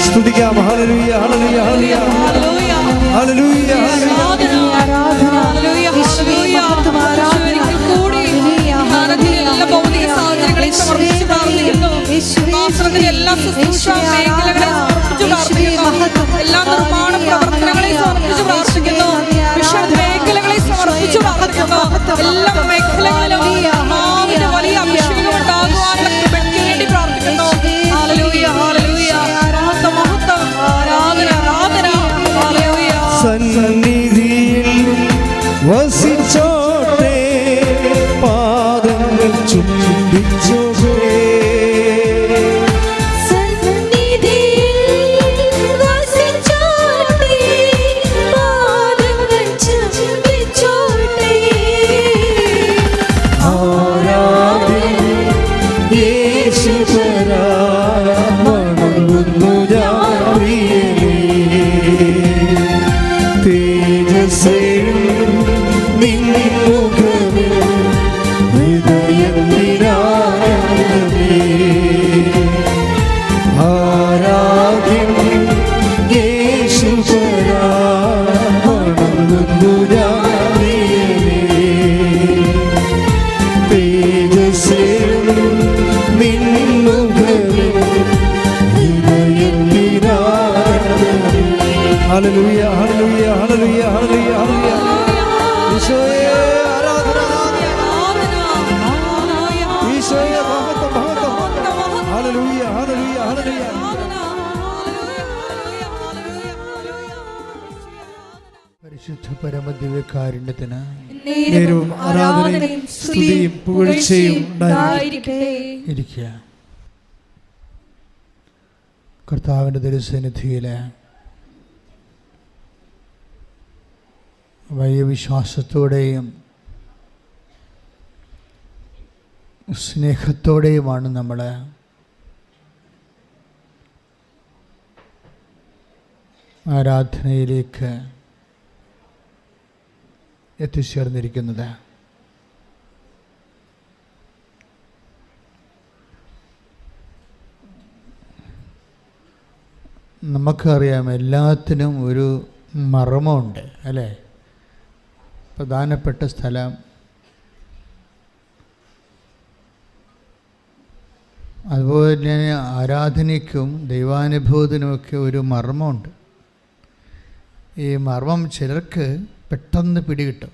സ്തുതിക്കാം. ഹല്ലേലൂയ ഹല്ലേലൂയ ഹല്ലേലൂയ ഹല്ലേലൂയ എല്ലാ ശുശ്രൂഷ മേഖലകളെ സമർപ്പിച്ചു പ്രാർത്ഥിക്കുന്നു. എല്ലാ നിർമ്മാണ പ്രവർത്തനങ്ങളെ സമർപ്പിച്ചു പ്രാർത്ഥിക്കുന്നു. മിഷൻ മേഖലകളെ സമർപ്പിച്ചു പ്രാർത്ഥിക്കുന്നു. എല്ലാ മേഖലകളിലും ആത്മാവിന്റെ വലിയ അഭിഷേകം ഉണ്ടാകുവാനുള്ള കൃപയ്ക്ക് വേണ്ടി പ്രാർത്ഥിക്കുന്നു. ഹല്ലേലൂയ ഹല്ലേലൂയ മഹത്വം ആരാധന ആരാധന. ഹല്ലേലൂയ. സന്നിധിയിൽ വസിച്ചോട്ടെ, പാദങ്ങൾ ചുംബിച്ചോട്ടെ. ഹല്ലേലൂയ ഹല്ലേലൂയ ഹല്ലേലൂയ ഹല്ലേലൂയ ഹല്ലേലൂയ. ഈശോയെ ആരാധന ഈശോയെ മഹത്വം മഹത്വം. ഹല്ലേലൂയ ഹല്ലേലൂയ ഹല്ലേലൂയ. പരിശുദ്ധ പരമദിവ്യകാരുണ്യത്തിന് നേരവും ആരാധനയും സ്തുതിയും പുകഴ്ചയും ഉണ്ടായിരിക്കട്ടെ. ഇരിക്കുക. കർത്താവിൻ്റെ തിരുസന്നിധിയിലെ വലിയ വിശ്വാസത്തോടെയും സ്നേഹത്തോടെയുമാണ് നമ്മൾ ആരാധനയിലേക്ക് എത്തിച്ചേർന്നിരിക്കുന്നത്. നമുക്കറിയാം, എല്ലാത്തിനും ഒരു മർമ്മമുണ്ട് അല്ലേ? പ്രധാനപ്പെട്ട സ്ഥലം, അതുപോലെ തന്നെ ആരാധനയ്ക്കും ദൈവാനുഭവത്തിനുമൊക്കെ ഒരു മർമ്മമുണ്ട്. ഈ മർമ്മം ചിലർക്ക് പെട്ടെന്ന് പിടികിട്ടും.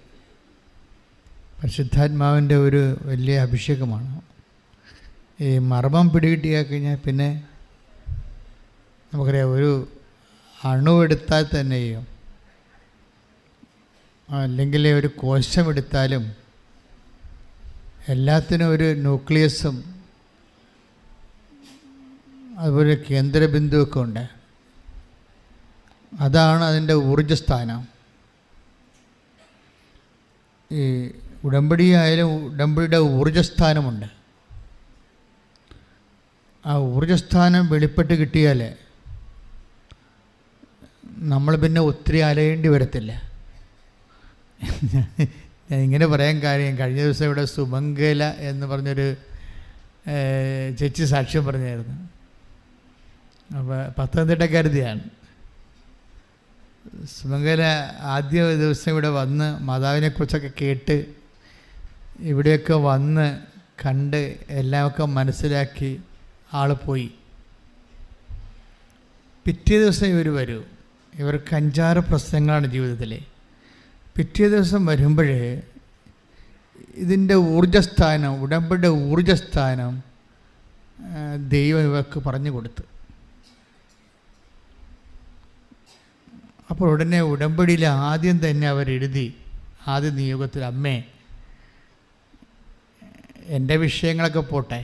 പരിശുദ്ധാത്മാവിൻ്റെ ഒരു വലിയ അഭിഷേകമാണ്. ഈ മർമ്മം പിടികിട്ടിയാൽ കഴിഞ്ഞാൽ പിന്നെ നമുക്കറിയാം, ഒരു അണുവെടുത്താൽ തന്നെയും അല്ലെങ്കിൽ ഒരു കോശമെടുത്താലും എല്ലാത്തിനും ഒരു ന്യൂക്ലിയസും അതുപോലെ കേന്ദ്രബിന്ദുവൊക്കെ ഉണ്ട്. അതാണ് അതിൻ്റെ ഊർജ്ജസ്ഥാനം. ഈ ഉടമ്പടിയായാലും ഉടമ്പടിയുടെ ഊർജ്ജസ്ഥാനമുണ്ട്. ആ ഊർജ്ജസ്ഥാനം വെളിപ്പെട്ട് കിട്ടിയാൽ നമ്മൾ പിന്നെ ഒത്തിരി അലയേണ്ടി വരത്തില്ല. ഞാൻ ഇങ്ങനെ പറയാൻ കാര്യം, കഴിഞ്ഞ ദിവസം ഇവിടെ സുമംഗല എന്ന് പറഞ്ഞൊരു ചേച്ചി സാക്ഷ്യം പറഞ്ഞായിരുന്നു. അപ്പോൾ പത്തനംതിട്ടക്കാരത്തിയാണ്. സുമംഗല ആദ്യ ദിവസം ഇവിടെ വന്ന് മാതാവിനെക്കുറിച്ചൊക്കെ കേട്ട് ഇവിടെയൊക്കെ വന്ന് കണ്ട് എല്ലാമൊക്കെ മനസ്സിലാക്കി ആൾ പോയി. പിറ്റേ ദിവസം ഇവർ വരും. ഇവർക്ക് 5-6 പ്രശ്നങ്ങളാണ് ജീവിതത്തിൽ. പിറ്റേ ദിവസം വരുമ്പോഴേ ഇതിൻ്റെ ഊർജ്ജസ്ഥാനം, ഉടമ്പടിയുടെ ഊർജ്ജസ്ഥാനം ദൈവം ഇവർക്ക് പറഞ്ഞു കൊടുത്തു. അപ്പോൾ ഉടനെ ഉടമ്പടിയിൽ ആദ്യം തന്നെ അവരെഴുതി, ആദ്യ നിയോഗത്തിൽ, അമ്മേ എൻ്റെ വിഷയങ്ങളൊക്കെ പോട്ടെ,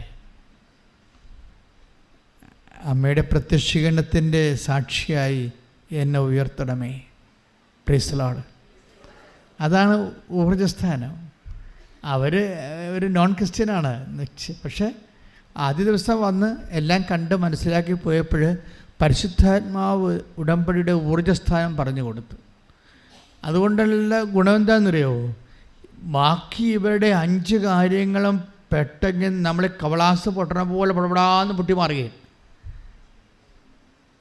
അമ്മയുടെ പ്രത്യക്ഷീകരണത്തിൻ്റെ സാക്ഷിയായി എന്നെ ഉയർത്തണമേ. Praise the Lord. അതാണ് ഊർജ്ജസ്ഥാനം. അവർ ഒരു നോൺ ക്രിസ്ത്യനാണ്, പക്ഷേ ആദ്യ ദിവസം വന്ന് എല്ലാം കണ്ട് മനസ്സിലാക്കി പോയപ്പോൾ പരിശുദ്ധാത്മാവ് ഉടമ്പടിയുടെ ഊർജ്ജസ്ഥാനം പറഞ്ഞു കൊടുത്തു. അതുകൊണ്ടുള്ള ഗുണം എന്താണെന്നറിയോ? ബാക്കി ഇവരുടെ 5 കാര്യങ്ങളും പെട്ടെന്ന് നമ്മൾ കവളാസ് പൊട്ടണ പോലെ പടപടാന്ന് പൊട്ടി മാറുകയും.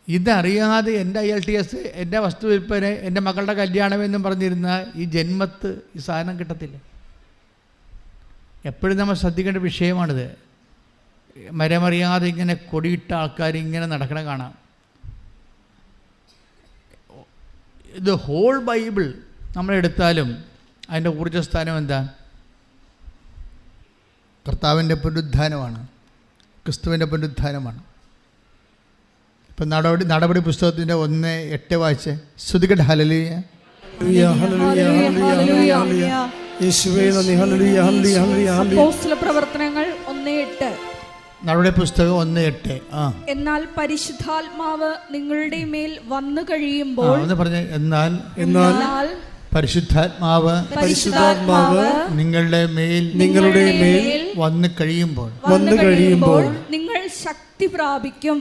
ഇതറിയാതെ എൻ്റെ IELTS, എൻ്റെ വസ്തു വിൽപ്പന, എൻ്റെ മക്കളുടെ കല്യാണമെന്നും പറഞ്ഞിരുന്ന ഈ ജന്മത്ത് ഈ സാധനം കിട്ടത്തില്ല. എപ്പോഴും നമ്മൾ ശ്രദ്ധിക്കേണ്ട വിഷയമാണിത്. മരമറിയാതെ ഇങ്ങനെ കൊടിയിട്ട ആൾക്കാർ ഇങ്ങനെ നടക്കണ കാണാം. ഇത് ഹോൾ ബൈബിൾ നമ്മളെടുത്താലും അതിൻ്റെ ഊർജ്ജസ്ഥാനം എന്താ? കർത്താവിൻ്റെ പുനരുദ്ധാനമാണ്, ക്രിസ്തുവിൻ്റെ പുനരുദ്ധാനമാണ്. ഇപ്പം നടപടി പുസ്തകത്തിൻ്റെ 1:8 വായിച്ച് സ്തുതിക്കട്ടെ. ഹല്ലേലൂയ, യേശുവേ നന്ദി, ഹല്ലേലൂയ, ഹല്ലേലൂയ, ഹല്ലേലൂയ. അപ്പോസ്തലപ്രവർത്തനങ്ങൾ 1:8. നടപടി പുസ്തകം 1:8. എന്നാൽ പരിശുദ്ധാത്മാവ് നിങ്ങളുടെ മേൽ വന്നു കഴിയുമ്പോൾ, എന്നാൽ പരിശുദ്ധാത്മാവ് നിങ്ങളുടെ മേൽ വന്നു കഴിയുമ്പോൾ നിങ്ങൾ ശക്തി പ്രാപിക്കും.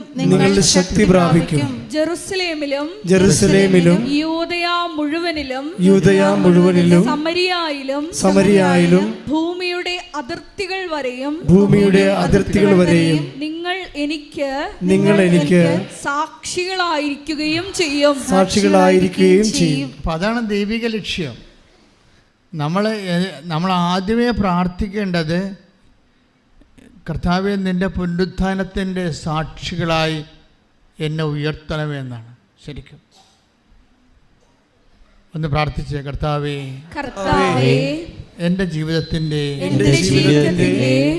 ശക്തി പ്രാപിക്കും. ജെറുസലേമിലും യൂദയാ മുഴുവനിലും സമരിയായിലും ഭൂമിയുടെ അതിർത്തികൾ വരെയും നിങ്ങൾ എനിക്ക് സാക്ഷികളായിരിക്കുകയും ചെയ്യും. അപ്പം അതാണ് ദൈവിക ലക്ഷ്യം. നമ്മൾ ആദ്യമേ പ്രാർത്ഥിക്കേണ്ടത്, കർത്താവേ നിൻ്റെ പുനരുത്ഥാനത്തിൻ്റെ സാക്ഷികളായി എന്നെ ഉയർത്തണമെന്നാണ്. ശരിക്കും ഒന്ന് പ്രാർത്ഥിച്ചേ. കർത്താവേ എൻ്റെ ജീവിതത്തിൻ്റെ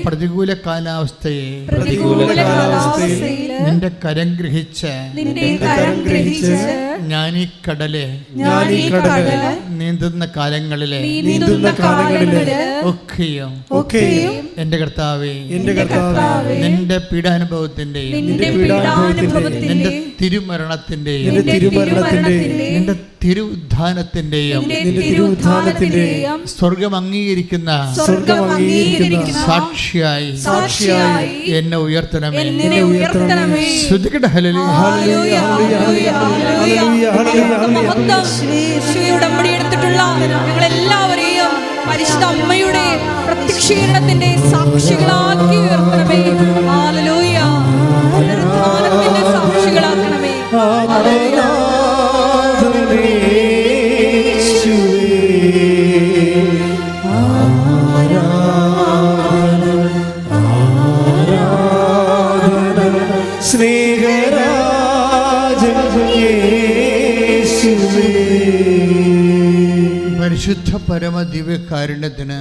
പ്രതികൂല കാലാവസ്ഥയെ നിന്റെ കരം ഗ്രഹിച്ച് ഞാനീ കടല് നീന്തുന്ന കാലങ്ങളിലെ ഒക്കെയും എൻ്റെ കർത്താവേ നിന്റെ പീഡാനുഭവത്തിൻ്റെയും നിന്റെ തിരുമരണത്തിൻ്റെയും നിന്റെ തിരുഉദ്ധാനത്തിൻ്റെയും സ്വർഗം അംഗീകരിക്കുന്ന സാക്ഷിയായി എന്നെ ഉയർത്തണമേ. ശ്രദ്ധിക്കട്ടെ. ഹല്ലേലൂയ, ഉടമ്പടിയെടുത്തിട്ടുള്ള ഞങ്ങളെല്ലാവരെയും പരിശുദ്ധ അമ്മയുടെ പ്രത്യക്ഷീകരണത്തിന്റെ സാക്ഷികളാക്കി ഉയർത്തണമേ. ഹല്ലേലൂയ, പുനരുത്ഥാനത്തിന്റെ സാക്ഷികളാക്കണമേ. പരിശുദ്ധ പരമ ദിവ്യകാരുണ്യത്തിന്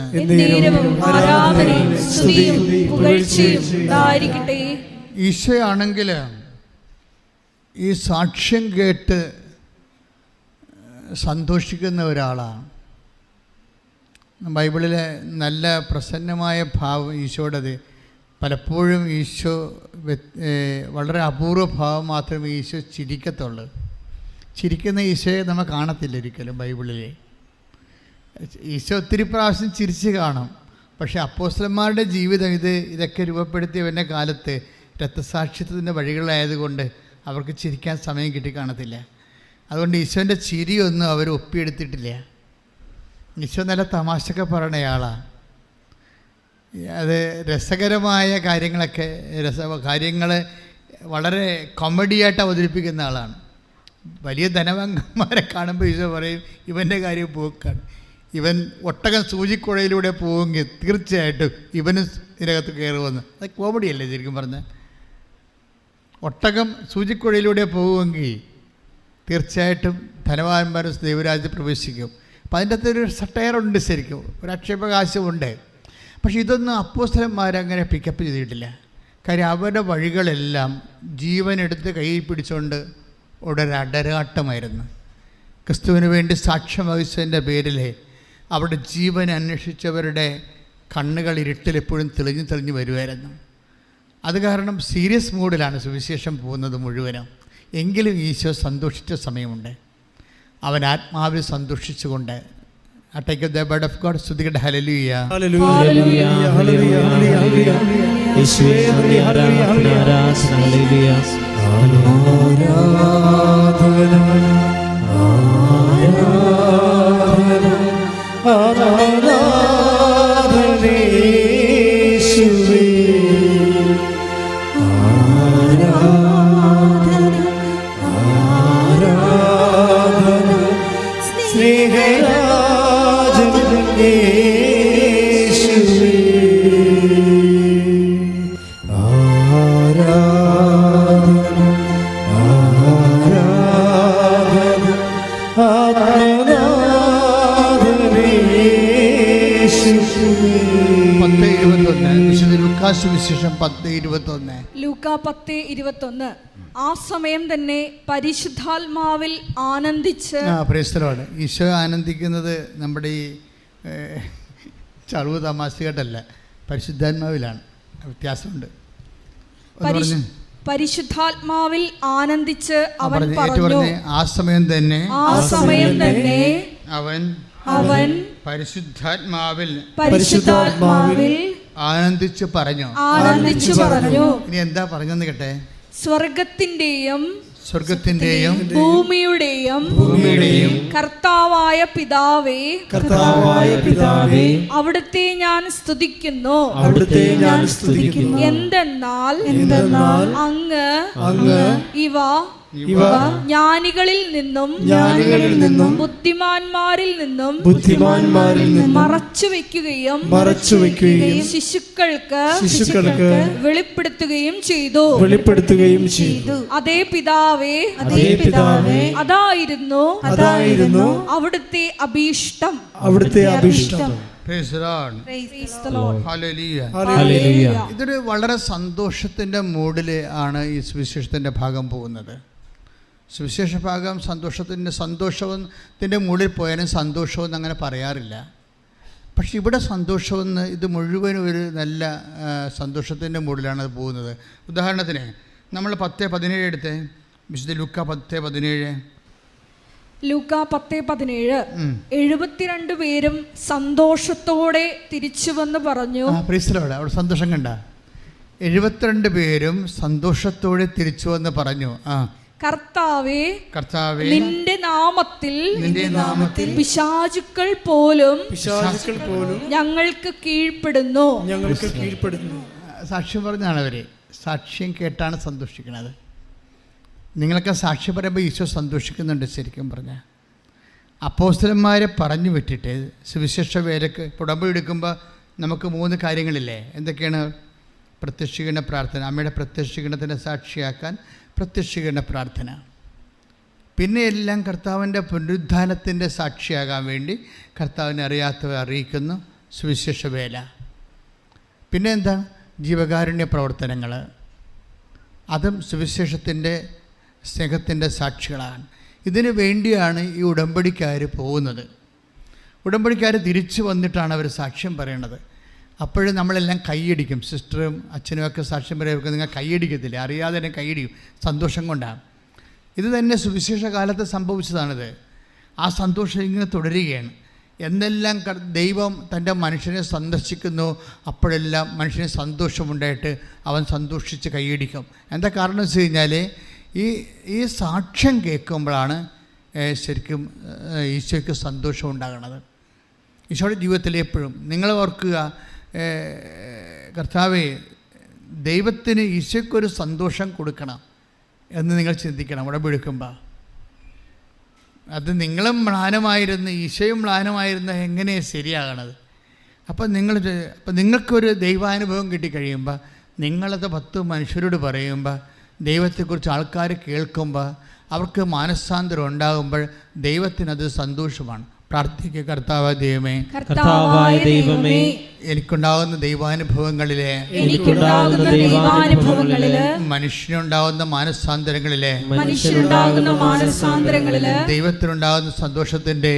ഈശോയാണെങ്കിൽ ഈ സാക്ഷ്യം കേട്ട് സന്തോഷിക്കുന്ന ഒരാളാണ്. ബൈബിളിലെ നല്ല പ്രസന്നമായ ഭാവം ഈശോയുടേത്. പലപ്പോഴും ഈശോ വളരെ അപൂർവ ഭാവം മാത്രമേ ഈശോ ചിരിക്കത്തുള്ളൂ. ചിരിക്കുന്ന ഈശോയെ നമ്മൾ കാണത്തില്ല ഒരിക്കലും ബൈബിളിലെ. ഈശോ ഒത്തിരി പ്രാവശ്യം ചിരിച്ച് കാണും. പക്ഷേ അപ്പോസ്തലന്മാരുടെ ജീവിതം ഇതൊക്കെ രൂപപ്പെടുത്തിയവൻ്റെ കാലത്ത് രക്തസാക്ഷിത്വത്തിൻ്റെ വഴികളായതുകൊണ്ട് അവർക്ക് ചിരിക്കാൻ സമയം കിട്ടി കാണത്തില്ല. അതുകൊണ്ട് ഈശോൻ്റെ ചിരിയൊന്നും അവർ ഒപ്പിയെടുത്തിട്ടില്ല. ഈശോ നല്ല തമാശയൊക്കെ പറയണയാളാണ്. അത് രസകരമായ കാര്യങ്ങളൊക്കെ കാര്യങ്ങൾ വളരെ കോമഡിയായിട്ട് അവതരിപ്പിക്കുന്ന ആളാണ്. വലിയ ധനവാന്മാരെ കാണുമ്പോൾ ഈശോ പറയും ഇവൻ്റെ കാര്യം പോക്കാണ്. ഇവൻ ഒട്ടകം സൂചിക്കുഴയിലൂടെ പോവുമെങ്കിൽ തീർച്ചയായിട്ടും ഇവനും ഇതിനകത്ത് കയറുമെന്ന്. അത് കോമഡിയല്ലേ ശരിക്കും പറഞ്ഞാൽ. ഒട്ടകം സൂചിക്കുഴയിലൂടെ പോകുമെങ്കിൽ തീർച്ചയായിട്ടും ധനവാന്മാരും ദൈവരാജ്യത്തിൽ പ്രവേശിക്കും. അപ്പം അതിൻ്റെ അകത്തൊരു സട്ടയറുണ്ട്, ശരിക്കും ഒരു ആക്ഷേപകാശമുണ്ട്. പക്ഷെ ഇതൊന്നും അപ്പോസ്തലന്മാരങ്ങനെ പിക്കപ്പ് ചെയ്തിട്ടില്ല. കാര്യം അവരുടെ വഴികളെല്ലാം ജീവനെടുത്ത് കയ്യിൽ പിടിച്ചുകൊണ്ട് ഒരടരാട്ടമായിരുന്നു. ക്രിസ്തുവിന് വേണ്ടി സാക്ഷ്യം വഹിച്ചതിൻ്റെ പേരിൽ അവിടെ ജീവൻ അന്വേഷിച്ചവരുടെ കണ്ണുകൾ ഇരുട്ടിൽ എപ്പോഴും തെളിഞ്ഞു വരുമായിരുന്നു. അത് കാരണം സീരിയസ് മൂഡിലാണ് സുവിശേഷം പോകുന്നത് മുഴുവനും. എങ്കിലും ഈശോ സന്തോഷിച്ച സമയമുണ്ട്. അവൻ ആത്മാവിൽ സന്തോഷിച്ചുകൊണ്ട് take the word of God. സ്തുതിക്കട്ടെ. ഹല്ലേലൂയ, ഹല്ലേലൂയ, ഹല്ലേലൂയ, ഹല്ലേലൂയ. യേശുവേ നന്ദി, ആരാധന, ഹല്ലേലൂയ. ആരാധന, ആരാധന, ആരാധന. യേശുവേ സുവിശേഷം 10:21. ലൂക്ക 10:21. ആ സമയം തന്നെ പരിശുദ്ധാത്മാവിൽ ആനന്ദിച്ച്. ഈശോ ആനന്ദിക്കുന്നത് നമ്മുടെ ഈ ചളവ് തമാശകട്ടല്ല, പരിശുദ്ധാത്മാവിലാണ്. വ്യത്യാസമുണ്ട്. പരിശുദ്ധാത്മാവിൽ ആനന്ദിച്ച് അവൻ പറഞ്ഞു, ആ സമയം തന്നെ അവൻ പരിശുദ്ധാത്മാവിൽ ആനന്ദിച്ചു പറഞ്ഞു. ഇനി എന്താ പറഞ്ഞെന്ന് കേട്ടെ? സ്വർഗത്തിന്റെയും ഭൂമിയുടെയും കർത്താവായ പിതാവേ, അവിടുത്തെ ഞാൻ സ്തുതിക്കുന്നു. എന്തെന്നാൽ അങ്ങ് ഇവ ജ്ഞാനികളിൽ നിന്നും ബുദ്ധിമാന്മാരിൽ നിന്നും മറച്ചു വെക്കുകയും ശിശുക്കൾക്ക് വെളിപ്പെടുത്തുകയും ചെയ്തു. അതേ പിതാവേ, അതായിരുന്നു അവിടുത്തെ അഭീഷ്ടം. ഇതൊരു വളരെ സന്തോഷത്തിന്റെ മൂഡില് ആണ് ഈ സുവിശേഷത്തിന്റെ ഭാഗം പോകുന്നത്. സുവിശേഷ ഭാഗം സന്തോഷത്തിൻ്റെ മൂഡിൽ പോയാലും സന്തോഷമെന്ന് അങ്ങനെ പറയാറില്ല. പക്ഷെ ഇവിടെ സന്തോഷമെന്ന് ഇത് മുഴുവനും ഒരു നല്ല സന്തോഷത്തിൻ്റെ മൂഡിലാണ് അത് പോകുന്നത്. ഉദാഹരണത്തിന് നമ്മൾ 10:17 എടുത്തേ, വിശുദ്ധ ലൂക്ക 10:17. ലൂക്ക 10:17. 72 പേരും സന്തോഷത്തോടെ തിരിച്ചു വന്ന് പറഞ്ഞു. അവിടെ സന്തോഷം കണ്ട. 72 പേരും സന്തോഷത്തോടെ തിരിച്ചു വന്ന് പറഞ്ഞു, കർത്താവേ, നിന്റെ നാമത്തിൽ പിശാചുക്കൾ പോലും ഞങ്ങൾക്ക് കീഴ്പ്പെടുന്നു. സാക്ഷ്യം പറഞ്ഞാണ് അവര്. സാക്ഷ്യം കേട്ടാണ് സന്തോഷിക്കുന്നത്. നിങ്ങളൊക്കെ സാക്ഷ്യം പറയുമ്പോൾ ഈശോ സന്തോഷിക്കുന്നുണ്ട്. ശരിക്കും പറഞ്ഞാൽ അപ്പോസ്തലന്മാരെ പറഞ്ഞു വിട്ടിട്ട് സുവിശേഷ വേലക്ക് ഉടമ്പടി എടുക്കുമ്പോൾ നമുക്ക് 3 കാര്യങ്ങളില്ലേ? എന്തൊക്കെയാണ്? പ്രത്യക്ഷീകരണ പ്രാർത്ഥന, അമ്മയുടെ പ്രത്യക്ഷീകരണത്തിൻ്റെ സാക്ഷിയാക്കാൻ പ്രത്യക്ഷീകരണ പ്രാർത്ഥന, പിന്നെ എല്ലാം കർത്താവിൻ്റെ പുനരുദ്ധാനത്തിൻ്റെ സാക്ഷിയാകാൻ വേണ്ടി കർത്താവിനെ അറിയാത്തവരെ അറിയിക്കുന്നു സുവിശേഷ വേല. പിന്നെ എന്താ? ജീവകാരുണ്യ പ്രവർത്തനങ്ങൾ. അതും സുവിശേഷത്തിൻ്റെ സ്നേഹത്തിൻ്റെ സാക്ഷികളാണ്. ഇതിനു വേണ്ടിയാണ് ഈ ഉടമ്പടിക്കാർ പോകുന്നത്. ഉടമ്പടിക്കാർ തിരിച്ചു വന്നിട്ടാണ് അവർ സാക്ഷ്യം പറയണത്. അപ്പോഴും നമ്മളെല്ലാം കൈയടിക്കും. സിസ്റ്ററും അച്ഛനും ഒക്കെ സാക്ഷ്യം പറയുമ്പോൾ നിങ്ങൾ കൈയടിക്കത്തില്ല, അറിയാതെ തന്നെ കൈയടിക്കും, സന്തോഷം കൊണ്ടാണ്. ഇത് തന്നെ സുവിശേഷ കാലത്ത് സംഭവിച്ചതാണിത്. ആ സന്തോഷം ഇങ്ങനെ തുടരുകയാണ്. എന്നെല്ലാം ദൈവം തൻ്റെ മനുഷ്യനെ സന്ദർശിക്കുന്നു, അപ്പോഴെല്ലാം മനുഷ്യന് സന്തോഷമുണ്ടായിട്ട് അവൻ സന്തോഷിച്ച് കൈയടിക്കും. എന്താ കാരണം വെച്ച് കഴിഞ്ഞാൽ ഈ സാക്ഷ്യം കേൾക്കുമ്പോഴാണ് ശരിക്കും ഈശോയ്ക്ക് സന്തോഷം ഉണ്ടാകുന്നത്. ഈശോയുടെ ജീവിതത്തിൽ എപ്പോഴും നിങ്ങൾ ഓർക്കുക, കർത്താവേ, ദൈവത്തിന് ഈശോയ്ക്കൊരു സന്തോഷം കൊടുക്കണം എന്ന് നിങ്ങൾ ചിന്തിക്കണം. ഉടമ്പടി എടുക്കുമ്പോൾ അത് നിങ്ങളും മ്ലാനമായിരുന്നു, ഈശോയും മ്ലാനമായിരുന്ന എങ്ങനെയാണ് ശരിയാകണത്? അപ്പം നിങ്ങൾക്കൊരു ദൈവാനുഭവം കിട്ടിക്കഴിയുമ്പോൾ നിങ്ങളത് 10 മനുഷ്യരോട് പറയുമ്പോൾ ദൈവത്തെക്കുറിച്ച് ആൾക്കാർ കേൾക്കുമ്പോൾ അവർക്ക് മാനസാന്തരം ഉണ്ടാകുമ്പോൾ ദൈവത്തിനത് സന്തോഷമാണ്. പ്രാർത്ഥിക്കുക, കർത്താവായ ദൈവമേ, എനിക്കുണ്ടാകുന്ന ദൈവാനുഭവങ്ങളിലെ മനുഷ്യനുണ്ടാകുന്ന മാനസാന്തരങ്ങളിലെ ദൈവത്തിനുണ്ടാകുന്ന സന്തോഷത്തിന്റെ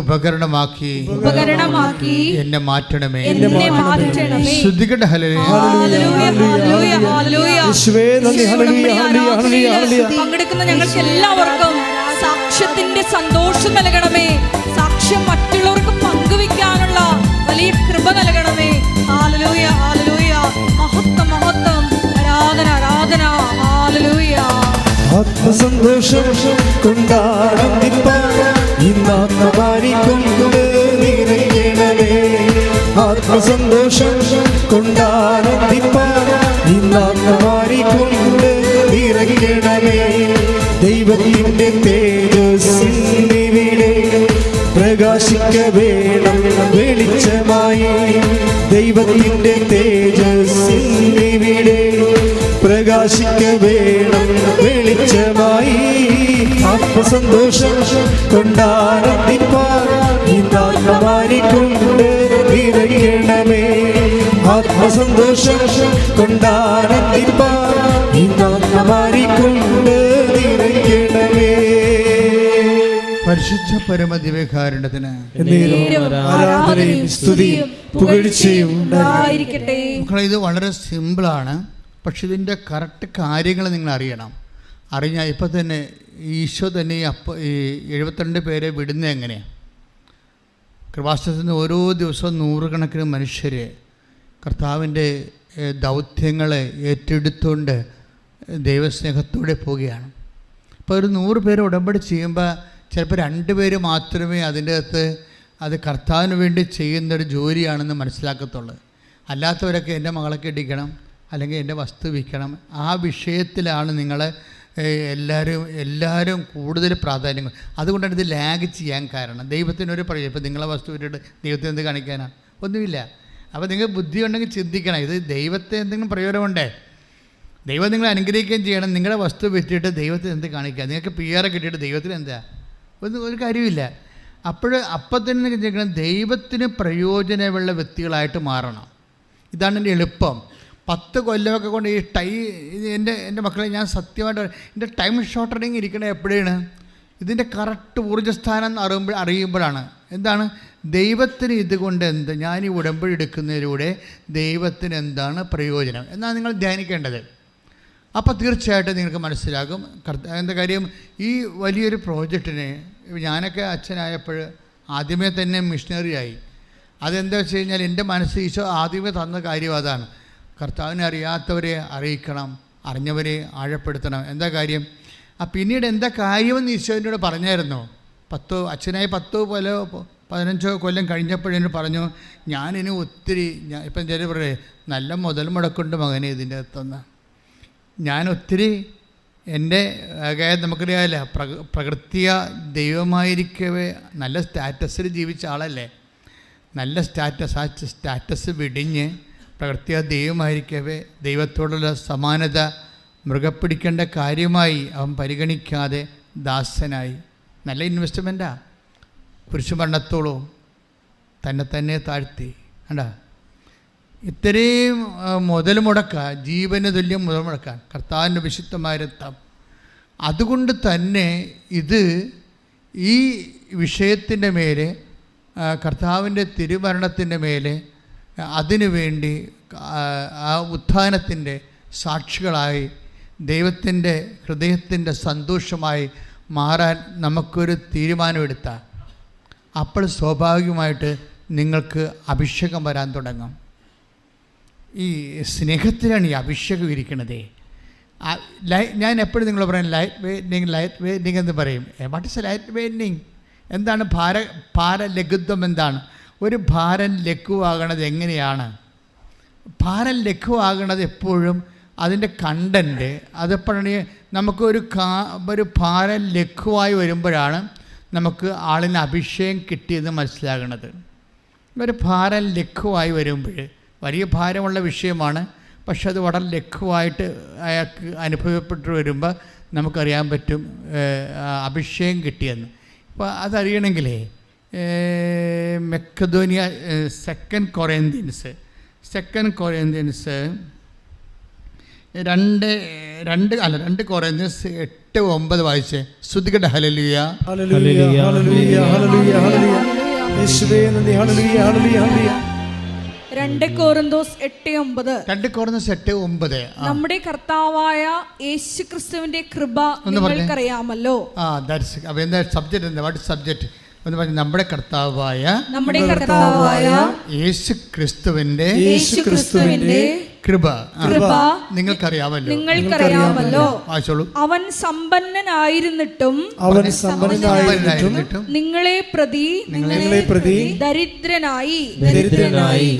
ഉപകരണമാക്കി എന്നെ മാറ്റണമേ. ശ്രദ്ധിക്കട്ടെ. പങ്കെടുക്കുന്ന ഞങ്ങൾക്ക് എല്ലാവർക്കും സാക്ഷ്യത്തിന്റെ സന്തോഷം നൽകണമേ. സാക്ഷ്യം മറ്റുള്ളവർക്ക് പങ്കുവെക്കാനുള്ള വലിയ കൃപ നൽകണമേ. ഹല്ലേലൂയ, ഹല്ലേലൂയ, മഹത്വം, മഹത്വം, ആരാധന, ആരാധന, ഹല്ലേലൂയ. ആത്മസന്തോഷം കൊണ്ടാനന്ദിപ്പാൻ ആത്മസന്തോഷം കൊണ്ടാനന്ദിപ്പാൻ ദൈവത്തിന്റെ തേജസ്സിവിടെ പ്രകാശിക്ക വേണം വെളിച്ചമായി. ദൈവത്തിൻ്റെ തേജസ്സിവിടെ പ്രകാശിക്ക വേണം വെളിച്ചമായി. ആത്മസന്തോഷം കൊണ്ടാനന്ദിപ്പാൻ ഇന്നാത്മാരിക്കൊണ്ട് നിറയണമേ. ആത്മസന്തോഷം കൊണ്ടാനന്ദിപ്പാൻ ഇന്നാത്മാരിക്കൊണ്ട് നിറയണമേ. പരിശുദ്ധ പരമദിവ്യകാരുണ്യത്തിന് ആരാധനയും സ്തുതിയും പുകഴ്ചയും ഉണ്ടായിരിക്കട്ടെ. ഇത് വളരെ സിമ്പിളാണ്, പക്ഷെ ഇതിൻ്റെ കറക്റ്റ് കാര്യങ്ങൾ നിങ്ങൾ അറിയണം. അറിഞ്ഞാൽ ഇപ്പം തന്നെ ഈശോ തന്നെ ഈ 72 പേരെ വിടുന്നത് എങ്ങനെയാണ്? കൃപാസനത്തിൽ നിന്ന് ഓരോ ദിവസവും നൂറുകണക്കിന് മനുഷ്യർ കർത്താവിൻ്റെ ദൗത്യങ്ങളെ ഏറ്റെടുത്തുകൊണ്ട് ദൈവസ്നേഹത്തോടെ പോവുകയാണ്. ഇപ്പോൾ ഒരു 100 പേര് ഉടമ്പടി ചെയ്യുമ്പോൾ ചിലപ്പോൾ 2 പേര് മാത്രമേ അതിൻ്റെ അകത്ത് അത് കർത്താവിന് വേണ്ടി ചെയ്യുന്നൊരു ജോലിയാണെന്ന് മനസ്സിലാക്കത്തുള്ളൂ. അല്ലാത്തവരൊക്കെ എൻ്റെ മകളെ കെട്ടിക്കണം, അല്ലെങ്കിൽ എൻ്റെ വസ്തു വിൽക്കണം, ആ വിഷയത്തിലാണ് നിങ്ങൾ എല്ലാവരും കൂടുതൽ പ്രാധാന്യം. അതുകൊണ്ടാണ് ഇത് ലാഗ് ചെയ്യാൻ കാരണം. ദൈവത്തിനൊരു പറയും, ഇപ്പോൾ നിങ്ങളെ വസ്തു വിട്ടിട്ട് ദൈവത്തെ എന്ത് കാണിക്കാനാണ്? ഒന്നുമില്ല. അപ്പോൾ നിങ്ങൾ ബുദ്ധി ഉണ്ടെങ്കിൽ ചിന്തിക്കണം, ഇത് ദൈവത്തെ എന്തെങ്കിലും പ്രയോജനമുണ്ടേ? ദൈവം നിങ്ങളെ അനുഗ്രഹിക്കുകയും ചെയ്യണം. നിങ്ങളുടെ വസ്തു വിറ്റിട്ട് ദൈവത്തിന് എന്ത് കാണിക്കുക? നിങ്ങൾക്ക് PR കിട്ടിയിട്ട് ദൈവത്തിന് എന്താ? ഒരു കാര്യമില്ല. അപ്പം തന്നെ ചെയ്യണം, ദൈവത്തിന് പ്രയോജനമുള്ള വ്യക്തികളായിട്ട് മാറണം. ഇതാണ് എൻ്റെ എളുപ്പം. 10 കൊല്ലമൊക്കെ കൊണ്ട് ഈ എൻ്റെ മക്കളെ ഞാൻ സത്യമായിട്ട് എൻ്റെ ടൈം ഷോർട്ടനിങ് ഇരിക്കണത് എപ്പോഴാണ്? ഇതിൻ്റെ കറക്റ്റ് ഊർജ്ജസ്ഥാനം അറിയുമ്പോഴാണ്. എന്താണ് ദൈവത്തിന് ഇതുകൊണ്ട് എന്ത്? ഞാൻ ഈ ഉടമ്പടി എടുക്കുന്നതിലൂടെ ദൈവത്തിന് എന്താണ് പ്രയോജനം എന്നാണ് നിങ്ങൾ ധ്യാനിക്കേണ്ടത്. അപ്പോൾ തീർച്ചയായിട്ടും നിങ്ങൾക്ക് മനസ്സിലാകും. എന്താ കാര്യം, ഈ വലിയൊരു പ്രോജക്റ്റിന് ഞാനൊക്കെ അച്ഛനായപ്പോൾ ആദ്യമേ തന്നെ മിഷണറിയായി. അതെന്താ വെച്ച് കഴിഞ്ഞാൽ എൻ്റെ മനസ്സ് ഈശോ ആദ്യമേ തന്ന കാര്യം അതാണ്. കർത്താവിനെ അറിയാത്തവരെ അറിയിക്കണം, അറിഞ്ഞവരെ ആഴപ്പെടുത്തണം. എന്താ കാര്യം? പിന്നീട് എന്താ കാര്യമെന്ന് ഈശോനോട് പറഞ്ഞായിരുന്നു. അച്ഛനായി 10-15 കൊല്ലം കഴിഞ്ഞപ്പോഴെന്നോട് പറഞ്ഞു, ഞാനിനി ഒത്തിരി ഇപ്പം ചില പറയേ നല്ല മുതൽ മുടക്കുണ്ട് മകനെ ഇതിൻ്റെ അകത്തുനിന്ന്. ഞാൻ ഒത്തിരി എൻ്റെ നമുക്കറിയാമല്ല, പ്രകൃതിയ ദൈവമായിരിക്കവേ നല്ല സ്റ്റാറ്റസിൽ ജീവിച്ച ആളല്ലേ. നല്ല സ്റ്റാറ്റസ് വെടിഞ്ഞ് പ്രകൃതിയ ദൈവമായിരിക്കവേ ദൈവത്തോടുള്ള സമാനത മൃഗപ്പിടിക്കേണ്ട കാര്യമായി അവൻ പരിഗണിക്കാതെ ദാസനായി. നല്ല ഇൻവെസ്റ്റ്മെൻറ്റാണ്. കുരിശുമരണത്തോളം തന്നെ താഴ്ത്തി. കണ്ടാ, ഇത്രയും മുതൽ മുടക്കുക, ജീവന് തുല്യം മുതൽ മുടക്കാൻ കർത്താവിൻ്റെ വിശുദ്ധമായ രക്തം. അതുകൊണ്ട് തന്നെ ഇത് ഈ വിഷയത്തിൻ്റെ മേലെ, കർത്താവിൻ്റെ തിരുമരണത്തിൻ്റെ മേലെ, അതിനുവേണ്ടി ആ ഉത്ഥാനത്തിൻ്റെ സാക്ഷികളായി ദൈവത്തിൻ്റെ ഹൃദയത്തിൻ്റെ സന്തോഷമായി മാറാൻ നമുക്കൊരു തീരുമാനമെടുത്താൽ അപ്പോൾ സ്വാഭാവികമായിട്ട് നിങ്ങൾക്ക് അഭിഷേകം വരാൻ തുടങ്ങും. ഈ സ്നേഹത്തിലാണ് ഈ അഭിഷേകം ഇരിക്കുന്നത്. ഞാൻ എപ്പോഴും നിങ്ങൾ പറയും ലൈറ്റ് വെയ്റ്റിംഗ് എന്ന് പറയും. What is light weighting? എന്താണ് ഭാരലഘുത്വം? എന്താണ് ഒരു ഭാരം ലഘുവാകണത്? എങ്ങനെയാണ് ഭാരം ലഘുവാകണത്? എപ്പോഴും അതിൻ്റെ കണ്ടൻറ്റ് അതെപ്പോഴാണ് നമുക്കൊരു ഭാരം ലഘുവായി വരുമ്പോഴാണ് നമുക്ക് ആളിന് അഭിഷേകം കിട്ടിയെന്ന് മനസ്സിലാകണത്. ഒരു ഭാരം ലഘുവായി വരുമ്പോൾ വലിയ ഭാരമുള്ള വിഷയമാണ്, പക്ഷെ അത് വളരെ ലഘുവായിട്ട് അയാൾക്ക് അനുഭവപ്പെട്ടു വരുമ്പോൾ നമുക്കറിയാൻ പറ്റും അഭിഷേകം കിട്ടിയെന്ന്. അപ്പോൾ അതറിയണമെങ്കിലേ മക്കെദോനിയ 2 കൊറിന്ത്യൻസ് 2 കൊറിന്ത്യൻസ് 8-9 വായിച്ചേ. ശ്രുതികട ഹല്ലേലൂയ ഹല്ലേലൂയ ഹല്ലേലൂയ ഹല്ലേലൂയ ഹല്ലേലൂയ. യേശുവേ നന്ദി. ഹല്ലേലൂയ ഹല്ലേലൂയ ഹല്ലേലൂയ. 2 കൊരിന്തോസ് 8:9 നമ്മുടെ കർത്താവായ യേശുക്രിസ്തുവിന്റെ കൃപ നിങ്ങൾക്കറിയാമല്ലോ. സബ്ജക്റ്റ് എന്താ? വാട്ട് സബ്ജക്റ്റ് എന്ന് പറഞ്ഞാൽ നമ്മുടെ കർത്താവായ യേശുക്രിസ്തുവിന്റെ കൃപ നിങ്ങൾക്കറിയാമല്ലോ. അവൻ സമ്പന്നനായിരുന്നിട്ടും നിങ്ങളെ പ്രതി ദരിദ്രനായി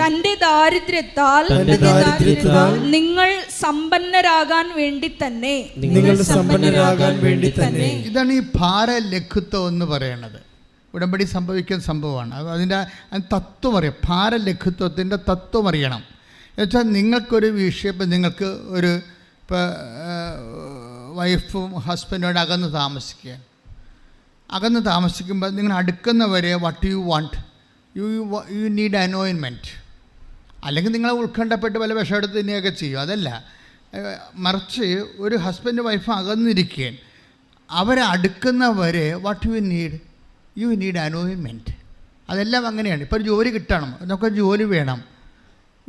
തന്റെ ദാരിദ്ര്യത്താൽ നിങ്ങൾ സമ്പന്നരാകാൻ വേണ്ടി തന്നെ. ഇതാണ് ഈ ഭാരലഘുത്വം എന്ന് പറയണത്. ഉടമ്പടി സംഭവിക്കുന്ന സംഭവമാണ്. അതിൻ്റെ തത്വം അറിയാം, ഭാരലഘുത്വത്തിൻ്റെ തത്വം അറിയണം. എന്നുവെച്ചാൽ നിങ്ങൾക്കൊരു വിഷയം, ഇപ്പം നിങ്ങൾക്ക് ഒരു ഇപ്പോൾ വൈഫും ഹസ്ബൻഡോട് അകന്ന് താമസിക്കുമ്പോൾ നിങ്ങൾ അടുക്കുന്നവരെ what you want, you need anointment. അല്ലെങ്കിൽ നിങ്ങൾ ഉത്കണ്ഠപ്പെട്ട് പല വിഷം എടുത്ത് തന്നെയൊക്കെ ചെയ്യും. അതല്ല, മറിച്ച് ഒരു ഹസ്ബൻഡ് വൈഫ് അകന്നിരിക്കുകയും അവരെ അടുക്കുന്നവരെ വാട്ട് യു നീഡ് അനോയിൻമെൻറ്റ്. അതെല്ലാം അങ്ങനെയാണ്. ഇപ്പോൾ ഒരു ജോലി കിട്ടണം, നമുക്ക് ജോലി വേണം,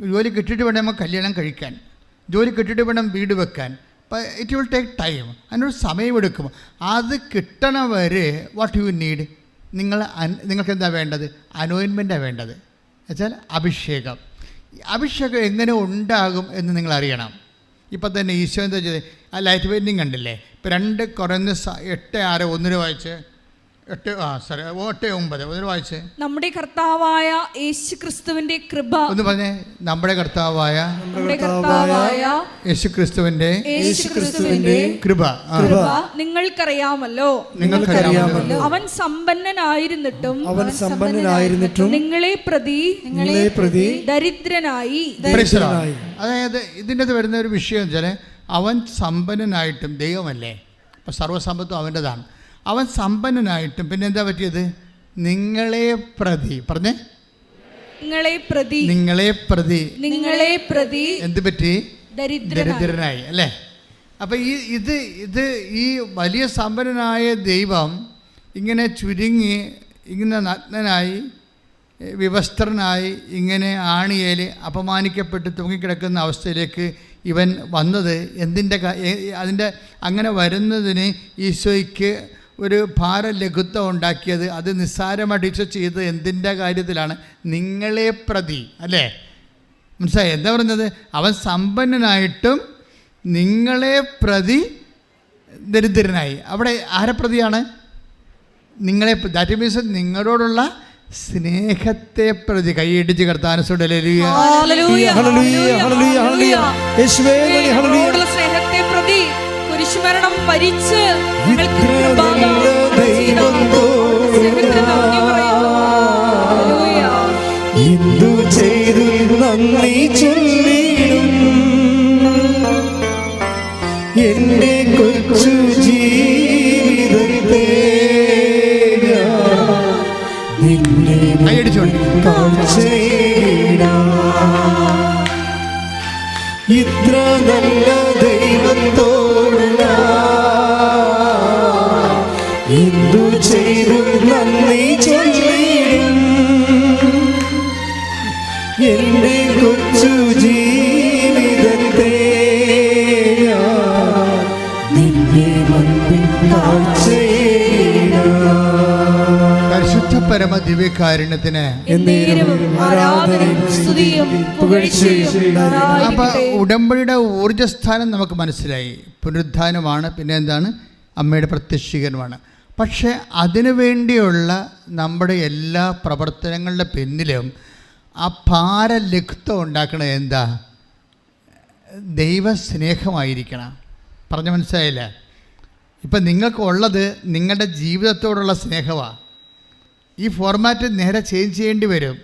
ജോലി കിട്ടിയിട്ട് വേണം നമുക്ക് കല്യാണം കഴിക്കാൻ, ജോലി കിട്ടിയിട്ട് വേണം വീട് വെക്കാൻ. അപ്പോൾ ഇറ്റ് വിൽ ടേക്ക് ടൈം, അതിനൊരു സമയമെടുക്കും. അത് കിട്ടണവരെ വാട്ട് യു നീഡ്, നിങ്ങൾക്ക് എന്താ വേണ്ടത്? അനോയിൻമെൻറ്റാണ് വേണ്ടത്. എന്നുവെച്ചാൽ അഭിഷേകം. അഭിഷേകം എങ്ങനെ ഉണ്ടാകും എന്ന് നിങ്ങൾ അറിയണം. ഇപ്പം തന്നെ ഈശോ എന്താ ചെയ്തത്? ആ ലൈറ്റ് വെയിറ്റിംഗ് കണ്ടില്ലേ? ഇപ്പോൾ 2 കൊരിന്ത്യർ 8:6 വായിച്ച് 8:9 വായിച്ച്. നമ്മുടെ കർത്താവായ യേശുക്രിസ്തുവിന്റെ കൃപ. ഒന്ന് പറഞ്ഞേ, നമ്മുടെ കർത്താവായ യേശുക്രിസ്തുവിന്റെ കൃപ നിങ്ങൾക്കറിയാമല്ലോ. അവൻ സമ്പന്നനായിരുന്നിട്ടും നിങ്ങളെ പ്രതി ദരിദ്രനായി. അതായത് ഇതിൻ്റെ വരുന്ന ഒരു വിഷയം വെച്ചാൽ അവൻ സമ്പന്നനായിട്ടും, ദൈവമല്ലേ, അപ്പം സർവ്വസമ്പത്തും അവൻ്റെതാണ്. അവൻ സമ്പന്നനായിട്ടും പിന്നെ എന്താ പറ്റിയത്? നിങ്ങളെ പ്രതി എന്ത് പറ്റി? ദരിദ്രനായി. അല്ലേ? അപ്പം ഈ വലിയ സമ്പന്നനായ ദൈവം ഇങ്ങനെ ചുരുങ്ങി, ഇങ്ങനെ നഗ്നനായി, വിവസ്ത്രനായി, ഇങ്ങനെ ആണിയേൽ അപമാനിക്കപ്പെട്ട് തൂങ്ങിക്കിടക്കുന്ന അവസ്ഥയിലേക്ക് ഇവൻ വന്നത് അതിൻ്റെ അങ്ങനെ വരുന്നതിന് ഈശോയ്ക്ക് ഒരു ഭാരലഘുത്വം ഉണ്ടാക്കിയത്. അത് നിസ്സാരമായിട്ട് ഈശോ ചെയ്തത് എന്തിൻ്റെ കാര്യത്തിലാണ്? നിങ്ങളെ പ്രതി. അല്ലേ? മനസ്സിലായി എന്താ പറഞ്ഞത്? അവൻ സമ്പന്നനായിട്ടും നിങ്ങളെ പ്രതി ദരിദ്രനായി. അവിടെ ആരെ പ്രതിയാണ്? നിങ്ങളെ. ദാറ്റ് മീൻസ് നിങ്ങളോടുള്ള സ്നേഹത്തെ പ്രതി. കൈയിടിച്ച് കർത്താനോട് സ്നേഹത്തെ പ്രതി കുരിശുമരണം വരിച്ച് എന്തു ചെയ്തു നന്ദി ചൊല്ലിടും എന്റെ കൊച്ചു ജീവിതത്തെ ഇത്ര നല്ല ദൈവത്തോടുള്ള എന്തു ചെയ്തു നന്ദി ചൊല്ലിടും എന്റെ കൊച്ചു ജീവിതത്തെ നിന്റെ മുൻപിൽ കാഴ്ചയിടാം. പരിശുദ്ധ പരമ ദിവ്യകാരുണ്യത്തിന് അപ്പം ഉടമ്പടിയുടെ ഊർജ്ജസ്ഥാനം നമുക്ക് മനസ്സിലായി. പുനരുദ്ധാനമാണ്, പിന്നെ എന്താണ്? അമ്മയുടെ പ്രത്യക്ഷീകരണമാണ്. പക്ഷേ അതിനു വേണ്ടിയുള്ള നമ്മുടെ എല്ലാ പ്രവർത്തനങ്ങളുടെ പിന്നിലും ആ ഭാരലഘുത്വം ഉണ്ടാക്കണത് എന്താ? ദൈവസ്നേഹമായിരിക്കണം. പറഞ്ഞു മനസ്സിലായില്ല? ഇപ്പം നിങ്ങൾക്കുള്ളത് നിങ്ങളുടെ ജീവിതത്തോടുള്ള സ്നേഹമാണ്. ഈ ഫോർമാറ്റ് നേരെ ചേഞ്ച് ചെയ്യേണ്ടി വരും.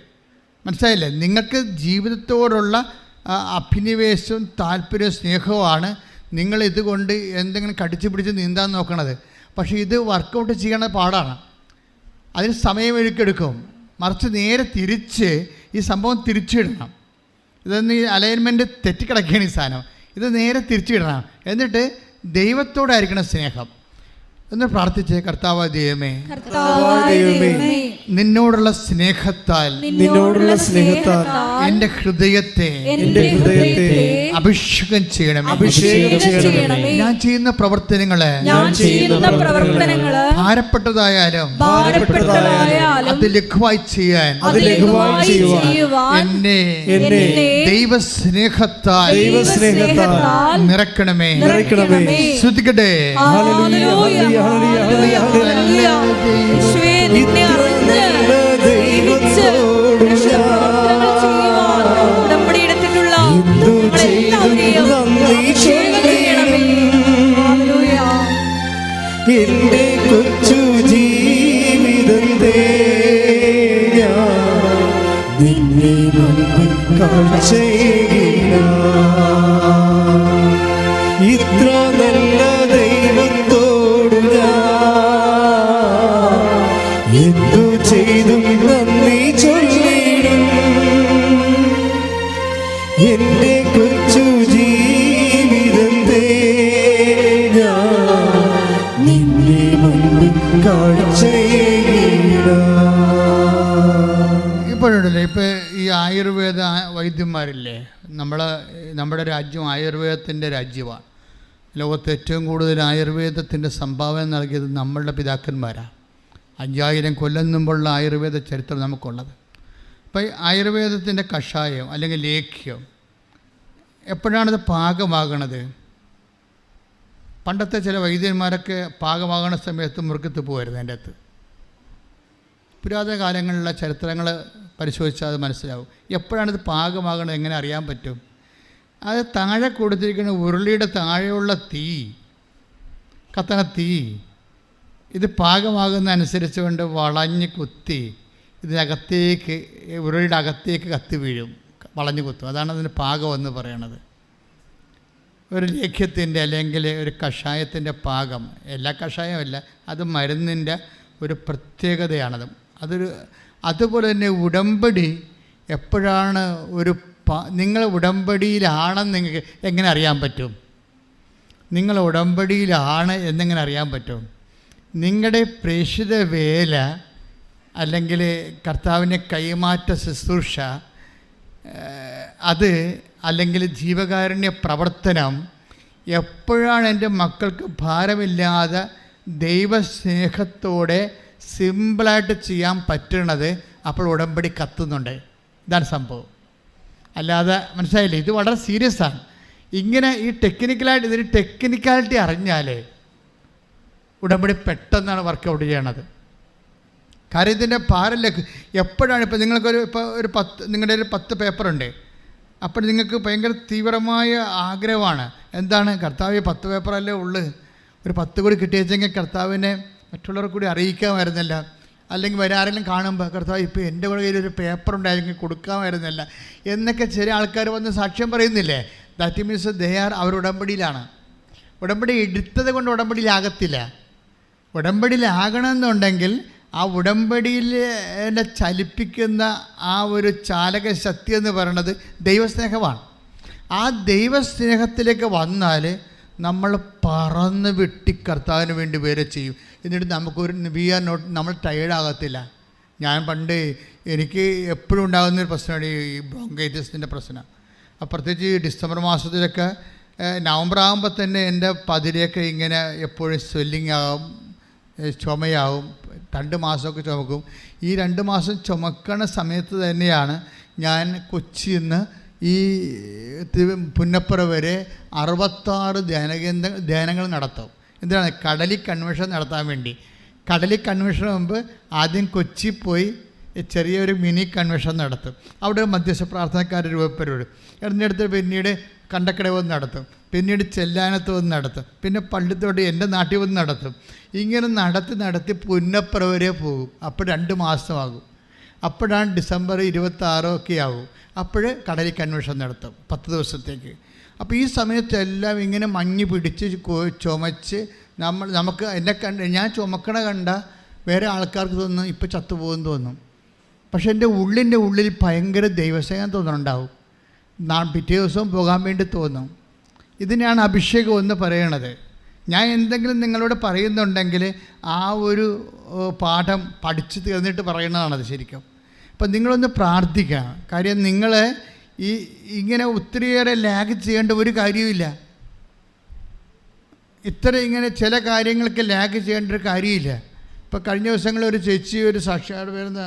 മനസ്സിലായില്ലേ? നിങ്ങൾക്ക് ജീവിതത്തോടുള്ള അഭിനിവേശവും താല്പര്യവും സ്നേഹവുമാണ് നിങ്ങൾ ഇതുകൊണ്ട് എന്തെങ്കിലും കടിച്ചു പിടിച്ച് നീന്താൻ നോക്കണത്. പക്ഷേ ഇത് വർക്കൗട്ട് ചെയ്യണ പാടാണ്. അതിന് സമയമെടുക്കും. മറിച്ച് നേരെ തിരിച്ച് ഈ സംഭവം തിരിച്ചിടണം. ഇതൊന്ന് ഈ അലൈൻമെൻറ്റ് തെറ്റിക്കിടക്കുകയാണ് ഈ സാധനം. ഇത് നേരെ തിരിച്ചിടണം. എന്നിട്ട് ദൈവത്തോടായിരിക്കണം സ്നേഹം. എന്ന് പ്രാർത്ഥിച്ചേ. കർത്താവായ ദൈവമേ, നിന്നോടുള്ള സ്നേഹത്താൽ എൻ്റെ ഹൃദയത്തെ അഭിഷേകം ചെയ്യണമേ. ഞാൻ ചെയ്യുന്ന പ്രവർത്തനങ്ങള് ഭാരപ്പെട്ടതായാലും അത് ലഘുവായി ചെയ്യാൻ എന്നെ ദൈവസ്നേഹത്താൽ നിറക്കണമേ. ശ്രദ്ധിക്കട്ടെ. എന്റെ കൊച്ചു ജീവിതത്തെ ഇത്ര നല്ല ദൈവത്തോടു ഞാൻ എന്തു ചെയ്തും നന്ദി ചൊല്ലിടും. എന്റെ കൊച്ചു ജീവിതത്തെ ഞാൻ നിന്റെ മുൻപിൽ കാഴ്ചയേകിടാം. ഇപ്പോഴുണ്ടല്ലോ, ഇപ്പോൾ ഈ ആയുർവേദ വൈദ്യന്മാരില്ലേ, നമ്മുടെ രാജ്യം ആയുർവേദത്തിൻ്റെ രാജ്യമാണ്. ലോകത്ത് ഏറ്റവും കൂടുതൽ ആയുർവേദത്തിൻ്റെ സംഭാവന നൽകിയത് നമ്മളുടെ പിതാക്കന്മാരാണ്. 5000 കൊല്ലം മുമ്പുള്ള ആയുർവേദ ചരിത്രം നമുക്കുള്ളത്. അപ്പോൾ ഈ ആയുർവേദത്തിൻ്റെ കഷായം അല്ലെങ്കിൽ ലേഖ്യം എപ്പോഴാണത് പാകമാകണത്? പണ്ടത്തെ ചില വൈദ്യന്മാരൊക്കെ പാകമാകണ സമയത്ത് മുറുക്കത്ത് പോകുമായിരുന്നു. അതിൻ്റെ അകത്ത് പുരാതന കാലങ്ങളിലുള്ള ചരിത്രങ്ങൾ പരിശോധിച്ചാൽ അത് മനസ്സിലാവും. എപ്പോഴാണിത് പാകമാകണത് എങ്ങനെ അറിയാൻ പറ്റും? അത് താഴെ കൊടുത്തിരിക്കുന്ന ഉരുളിയുടെ താഴെയുള്ള തീ, കത്തണ തീ, ഇത് പാകമാകുന്ന അനുസരിച്ച് കൊണ്ട് വളഞ്ഞ് കുത്തി ഇതിനകത്തേക്ക്, ഉരുളിയുടെ അകത്തേക്ക് കത്തി വീഴും, വളഞ്ഞു കുത്തും. അതാണ് അതിന് പാകമെന്ന് പറയണത്. ഒരു ലേഖ്യത്തിൻ്റെ അല്ലെങ്കിൽ ഒരു കഷായത്തിൻ്റെ പാകം, എല്ലാ കഷായമല്ല, അത് മരുന്നിൻ്റെ ഒരു പ്രത്യേകതയാണത്. അതുപോലെ തന്നെ ഉടമ്പടി എപ്പോഴാണ് നിങ്ങൾ ഉടമ്പടിയിലാണെന്ന് നിങ്ങൾക്ക് എങ്ങനെ അറിയാൻ പറ്റും? നിങ്ങൾ ഉടമ്പടിയിലാണ് എന്നെങ്ങനെ അറിയാൻ പറ്റും? നിങ്ങളുടെ പ്രേക്ഷിത വേല അല്ലെങ്കിൽ കർത്താവിൻ്റെ കൈമാറ്റ ശുശ്രൂഷ, അത് അല്ലെങ്കിൽ ജീവകാരുണ്യ പ്രവർത്തനം എപ്പോഴാണ് എൻ്റെ മക്കൾക്ക് ഭാരമില്ലാതെ ദൈവസ്നേഹത്തോടെ സിമ്പിളായിട്ട് ചെയ്യാൻ പറ്റണത്, അപ്പോൾ ഉടമ്പടി കത്തുന്നുണ്ട്. ഇതാണ് സംഭവം. അല്ലാതെ മനസ്സിലായില്ലേ? ഇത് വളരെ സീരിയസ് ആണ്. ഇങ്ങനെ ഈ ഇതിന് ടെക്നിക്കാലിറ്റി അറിഞ്ഞാലേ ഉടമ്പടി പെട്ടെന്നാണ് വർക്കൗട്ട് ചെയ്യണത്. കാര്യം ഇതിൻ്റെ ഭാരമില്ല. എപ്പോഴാണ് ഇപ്പോൾ നിങ്ങളുടെ ഒരു 10 പേപ്പറുണ്ട്, അപ്പോൾ നിങ്ങൾക്ക് ഭയങ്കര തീവ്രമായ ആഗ്രഹമാണ്. എന്താണ്? കർത്താവ് 10 പേപ്പറല്ലേ ഉള്ളു, ഒരു 10 കൂടി കിട്ടിയെങ്കിൽ കർത്താവിനെ മറ്റുള്ളവർ കൂടി അറിയിക്കാമായിരുന്നില്ല. അല്ലെങ്കിൽ ആരെങ്കിലും കാണുമ്പോൾ കർത്താവ് ഇപ്പോൾ എൻ്റെ കൂടെ കയ്യിൽ ഒരു പേപ്പർ ഉണ്ടായിരുന്നെങ്കിൽ കൊടുക്കാമായിരുന്നില്ല എന്നൊക്കെ ചില ആൾക്കാർ വന്ന് സാക്ഷ്യം പറയുന്നില്ലേ? ദാറ്റ് മീൻസ് അവർ ഉടമ്പടിയിലാണ്. ഉടമ്പടി എടുത്തത് കൊണ്ട് ഉടമ്പടിയിലാകത്തില്ല. ഉടമ്പടിയിലാകണമെന്നുണ്ടെങ്കിൽ ആ ഉടമ്പടിയിൽ ചലിപ്പിക്കുന്ന ആ ഒരു ചാലക ശക്തി എന്ന് പറയുന്നത് ദൈവസ്നേഹമാണ്. ആ ദൈവസ്നേഹത്തിലേക്ക് വന്നാൽ നമ്മൾ പറന്ന് വെട്ടി കർത്താവിന് വേണ്ടി വേറെ ചെയ്യും. എന്നിട്ട് നമുക്കൊരു നമ്മൾ ടയേർഡാകത്തില്ല. ഞാൻ പണ്ട് എനിക്ക് എപ്പോഴും ഉണ്ടാകുന്നൊരു പ്രശ്നമാണ് ഈ ബ്രോങ്കൈറ്റിസിൻ്റെ പ്രശ്നം. പ്രത്യേകിച്ച് ഈ ഡിസംബർ മാസത്തിലൊക്കെ, നവംബർ ആകുമ്പോൾ തന്നെ എൻ്റെ പതിരെയൊക്കെ ഇങ്ങനെ എപ്പോഴും സ്വെല്ലിങ് ആകും, ചുമയാവും. 2 മാസമൊക്കെ ചുമക്കും. ഈ 2 മാസം ചുമക്കണ സമയത്ത് തന്നെയാണ് ഞാൻ കൊച്ചിയിൽ നിന്ന് ഈ പുന്നപ്പുറ വരെ 66 ധ്യാനങ്ങൾ നടത്തും. എന്തിനാണ്? കടലിൽ കൺവെൻഷൻ നടത്താൻ വേണ്ടി. കടലിൽ കൺവെൻഷന് മുമ്പ് ആദ്യം കൊച്ചി പോയി ചെറിയൊരു മിനി കൺവെൻഷൻ നടത്തും. അവിടെ മധ്യസ്ഥ പ്രാർത്ഥനക്കാർ രൂപപ്പെടും. എന്നിടത്ത് പിന്നീട് കണ്ടക്കട വന്ന് നടത്തും, പിന്നീട് ചെല്ലാനത്ത് വന്ന് നടത്തും, പിന്നെ പള്ളിത്തോട്ട് എൻ്റെ നാട്ടിൽ വന്ന് നടത്തും. ഇങ്ങനെ നടത്തി പുന്നപ്പുറ വരെ പോകും. അപ്പോൾ 2 മാസമാകും. അപ്പോഴാണ് ഡിസംബർ 26 ഒക്കെ ആവും. അപ്പോൾ കടലിൽ കൺവെൻഷൻ നടത്തും 10 ദിവസത്തേക്ക്. അപ്പോൾ ഈ സമയത്തെല്ലാം ഇങ്ങനെ മഞ്ഞ് പിടിച്ച് ചുമച്ച് നമുക്ക് ഞാൻ ചുമക്കണ കണ്ട വേറെ ആൾക്കാർക്ക് തോന്നും ഇപ്പോൾ ചത്തുപോകുമെന്ന് തോന്നും. പക്ഷെ എൻ്റെ ഉള്ളിൽ ഭയങ്കര ദൈവസ്നേഹം തോന്നുന്നുണ്ടാവും. പിറ്റേ ദിവസവും പോകാൻ വേണ്ടി തോന്നും. ഇതിനെയാണ് അഭിഷേകം എന്ന് പറയണത്. ഞാൻ എന്തെങ്കിലും നിങ്ങളോട് പറയുന്നുണ്ടെങ്കിൽ ആ ഒരു പാഠം പഠിച്ചു തീർന്നിട്ട് പറയുന്നതാണത് ശരിക്കും. അപ്പം നിങ്ങളൊന്ന് പ്രാർത്ഥിക്കണം. കാര്യം നിങ്ങൾ ഇങ്ങനെ ഒത്തിരിയേറെ ലാഗ് ചെയ്യേണ്ട ഒരു കാര്യമില്ല. ഇങ്ങനെ ചില കാര്യങ്ങൾക്ക് ലാഗ് ചെയ്യേണ്ട ഒരു കാര്യമില്ല. ഇപ്പോൾ കഴിഞ്ഞ ദിവസങ്ങളിൽ ഒരു ചേച്ചി ഒരു സാക്ഷാത് വരുന്ന,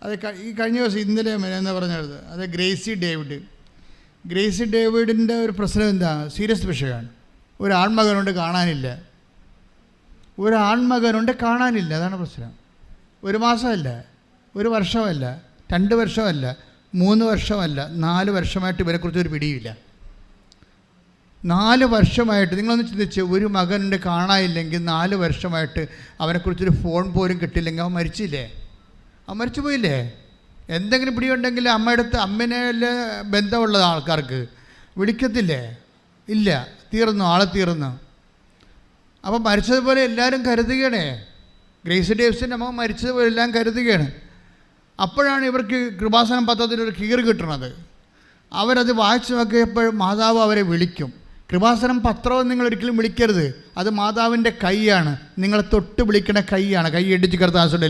അത് ഈ കഴിഞ്ഞ ദിവസം ഇന്നലെ എന്ന് പറഞ്ഞത്, അത് ഗ്രേസി ഡേവിഡിൻ്റെ ഒരു പ്രശ്നം എന്താ? സീരിയസ് വിഷയമാണ്. ഒരു ആൺമകനുണ്ട്, കാണാനില്ല. അതാണ് പ്രശ്നം. 1 മാസമല്ല, 1 വർഷമല്ല, 2 വർഷമല്ല, 3 വർഷമല്ല, 4 വർഷമായിട്ട് ഇവരെക്കുറിച്ചൊരു പിടിയില്ല. 4 വർഷമായിട്ട് നിങ്ങളൊന്ന് ചിന്തിച്ച്, ഒരു മകനുണ്ട് കാണാനില്ലെങ്കിൽ 4 വർഷമായിട്ട് അവനെക്കുറിച്ചൊരു ഫോൺ പോലും കിട്ടിയില്ലെങ്കിൽ അവൻ മരിച്ചില്ലേ? അവൻ മരിച്ചു പോയില്ലേ? എന്തെങ്കിലും പിടിയുണ്ടെങ്കിൽ അമ്മയടുത്ത് അമ്മനെ ബന്ധമുള്ള ആൾക്കാർക്ക് വിളിക്കത്തില്ലേ? ഇല്ല, തീർന്നു, ആളെ തീർന്നു. അപ്പം മരിച്ചതുപോലെ എല്ലാവരും കരുതുകയാണേ. ഗ്രേസി ഡേവിസിൻ്റെ അമ്മ മരിച്ചതുപോലെ എല്ലാം കരുതുകയാണ്. അപ്പോഴാണ് ഇവർക്ക് കൃപാസനം പത്രത്തിലൊരു കീറ് കിട്ടുന്നത്. അവരത് വായിച്ചു നോക്കിയപ്പോൾ മാതാവ് അവരെ വിളിക്കും. കൃപാസനം പത്രവും നിങ്ങൾ ഒരിക്കലും വിളിക്കരുത്, അത് മാതാവിൻ്റെ കൈയാണ്, നിങ്ങളെ തൊട്ട് വിളിക്കണ കൈയാണ്. കൈ ഇടിച്ച് കർത്താസുണ്ട്.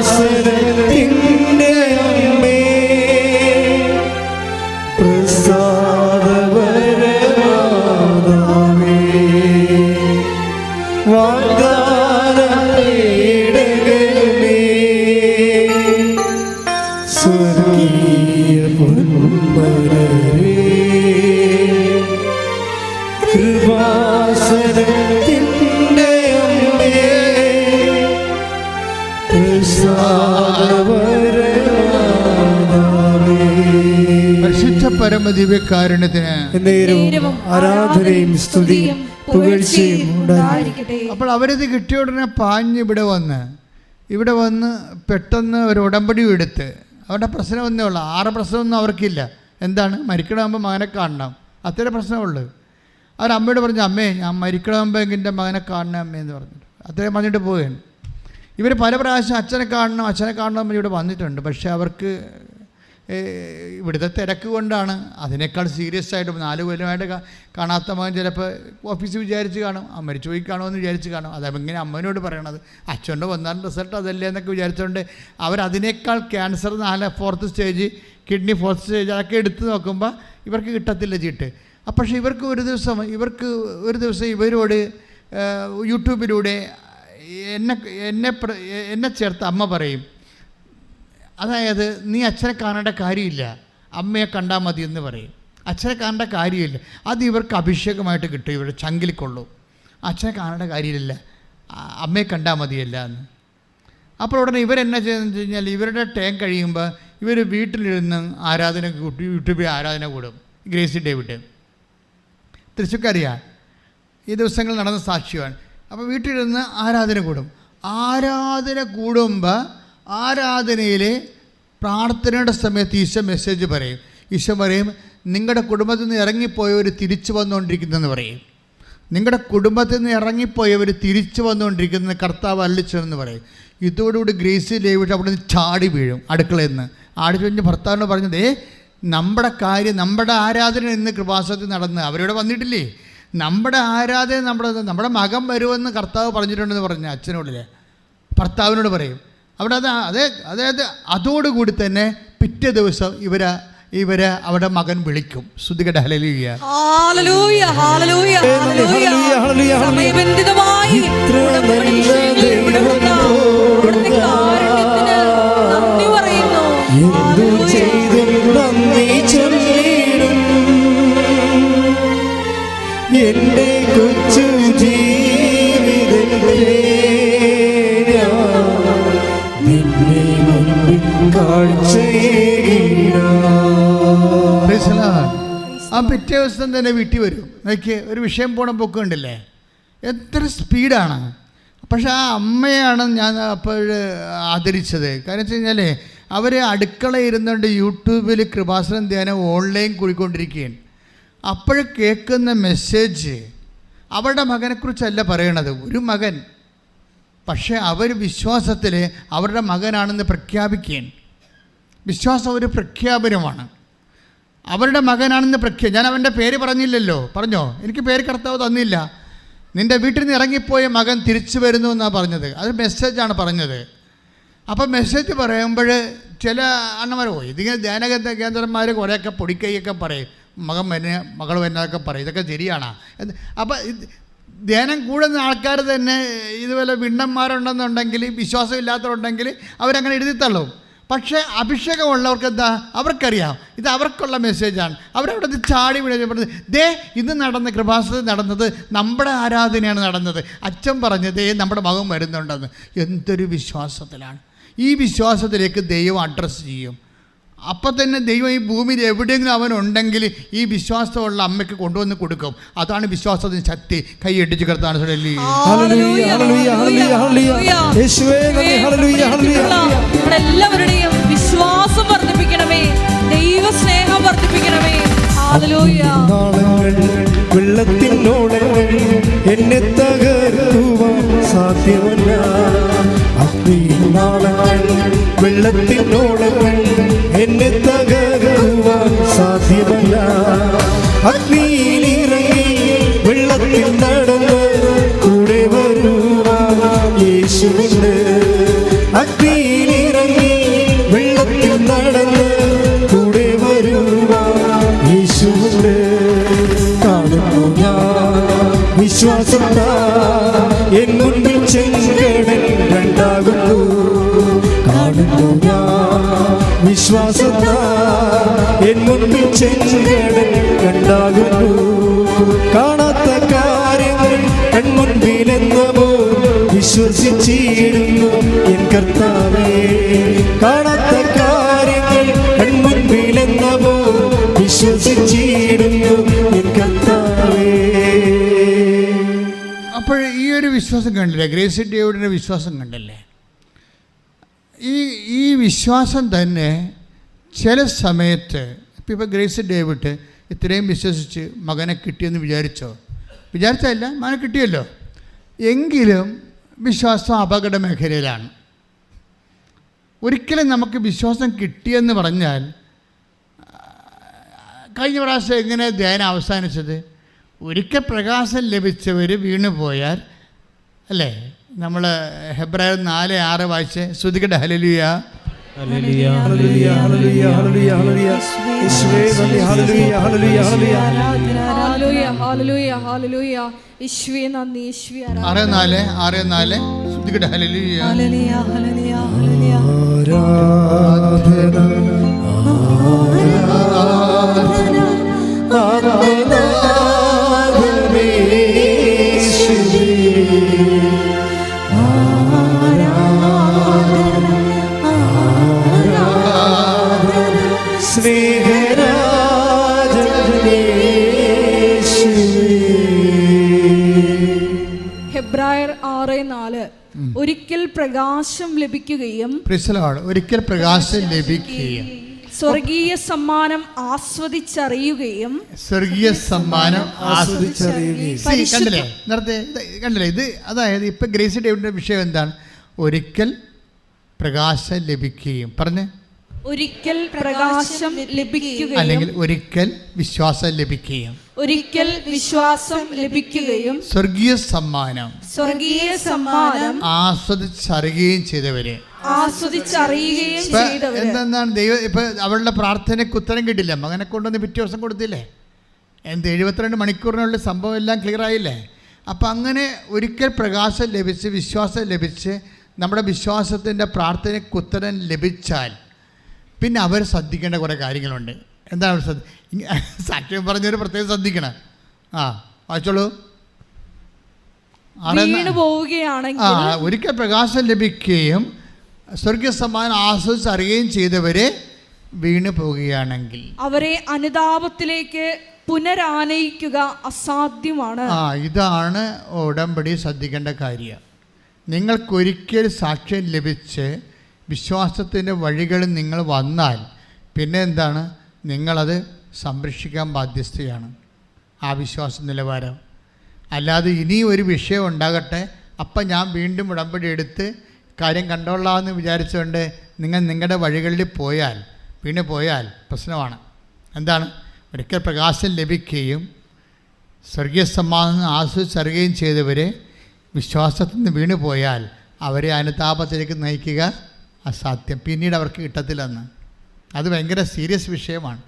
കൃപാസനത്തിൻ്റെ അമ്മേ പ്രസാദവരമാതാവേ വാഗ്ദാനപീഠകമേ സ്വർഗീയ പൊന്മലരേ കൃപാസനത്തിൻ്റെ അമ്മേ പരിശുദ്ധ പരമദിവ്യകാരുണ്യത്തിന് ആരാധനയും സ്തുതിയും പുകഴ്ചയും ഉണ്ടായിരിക്കട്ടെ. അപ്പോൾ അവരിത് കിട്ടിയ ഉടനെ പാഞ്ഞ് ഇവിടെ വന്ന് പെട്ടെന്ന് ഒരു ഉടമ്പടി എടുത്ത്, അവരുടെ പ്രശ്നം ഒന്നേ ഉള്ളൂ. 6 പ്രശ്നമൊന്നും അവർക്കില്ല. എന്താണ്? മരിക്കണമാകുമ്പോൾ മകനെ കാണണം, അത്ര പ്രശ്നമുള്ളൂ. അവരമ്മയോട് പറഞ്ഞു, അമ്മേ ഞാൻ മരിക്കണമാകുമ്പോൾ എൻ്റെ മകനെ കാണണം അമ്മേ എന്ന് പറഞ്ഞിട്ട് അത്രയും പറഞ്ഞിട്ട് പോവുകയാണ്. ഇവർ പല പ്രാവശ്യം അച്ഛനെ കാണണം ഇവിടെ വന്നിട്ടുണ്ട്. പക്ഷേ അവർക്ക് ഇവിടുത്തെ തിരക്ക് കൊണ്ടാണ്. അതിനേക്കാൾ സീരിയസ് ആയിട്ട് 4 കൊല്ലമായിട്ട് കാണാത്ത മകൻ ചിലപ്പോൾ ഓഫീസിൽ വിചാരിച്ച് കാണും, മരിച്ചു പോയി കാണുമെന്ന് വിചാരിച്ച് കാണും. അതെങ്ങനെ അമ്മനോട് പറയണത്? അച്ഛൻ്റെ വന്നാലും റിസൾട്ട് അതല്ലേ എന്നൊക്കെ വിചാരിച്ചുകൊണ്ട് അവരതിനേക്കാൾ cancer 4th stage, kidney 4th stage അതൊക്കെ എടുത്ത് നോക്കുമ്പോൾ ഇവർക്ക് കിട്ടത്തില്ല ചീട്ട്. പക്ഷേ ഇവർക്ക് ഒരു ദിവസം ഇവരോട് യൂട്യൂബിലൂടെ എന്നെ ചേർത്ത് അമ്മ പറയും, അതായത് നീ അച്ഛനെ കാണേണ്ട കാര്യമില്ല, അമ്മയെ കണ്ടാൽ മതി എന്ന് പറയും. അച്ഛനെ കാണേണ്ട കാര്യമില്ല, അത് ഇവർക്ക് അഭിഷേകമായിട്ട് കിട്ടും, ഇവരുടെ ചങ്കിലിക്കൊള്ളൂ. അച്ഛനെ കാണേണ്ട കാര്യമില്ല, അമ്മയെ കണ്ടാൽ മതിയല്ല എന്ന്. അപ്പോൾ ഉടനെ ഇവരെന്നാ ചെയ്യുന്നത് വെച്ച് കഴിഞ്ഞാൽ ഇവരുടെ ടൈം കഴിയുമ്പോൾ ഇവർ വീട്ടിലിരുന്ന് ആരാധന കൂട്ടി, യൂട്യൂബിൽ ആരാധന കൂടും. ഗ്രേസി ഡേവിഡ് തൃശ്ശൂർക്കറിയാം, ഈ ദിവസങ്ങൾ നടന്ന സാക്ഷ്യമാണ്. അപ്പോൾ വീട്ടിലിരുന്ന് ആരാധന കൂടും. ആരാധന കൂടുമ്പോൾ ആരാധനയിൽ പ്രാർത്ഥനയുടെ സമയത്ത് ഈശോ മെസ്സേജ് പറയും. ഈശോ പറയും, നിങ്ങളുടെ കുടുംബത്തിൽ നിന്ന് ഇറങ്ങിപ്പോയവർ തിരിച്ചു വന്നുകൊണ്ടിരിക്കുന്നതെന്ന് പറയും. നിങ്ങളുടെ കുടുംബത്തിൽ നിന്ന് ഇറങ്ങിപ്പോയവർ തിരിച്ചു വന്നുകൊണ്ടിരിക്കുന്നത് കർത്താവ് അരുളിച്ചെന്ന് പറയും. ഇതോടുകൂടി ഗ്രേസി ഡേവിഡ് അവിടെ നിന്ന് ചാടി വീഴും അടുക്കളയിൽ നിന്ന്. ആടി കഴിഞ്ഞ് ഭർത്താവിനോട് പറഞ്ഞത്, നമ്മുടെ കാര്യം, നമ്മുടെ ആരാധന ഇന്ന് കൃപാസനത്തിൽ നടന്ന് അവരിവിടെ വന്നിട്ടില്ലേ, നമ്മുടെ ആരാധന നമ്മുടെ മകൻ വരുമെന്ന് കർത്താവ് പറഞ്ഞിട്ടുണ്ടെന്ന് പറഞ്ഞ അച്ഛനോടില്ലേ ഭർത്താവിനോട് പറയും. അവിടെ അതായത് അതോടുകൂടി തന്നെ പിറ്റേ ദിവസം ഇവരെ അവിടെ മകൻ വിളിക്കും. സ്തുതിക്കട്ടെ, ഹല്ലേലൂയ. എന്റെ കൊച്ചു ജീവിതത്തെ നിന്നെ മുൻപിൽ ആ പിറ്റേ ദിവസം തന്നെ വീട്ടിൽ വരും. നോക്കിയേ, ഒരു വിഷയം പോണ പൊക്കം ഉണ്ടല്ലേ, എത്ര സ്പീഡാണ്. പക്ഷെ ആ അമ്മയാണ് ഞാൻ അപ്പോൾ ആദരിച്ചത്. കാരണം വെച്ച് കഴിഞ്ഞാൽ അവർ അടുക്കള ഇരുന്നുകൊണ്ട് യൂട്യൂബിൽ കൃപാസനം ധ്യാനം ഓൺലൈൻ കൂടിക്കൊണ്ടിരിക്കുകയാണ്. അപ്പോൾ കേൾക്കുന്ന മെസ്സേജ് അവരുടെ മകനെക്കുറിച്ചല്ല പറയണത്, ഒരു മകൻ. പക്ഷേ അവർ വിശ്വാസത്തിൽ അവരുടെ മകനാണെന്ന് പ്രഖ്യാപിക്കുകയാണ്. വിശ്വാസം ഒരു പ്രഖ്യാപനമാണ്. അവരുടെ മകനാണെന്ന് ഞാൻ അവൻ്റെ പേര് പറഞ്ഞില്ലല്ലോ, പറഞ്ഞോ? എനിക്ക് പേര് കർത്താവ് തന്നില്ല. നിൻ്റെ വീട്ടിൽ നിന്ന് ഇറങ്ങിപ്പോയ മകൻ തിരിച്ചു വരുന്നു എന്നാണ് പറഞ്ഞത്. അത് മെസ്സേജാണ് പറഞ്ഞത്. അപ്പോൾ മെസ്സേജ് പറയുമ്പോൾ ചില അണ്ണന്മാർ പോയി ഇതിങ്ങനെ ധ്യാന കേന്ദ്രന്മാർ കുറേയൊക്കെ പൊടിക്കൈയൊക്കെ പറയും, മകൻ വന്നെ മകൾ വന്നതൊക്കെ പറയും. ഇതൊക്കെ ശരിയാണ്. അപ്പോൾ ധ്യാനം കൂടുന്ന ആൾക്കാർ തന്നെ ഇതുപോലെ വിണ്ണന്മാരുണ്ടെന്നുണ്ടെങ്കിൽ, വിശ്വാസമില്ലാത്തവരുണ്ടെങ്കിൽ അവരങ്ങനെ എഴുതിത്തള്ളും. പക്ഷേ അഭിഷേകമുള്ളവർക്ക് എന്താ, അവർക്കറിയാം ഇത് അവർക്കുള്ള മെസ്സേജാണ്. അവരവിടെ നിന്ന് ചാടി പറഞ്ഞത്, ദേ ഇന്ന് നടന്ന കൃപാസനത്തിൽ നടന്നത് നമ്മുടെ ആരാധനയാണ് നടന്നത്, അച്ഛൻ പറഞ്ഞത് നമ്മുടെ മകൻ വരുന്നുണ്ടെന്ന്. എന്തൊരു വിശ്വാസത്തിലാണ്. ഈ വിശ്വാസത്തിലേക്ക് ദൈവം അഡ്രസ്സ് ചെയ്യും. അപ്പം തന്നെ ദൈവം ഈ ഭൂമിയിൽ എവിടെയെങ്കിലും അവനുണ്ടെങ്കിൽ ഈ വിശ്വാസമുള്ള അമ്മയ്ക്ക് കൊണ്ടുവന്ന് കൊടുക്കും. അതാണ് വിശ്വാസത്തിന് ശക്തി. കൈ ഇടിച്ച് കിടത്താണ്. എല്ലാവരുടെയും വിശ്വാസം വർദ്ധിപ്പിക്കണമേ, ദൈവ സ്നേഹം വർദ്ധിപ്പിക്കണമേ. വെള്ളത്തിനോളങ്ങൾ എന്നെ തകർക്കുവാൻ സാധ്യമല്ല. വെള്ളത്തിനോളങ്ങൾ എന്നെ തകർക്കുവാൻ സാധ്യമല്ല. അഗ്നിയിലിറങ്ങി വെള്ളത്തിൽ നടന്ന് കൂടെ വരുവാൻ യേശുവിന്. അഗ്നിയിലിറങ്ങി വെള്ളത്തിൽ നടന്ന് കൂടെ വരുവാൻ യേശുവിന്. കാണുന്നു ഞാൻ വിശ്വാസത്താ എൻ മുൻപിൽ ചെങ്കടൽ രണ്ടാകുന്നു. കാണുന്നു ഞാൻ വിശ്വാസത്താ എൻ മുൻപിൽ ചെങ്കടൽ രണ്ടാകുന്നു. കാണാത്ത കാര്യങ്ങൾ കൺമുൻപിലെന്നവോ വിശ്വസിച്ചിടുന്നു എൻ കർത്താവേ. കാണാത്ത കാര്യങ്ങൾ കൺമുൻപിലെന്നവോ വിശ്വസിച്ചിടുന്നു എൻ കർത്താവേ. അപ്പോൾ ഈ ഒരു വിശ്വാസം കണ്ടില്ലേ, ഗ്രേസി ഡേവിഡിൻ്റെ വിശ്വാസം കണ്ടല്ലേ? ഈ വിശ്വാസം തന്നെ ചില സമയത്ത് ഇപ്പോൾ ഗ്രേസി ഡേവിഡ് ഇത്രയും വിശ്വസിച്ച് മകനെ കിട്ടിയെന്ന് വിചാരിച്ചല്ല, മകനെ കിട്ടിയല്ലോ. എങ്കിലും വിശ്വാസം അപകട മേഖലയിലാണ്. ഒരിക്കലും നമുക്ക് വിശ്വാസം കിട്ടിയെന്ന് പറഞ്ഞാൽ, കഴിഞ്ഞ പ്രാവശ്യം എങ്ങനെ ധ്യാനം അവസാനിച്ചത്? ഒരിക്കൽ പ്രകാശം ലഭിച്ചവർ വീണു പോയാൽ, അല്ലേ? നമ്മൾ ഹെബ്രായർ 4:6 വായിച്ച് ശ്രുതികട്ടെ. ഹല്ലേലൂയ, ഹല്ലേലൂയ, ഹല്ലേലൂയ, ഹല്ലേലൂയ, ഹല്ലേലൂയ, ഹല്ലേലൂയ. യേശുവേ നന്ദി. ഹല്ലേലൂയ, ഹല്ലേലൂയ, ഹല്ലേലൂയ, ഹല്ലേലൂയ, ഹല്ലേലൂയ, ഹല്ലേലൂയ. യേശുവേ നന്ദി, യേശുവേ ആരാധന. 6:4 ശ്രുതികട്ടെ. ഹല്ലേലൂയ, ഹല്ലേലൂയ, ഹല്ലേലൂയ, ഹല്ലേലൂയ. ഹെബ്രായർ 6:4 ഒരിക്കൽ പ്രകാശം ലഭിക്കുകയും ഒരിക്കൽ പ്രകാശം ലഭിക്കുകയും സ്വർഗീയ സമ്മാനം ആസ്വദിച്ചറിയുകയും കണ്ടില്ലേ? ഇത് അതായത് ഇപ്പം ഗ്രേസി ഡേവിഡിൻ്റെ വിഷയം എന്താണ്? ഒരിക്കൽ പ്രകാശം ലഭിക്കുകയും പറഞ്ഞ് ഒരിക്കൽ പ്രകാശം ലഭിക്കുകയും അല്ലെങ്കിൽ ഒരിക്കൽ വിശ്വാസം ലഭിക്കുകയും സ്വർഗീയ സമ്മാനം ആസ്വദിച്ചറിയുകയും ചെയ്തവര്. എന്തെന്നാണ് ദൈവം ഇപ്പം അവളുടെ പ്രാർത്ഥനയ്ക്ക് ഉത്തരം കിട്ടില്ല, മകനെ കൊണ്ടുവന്ന് പിറ്റേ ദിവസം കൊടുത്തില്ലേ? 72 മണിക്കൂറിനുള്ള സംഭവം എല്ലാം ക്ലിയർ ആയില്ലേ? അപ്പം അങ്ങനെ ഒരിക്കൽ പ്രകാശം ലഭിച്ച് വിശ്വാസം ലഭിച്ച് നമ്മുടെ വിശ്വാസത്തിൻ്റെ പ്രാർത്ഥനയ്ക്ക് ഉത്തരം ലഭിച്ചാൽ പിന്നെ അവർ ശ്രദ്ധിക്കേണ്ട കുറേ കാര്യങ്ങളുണ്ട്. എന്താണ് സാക്ഷ്യം പറഞ്ഞവർ പ്രത്യേകം ശ്രദ്ധിക്കണം. വായിച്ചോളൂ. ഒരിക്കൽ പ്രകാശം ലഭിക്കുകയും സ്വർഗീയ സമ്മാനം ആസ്വദിച്ചറിയുകയും ചെയ്തവരെ വീണു പോവുകയാണെങ്കിൽ അവരെ അനുതാപത്തിലേക്ക് പുനരാനയിക്കുക അസാധ്യമാണ്. ഇതാണ് ഉടമ്പടി ശ്രദ്ധിക്കേണ്ട കാര്യം. നിങ്ങൾക്കൊരിക്കൽ സാക്ഷ്യം ലഭിച്ച് വിശ്വാസത്തിൻ്റെ വഴികളിൽ നിങ്ങൾ വന്നാൽ പിന്നെ എന്താണ്? നിങ്ങളത് സംരക്ഷിക്കാൻ ബാധ്യസ്ഥയാണ് ആ വിശ്വാസ നിലവാരം. അല്ലാതെ ഇനി ഒരു വിഷയം ഉണ്ടാകട്ടെ, അപ്പം ഞാൻ വീണ്ടും ഉടമ്പടി എടുത്ത് കാര്യം കണ്ടോളാമെന്ന് വിചാരിച്ചുകൊണ്ട് നിങ്ങൾ നിങ്ങളുടെ വഴികളിൽ വീണ് പോയാൽ പ്രശ്നമാണ്. എന്താണ്? ഒരിക്കൽ പ്രകാശം ലഭിക്കുകയും സ്വർഗീയ സമ്മാനം ആസ്വദിച്ചറിയുകയും ചെയ്തവരെ വിശ്വാസത്തിൽ നിന്ന് വീണു പോയാൽ അവരെ അനുതാപത്തിലേക്ക് നയിക്കുക അസാധ്യം. പിന്നീട് അവർക്ക് കിട്ടത്തില്ലെന്ന്. അത് ഭയങ്കര സീരിയസ് വിഷയമാണ്.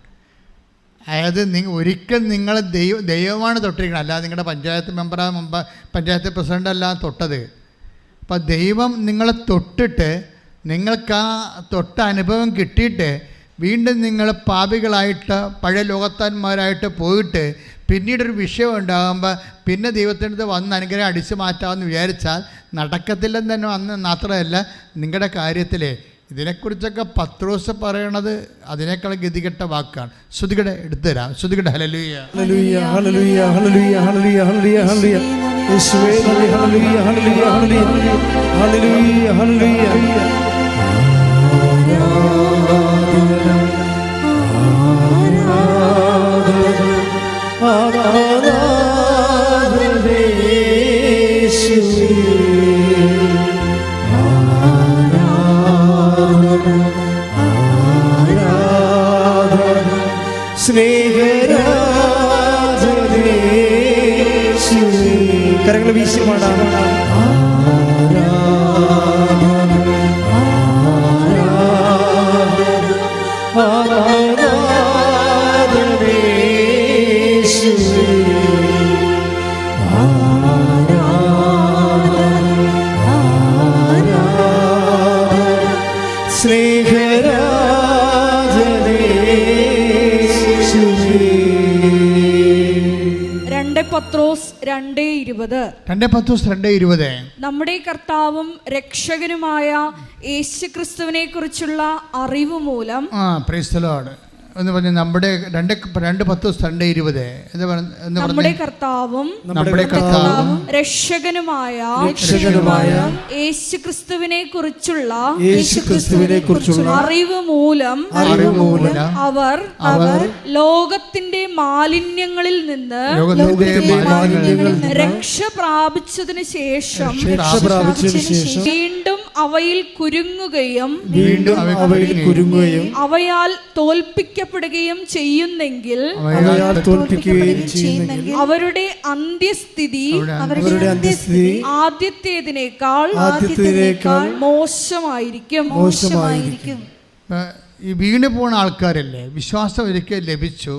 അതായത് ഒരിക്കൽ നിങ്ങൾ ദൈവമാണ് തൊട്ടിരിക്കണം, അല്ലാതെ നിങ്ങളുടെ പഞ്ചായത്ത് പഞ്ചായത്ത് പ്രസിഡൻ്റ് അല്ല തൊട്ടത്. അപ്പം ദൈവം നിങ്ങളെ തൊട്ടിട്ട് നിങ്ങൾക്ക് ആ തൊട്ട അനുഭവം കിട്ടിയിട്ട് വീണ്ടും നിങ്ങൾ പാപികളായിട്ട് പഴയ ലോകത്താന്മാരായിട്ട് പോയിട്ട് പിന്നീടൊരു വിഷയം ഉണ്ടാകുമ്പോൾ പിന്നെ ദൈവത്തിൻ്റെ അടുത്ത് വന്ന് അനുഗ്രഹം അടിച്ചു മാറ്റാമെന്ന് വിചാരിച്ചാൽ നടക്കത്തില്ലെന്ന് തന്നെ അന്ന് മാത്രമല്ല, നിങ്ങളുടെ കാര്യത്തിൽ ഇതിനെക്കുറിച്ചൊക്കെ പത്രോസ് പറയണത് അതിനേക്കാൾ ഗതികെട്ട വാക്കാണ്. ശ്രുതികടെ എടുത്തുതരാം. ശ്രുതികടെ ഹല്ലേലൂയ ഹല്ലേലൂയ ഹല്ലേലൂയ ഹല്ലേലൂയ ഹല്ലേലൂയ ഹല്ലേലൂയ ഹല്ലേലൂയ യേശുവേ നന്ദി. ഹല്ലേലൂയ ഹല്ലേലൂയ ഹല്ലേലൂയ ഹല്ലേലൂയ ഹല്ലേലൂയ കരങ്ങൾ വീശി പാടാം. പത്രോസ് 2:20 നമ്മുടെ കർത്താവും രക്ഷകനുമായ യേശുക്രിസ്തുവിനെ കുറിച്ചുള്ള അറിവ് മൂലം. പ്രൈസ് ദി ലോർഡ് എന്ന് പറഞ്ഞ നമ്മുടെ 2:20 നമ്മുടെ കർത്താവും രക്ഷകനുമായ യേശുക്രിസ്തുവിനെ കുറിച്ചുള്ള അറിവ് മൂലം അവർ ലോകത്തിന്റെ മാലിന്യങ്ങളിൽ നിന്ന് രക്ഷ പ്രാപിച്ചതിന് ശേഷം വീണ്ടും അവയിൽ കുരുങ്ങുകയും അവയാൽ തോൽപ്പിക്കപ്പെടുകയും ചെയ്യുന്നെങ്കിൽ അവരുടെ അന്ത്യസ്ഥിതി ആദ്യത്തേതിനേക്കാൾ മോശമായിരിക്കും. ഈ വീണ് പോണ ആൾക്കാരല്ലേ, വിശ്വാസം ഒരിക്കൽ ലഭിച്ചു,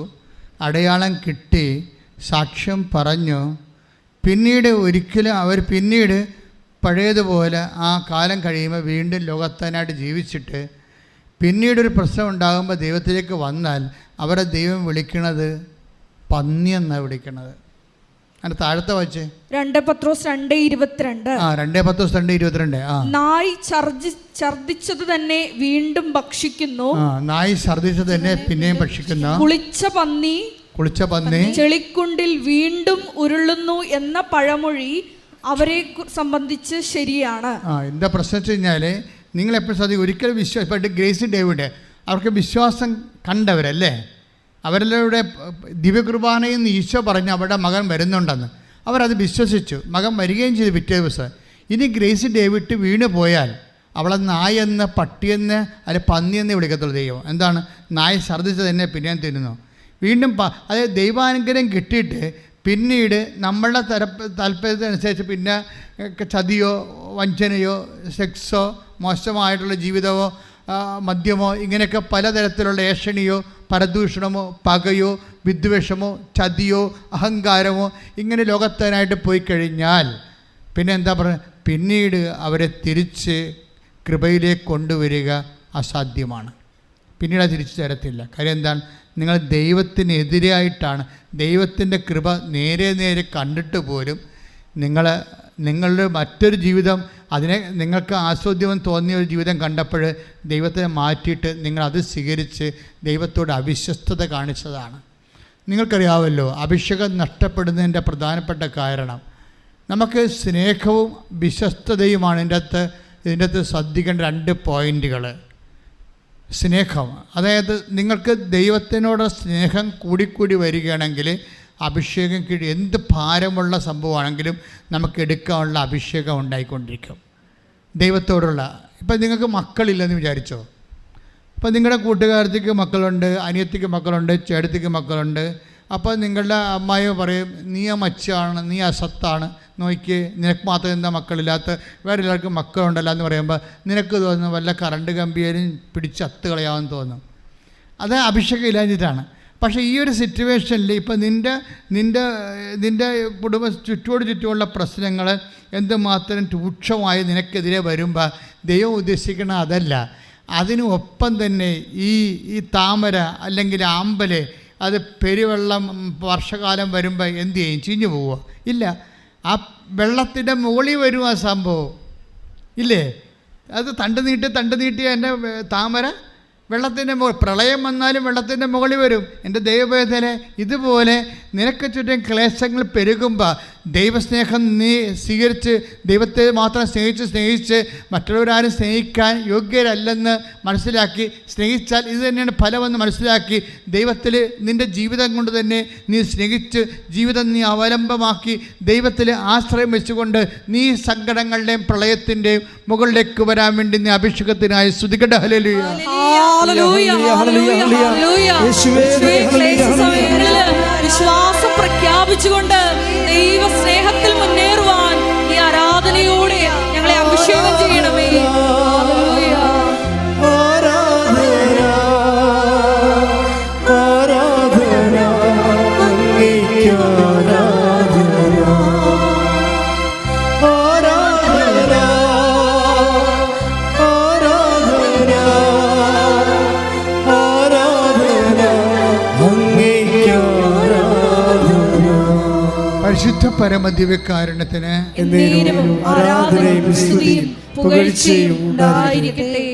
അടയാളം കിട്ടി, സാക്ഷ്യം പറഞ്ഞു, പിന്നീട് ഒരിക്കലും അവർ പിന്നീട് പഴയതുപോലെ ആ കാലം കഴിയുമ്പോൾ വീണ്ടും ലോകത്താനായിട്ട് ജീവിച്ചിട്ട് പിന്നീടൊരു പ്രശ്നം ഉണ്ടാകുമ്പോൾ ദൈവത്തിലേക്ക് വന്നാൽ അവരെ ദൈവം വിളിക്കണത് പന്നി എന്നാണ് വിളിക്കണത്. അതിൻ്റെ താഴത്തെ വായിച്ചേ 2 പത്രോസ് 2:22. നായ് ഛർദിച്ചത് തന്നെ വീണ്ടും ഭക്ഷിക്കുന്നു. നായ് ഛർദിച്ചത് തന്നെ പിന്നെയും ഭക്ഷിക്കുന്നു. കുളിച്ച പന്നി ചെളിക്കുണ്ടിൽ വീണ്ടും ഉരുളുന്നു എന്ന പഴമൊഴി അവരെ സംബന്ധിച്ച് ശരിയാണ്. എന്താ പ്രശ്നം വെച്ച് കഴിഞ്ഞാൽ, നിങ്ങളെപ്പോഴും ശ്രദ്ധിക്കും, ഒരിക്കലും ഇപ്പം ഗ്രേസി ഡേവിഡ് അവർക്ക് വിശ്വാസം കണ്ടവരല്ലേ, അവരുടെ ദിവ്യകുർബാനയിൽ നിന്ന് ഈശോ പറഞ്ഞ് അവരുടെ മകൻ വരുന്നുണ്ടെന്ന് അവരത് വിശ്വസിച്ചു. മകൻ വരികയും ചെയ്തു പിറ്റേ ദിവസം. ഇനി ഗ്രേസി ഡേവിഡ് വീണ് പോയാൽ അവളെ നായെന്ന്, പട്ടിയെന്ന്, അല്ലെ പന്നിയെന്ന് വിളിക്കത്തുള്ളൂ ദൈവം. എന്താണ്? നായ ഛർദ്ദിച്ചത് തന്നെ പിന്നെയും തിന്നുന്നു. വീണ്ടും അതായത് ദൈവാനുഗ്രഹം കിട്ടിയിട്ട് പിന്നീട് നമ്മളുടെ താല്പര്യത്തിനനുസരിച്ച് പിന്നെ ചതിയോ വഞ്ചനയോ സെക്സോ മോശമായിട്ടുള്ള ജീവിതമോ മദ്യമോ ഇങ്ങനെയൊക്കെ പലതരത്തിലുള്ള ഏഷണിയോ പരദൂഷണമോ പകയോ വിദ്വേഷമോ ചതിയോ അഹങ്കാരമോ ഇങ്ങനെ ലോകത്താനായിട്ട് പോയി കഴിഞ്ഞാൽ പിന്നെ എന്താ പറയുക, പിന്നീട് അവരെ തിരിച്ച് കൃപയിലേക്ക് കൊണ്ടുവരിക അസാധ്യമാണ്. പിന്നീട് അത് തിരിച്ചു തരത്തില്ല. കാര്യം എന്താണ്? നിങ്ങൾ ദൈവത്തിനെതിരായിട്ടാണ്. ദൈവത്തിൻ്റെ കൃപ നേരെ കണ്ടിട്ട് പോലും നിങ്ങളുടെ മറ്റൊരു ജീവിതം, അതിനെ നിങ്ങൾക്ക് ആസ്വാദ്യം തോന്നിയ ഒരു ജീവിതം കണ്ടപ്പോൾ ദൈവത്തിനെ മാറ്റിയിട്ട് നിങ്ങളത് സ്വീകരിച്ച് ദൈവത്തോട് അവിശ്വസ്തത കാണിച്ചതാണ്. നിങ്ങൾക്കറിയാമല്ലോ, അഭിഷേകം നഷ്ടപ്പെടുന്നതിൻ്റെ പ്രധാനപ്പെട്ട കാരണം നമുക്ക് സ്നേഹവും വിശ്വസ്തതയുമാണ്. ഇതിൻ്റെ അകത്ത് ശ്രദ്ധിക്കേണ്ട 2 പോയിൻറ്റുകൾ. സ്നേഹം, അതായത് നിങ്ങൾക്ക് ദൈവത്തിനോട് സ്നേഹം കൂടിക്കൂടി വരികയാണെങ്കിൽ അഭിഷേകം എന്ത് ഭാരമുള്ള സംഭവമാണെങ്കിലും നമുക്ക് എടുക്കാനുള്ള അഭിഷേകം ഉണ്ടായിക്കൊണ്ടിരിക്കും ദൈവത്തോടുള്ള. ഇപ്പം നിങ്ങൾക്ക് മക്കളില്ലെന്ന് വിചാരിച്ചോ, ഇപ്പം നിങ്ങളുടെ കൂട്ടുകാരത്തിക്ക് മക്കളുണ്ട്, അനിയത്തിക്ക് മക്കളുണ്ട്, ചേട്ടത്തിക്ക് മക്കളുണ്ട്. അപ്പോൾ നിങ്ങളുടെ അമ്മായി പറയും, നീ മച്ചാണ്, നീ അസത്താണ്, നോക്കി നിനക്ക് മാത്രം എന്താ മക്കളില്ലാത്ത, വേറെ എല്ലാവർക്കും മക്കളുണ്ടല്ലോ എന്ന് പറയുമ്പോൾ നിനക്ക് തോന്നുന്നു വല്ല കറണ്ട് കമ്പിയേലും പിടിച്ച് അത്ത് കളയാമെന്ന് തോന്നും. അത് അഭിഷേകം ഇല്ലാഞ്ഞിട്ടാണ്. പക്ഷേ ഈ ഒരു സിറ്റുവേഷനിൽ ഇപ്പം നിൻ്റെ കുടുംബ ചുറ്റുമുള്ള പ്രശ്നങ്ങൾ എന്തുമാത്രം രൂക്ഷമായി നിനക്കെതിരെ വരുമ്പോൾ ദൈവം ഉദ്ദേശിക്കണ അതല്ല. അതിനൊപ്പം തന്നെ ഈ താമര അല്ലെങ്കിൽ ആമ്പല് അത് പെരുവെള്ളം വർഷകാലം വരുമ്പോൾ എന്തു ചെയ്യും? ചീഞ്ഞു പോവുക? ഇല്ല. ആ വെള്ളത്തിൻ്റെ മുകളിൽ വരും ആ സംഭവം ഇല്ലേ? അത് തണ്ട് നീട്ടി എൻ്റെ താമര വെള്ളത്തിൻ്റെ പ്രളയം വന്നാലും വെള്ളത്തിൻ്റെ മുകളിൽ വരും. എൻ്റെ ദൈവവേദന ഇതുപോലെ നിനക്ക് ചുറ്റും ക്ലേശങ്ങൾ പെരുകുമ്പോൾ ദൈവസ്നേഹം നീ സ്വീകരിച്ച് ദൈവത്തെ മാത്രം സ്നേഹിച്ച് മറ്റുള്ളവരാരും സ്നേഹിക്കാൻ യോഗ്യരല്ലെന്ന് മനസ്സിലാക്കി സ്നേഹിച്ചാൽ ഇത് തന്നെയാണ് ഫലമെന്ന് മനസ്സിലാക്കി ദൈവത്തിൽ നിൻ്റെ ജീവിതം കൊണ്ട് തന്നെ നീ സ്നേഹിച്ച് ജീവിതം നീ അവലംബമാക്കി ദൈവത്തിൽ ആശ്രയം വെച്ചുകൊണ്ട് നീ സങ്കടങ്ങളുടെയും പ്രളയത്തിൻ്റെയും മുകളിലേക്ക് വരാൻ വേണ്ടി നീ അഭിഷേകത്തിനായി സ്തുതിക്കട്ടെ. ഹല്ലേലൂയ. വിശ്വാസം പ്രഖ്യാപിച്ചുകൊണ്ട് ദൈവ സ്നേഹത്തിൽ മുന്നേറുവാൻ ഈ ആരാധനയോടെ ഞങ്ങളെ അഭിഷേകം ചെയ്യണമേ. പരിശുദ്ധ പരമദിവ്യകാരുണ്യത്തിന്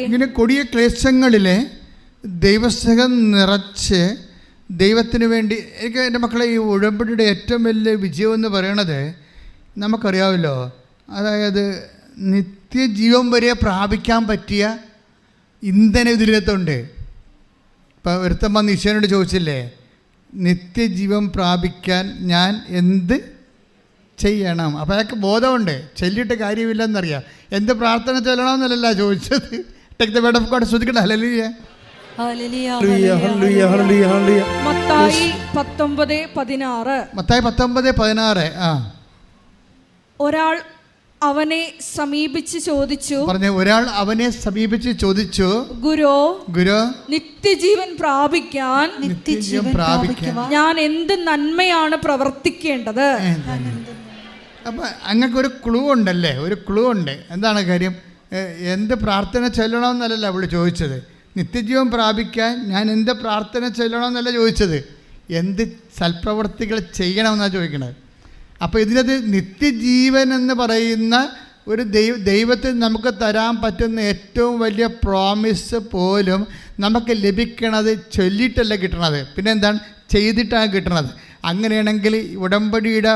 ഇങ്ങനെ കൊടിയ ക്ലേശങ്ങളിലെ ദൈവസ്നേഹം നിറച്ച് ദൈവത്തിന് വേണ്ടി എനിക്ക് എൻ്റെ മക്കളെ ഈ ഉടമ്പടിയുടെ ഏറ്റവും വലിയ വിജയമെന്ന് പറയണത് നമുക്കറിയാമല്ലോ. അതായത് നിത്യജീവൻ വരെ പ്രാപിക്കാൻ പറ്റിയ ഇന്ധനം ഇതിനകത്തുണ്ട്. ഇപ്പം ഒരുത്തൻ വന്ന് ഈശോനോട് ചോദിച്ചില്ലേ, നിത്യജീവൻ പ്രാപിക്കാൻ ഞാൻ എന്ത് ചെയ്യണം? അപ്പോൾ അയാൾക്ക് ബോധമുണ്ട്, ചൊല്ലിയിട്ട് കാര്യമില്ലെന്നറിയാം. എന്ത് പ്രാർത്ഥന ചൊല്ലണമെന്നല്ല ചോദിച്ചത്. Take the word of God. ശ്രദ്ധിക്കട്ടെ. ഹല്ലേലൂയ. മത്തായി 19:16. മത്തായി 19:16. ഒരാൾ അവനെ സമീപിച്ച് ചോദിച്ചു. പറഞ്ഞ ഒരാൾ അവനെ സമീപിച്ച് ചോദിച്ചു, ഗുരു നിത്യജീവൻ പ്രാപിക്കാൻ ഞാൻ എന്ത് നന്മയാണ് പ്രവർത്തിക്കേണ്ടത്? അപ്പം അങ്ങക്ക് ഒരു ക്ലൂ ഉണ്ടല്ലേ, ഒരു ക്ലൂ ഉണ്ട്. എന്താണ് കാര്യം? എന്ത് പ്രാർത്ഥന ചൊല്ലണമെന്നല്ല അവൾ ചോദിച്ചത്. നിത്യജീവൻ പ്രാപിക്കാൻ ഞാൻ എന്ത് പ്രാർത്ഥന ചൊല്ലണമെന്നല്ല ചോദിച്ചത്, എന്ത് സൽപ്രവർത്തികൾ ചെയ്യണമെന്നാണ് ചോദിക്കണത്. അപ്പോൾ ഇതിനകത്ത് നിത്യജീവൻ എന്ന് പറയുന്ന ഒരു ദൈവത്തിൽ നമുക്ക് തരാൻ പറ്റുന്ന ഏറ്റവും വലിയ പ്രോമിസ് പോലും നമുക്ക് ലഭിക്കണത് ചൊല്ലിയിട്ടല്ല കിട്ടണത്, പിന്നെ എന്താണ്, ചെയ്തിട്ടാണ് കിട്ടണത്. അങ്ങനെയാണെങ്കിൽ ഉടമ്പടിയുടെ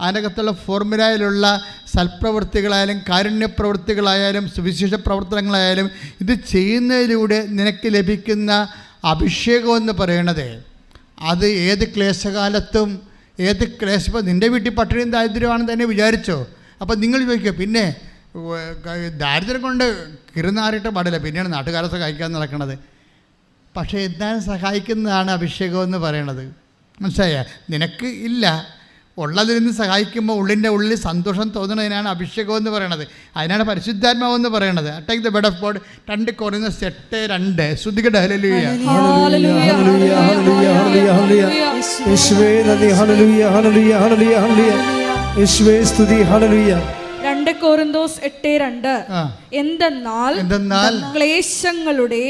അതിനകത്തുള്ള ഫോർമുലയിലുള്ള സൽപ്രവൃത്തികളായാലും കാരുണ്യപ്രവൃത്തികളായാലും സുവിശേഷ പ്രവർത്തനങ്ങളായാലും ഇത് ചെയ്യുന്നതിലൂടെ നിനക്ക് ലഭിക്കുന്ന അഭിഷേകം എന്ന് പറയണത് അത് ഏത് ക്ലേശകാലത്തും ഏത് ക്ലേശം, നിൻ്റെ വീട്ടിൽ പട്ടിണിയും ദാരിദ്ര്യമാണെന്ന് തന്നെ വിചാരിച്ചോ. അപ്പോൾ നിങ്ങൾ ചോദിക്കുക, പിന്നെ ദാരിദ്ര്യം കൊണ്ട് കിറുനാറിയിട്ട് പാടില്ല, പിന്നെയാണ് നാട്ടുകാരെ സഹായിക്കാൻ നടക്കുന്നത്. പക്ഷേ എന്തായാലും സഹായിക്കുന്നതാണ് അഭിഷേകം എന്ന് പറയണത്. മനസ്സിലായ? നിനക്ക് ഇല്ല, ഉള്ളതിൽ നിന്ന് സഹായിക്കുമ്പോൾ ഉള്ളിൻ്റെ ഉള്ളിൽ സന്തോഷം തോന്നുന്നതിനാണ് അഭിഷേകം എന്ന് പറയണത്. അതിനാണ് പരിശുദ്ധാത്മാവെന്ന് പറയണത്. Take the word of God. 2 കൊറിന്തോസ് 8:2. ശ്രുതികട. ഹല്ലേലൂയ. യേശുവേ നന്ദി. ഹല്ലേലൂയ ഹല്ലേലൂയ ഹല്ലേലൂയ ഹല്ലേലൂയ. യേശുവേ സ്തുതി. ഹല്ലേലൂയ. 2 കൊറിന്തോസ് 8:2. എന്തെന്നാൽ ക്ലേശങ്ങളുടെ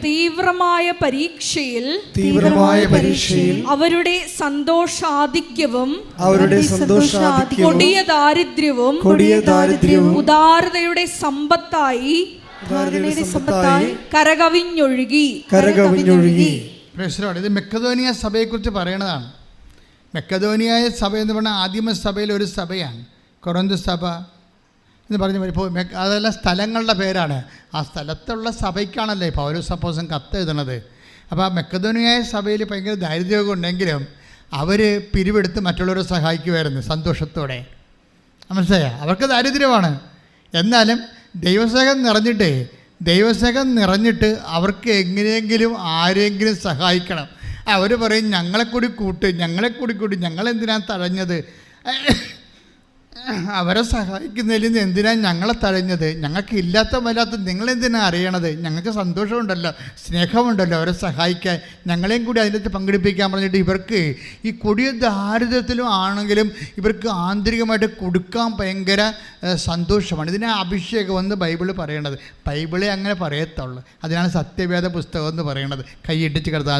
തീവ്രമായ പരീക്ഷയിൽ അവരുടെ സന്തോഷാധിക്യവും കൊടിയ ദാരിദ്ര്യവും ഉദാരതയുടെ സമ്പത്തായി കരകവിഞ്ഞൊഴുകി. ഇത് മക്കെദോനിയ സഭയെക്കുറിച്ച് പറയണതാണ്. മക്കെദോനിയ സഭ എന്ന് പറഞ്ഞാൽ ആദിമ സഭയിൽ ഒരു സഭയാണ് കൊറിന്ത് സഭ എന്ന് പറഞ്ഞു. ഇപ്പോൾ അതെല്ലാം സ്ഥലങ്ങളുടെ പേരാണ്. ആ സ്ഥലത്തുള്ള സഭയ്ക്കാണല്ലേ പൗലോസ് അപ്പോസ്തലൻ കത്ത് എഴുതണത്. അപ്പോൾ ആ മക്കെദോനിയ സഭയിൽ ഭയങ്കര ദാരിദ്ര്യമൊക്കെ ഉണ്ടെങ്കിലും അവർ പിരിവെടുത്ത് മറ്റുള്ളവരെ സഹായിക്കുമായിരുന്നു സന്തോഷത്തോടെ. മനസ്സിലായ? അവർക്ക് ദാരിദ്ര്യമാണ്, എന്നാലും ദൈവസ്നേഹം നിറഞ്ഞിട്ട് അവർക്ക് എങ്ങനെയെങ്കിലും ആരെങ്കിലും സഹായിക്കണം. അവർ പറയും, ഞങ്ങളെ കൂടി കൂട്ടി, ഞങ്ങളെന്തിനാണ് തഴഞ്ഞത്? അവരെ സഹായിക്കുന്നതിൽ നിന്ന് എന്തിനാണ് ഞങ്ങളെ തഴഞ്ഞത്? ഞങ്ങൾക്ക് ഇല്ലാത്ത വല്ലാത്ത നിങ്ങളെന്തിനാണ് അറിയണത്? ഞങ്ങൾക്ക് സന്തോഷമുണ്ടല്ലോ, സ്നേഹമുണ്ടല്ലോ അവരെ സഹായിക്കാൻ, ഞങ്ങളെയും കൂടി അതിനകത്ത് പങ്കെടുപ്പിക്കാൻ പറഞ്ഞിട്ട് ഇവർക്ക് ഈ കൊടിയ ദാരിദ്ര്യത്തിലും ആണെങ്കിലും ഇവർക്ക് ആന്തരികമായിട്ട് കൊടുക്കാൻ ഭയങ്കര സന്തോഷമാണ്. ഇതിനെ അഭിഷേകം എന്ന് ബൈബിള് പറയണത്. ബൈബിളെ അങ്ങനെ പറയത്തുള്ളൂ. അതിനാണ് സത്യവേദ പുസ്തകം എന്ന് പറയണത്. കൈയിട്ടിച്ച് കർത്താവിലേക്ക്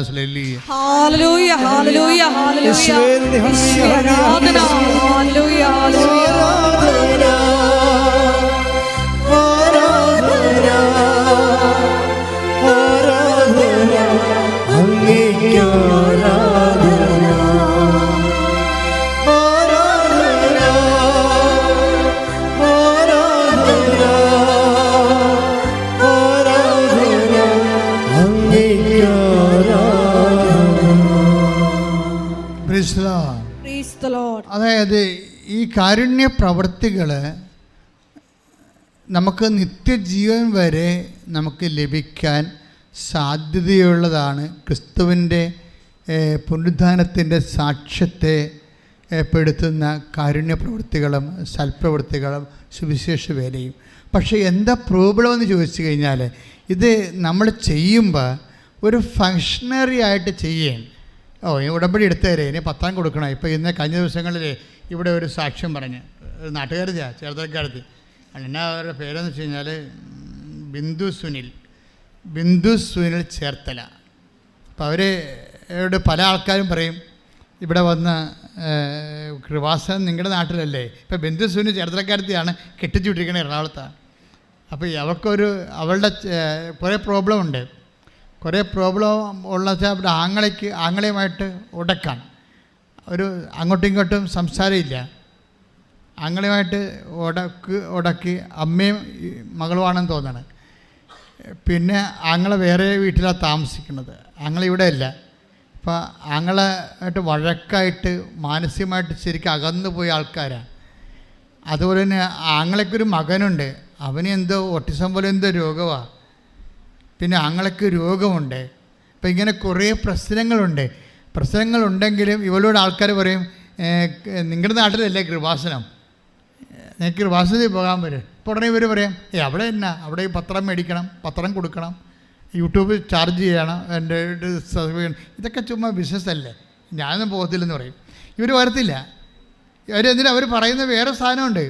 അതായത് ഈ കാരുണ്യ പ്രവൃത്തികൾ നമുക്ക് നിത്യജീവൻ വരെ നമുക്ക് ലഭിക്കാൻ സാധ്യതയുള്ളതാണ്. ക്രിസ്തുവിൻ്റെ പുനരുദ്ധാനത്തിൻ്റെ സാക്ഷ്യത്തെ പെടുത്തുന്ന കാരുണ്യ പ്രവൃത്തികളും സൽപ്രവൃത്തികളും സുവിശേഷ വേലയും. പക്ഷേ എന്താ പ്രോബ്ലം എന്ന് ചോദിച്ചു കഴിഞ്ഞാൽ, ഇത് നമ്മൾ ചെയ്യുമ്പോൾ ഒരു ഫങ്ഷണറി ആയിട്ട് ചെയ്യേണ്ട. ഉടമ്പടി എടുത്തേരെ, ഇനി പത്രം കൊടുക്കണം. ഇപ്പോൾ ഇന്ന് കഴിഞ്ഞ ദിവസങ്ങളിൽ ഇവിടെ ഒരു സാക്ഷ്യം പറഞ്ഞ് ഒരു നാട്ടുകാരത്തിയാ, ചേർത്തലക്കാരത്തി. എന്നാ അവരുടെ പേരെന്ന് വെച്ച് കഴിഞ്ഞാൽ ബിന്ദു സുനിൽ ചേർത്തല. അപ്പോൾ അവരോട് പല ആൾക്കാരും പറയും, ഇവിടെ വന്ന് കൃപാസനം നിങ്ങളുടെ നാട്ടിലല്ലേ? ഇപ്പോൾ ബിന്ദു സുനിൽ ചേർത്തലക്കാരത്തിയാണ്, കെട്ടിച്ചു വിട്ടിരിക്കുന്നത് എറണാകുളത്താണ്. അപ്പോൾ അവളുടെ കുറേ പ്രോബ്ലം ഉണ്ട്. കുറേ പ്രോബ്ലം ഉള്ള അവിടെ ആങ്ങളയുമായിട്ട് ഉടക്കാൻ ഒരു അങ്ങോട്ടും ഇങ്ങോട്ടും സംസാരമില്ല. ആങ്ങളയുമായിട്ട് ഉടക്കി അമ്മയും മകളുമാണെന്ന് തോന്നണം. പിന്നെ ആങ്ങളെ വേറെ വീട്ടിലാണ് താമസിക്കുന്നത്, ആങ്ങളിവിടെ അല്ല. അപ്പോൾ ആങ്ങളായിട്ട് വഴക്കായിട്ട് മാനസികമായിട്ട് ശരിക്കും അകന്നു പോയ ആൾക്കാരാണ്. അതുപോലെ തന്നെ ആങ്ങളയ്ക്കൊരു മകനുണ്ട്, അവന് എന്തോ ഓട്ടിസം പോലെ എന്തോ രോഗമാണ്. പിന്നെ ആങ്ങളയ്ക്ക് രോഗമുണ്ട്. അപ്പം ഇങ്ങനെ കുറേ പ്രശ്നങ്ങളുണ്ടെങ്കിലും ഇവളോട് ആൾക്കാർ പറയും, നിങ്ങളുടെ നാട്ടിലല്ലേ കൃപാസനം, നിങ്ങൾക്ക് കൃപാസനത്തിൽ പോകാൻ വരും. അപ്പോൾ ഉടനെ ഇവർ പറയാം, അവിടെ എന്നാ, അവിടെ പത്രം മേടിക്കണം, പത്രം കൊടുക്കണം, യൂട്യൂബ് ചാർജ് ചെയ്യണം, എൻ്റെ ഇതൊക്കെ ചുമ്മാ ബിസിനസ്സല്ലേ, ഞാനൊന്നും പോകത്തില്ലെന്ന് പറയും. ഇവർ വരത്തില്ല. അവർ പറയുന്ന വേറെ സാധനമുണ്ട്,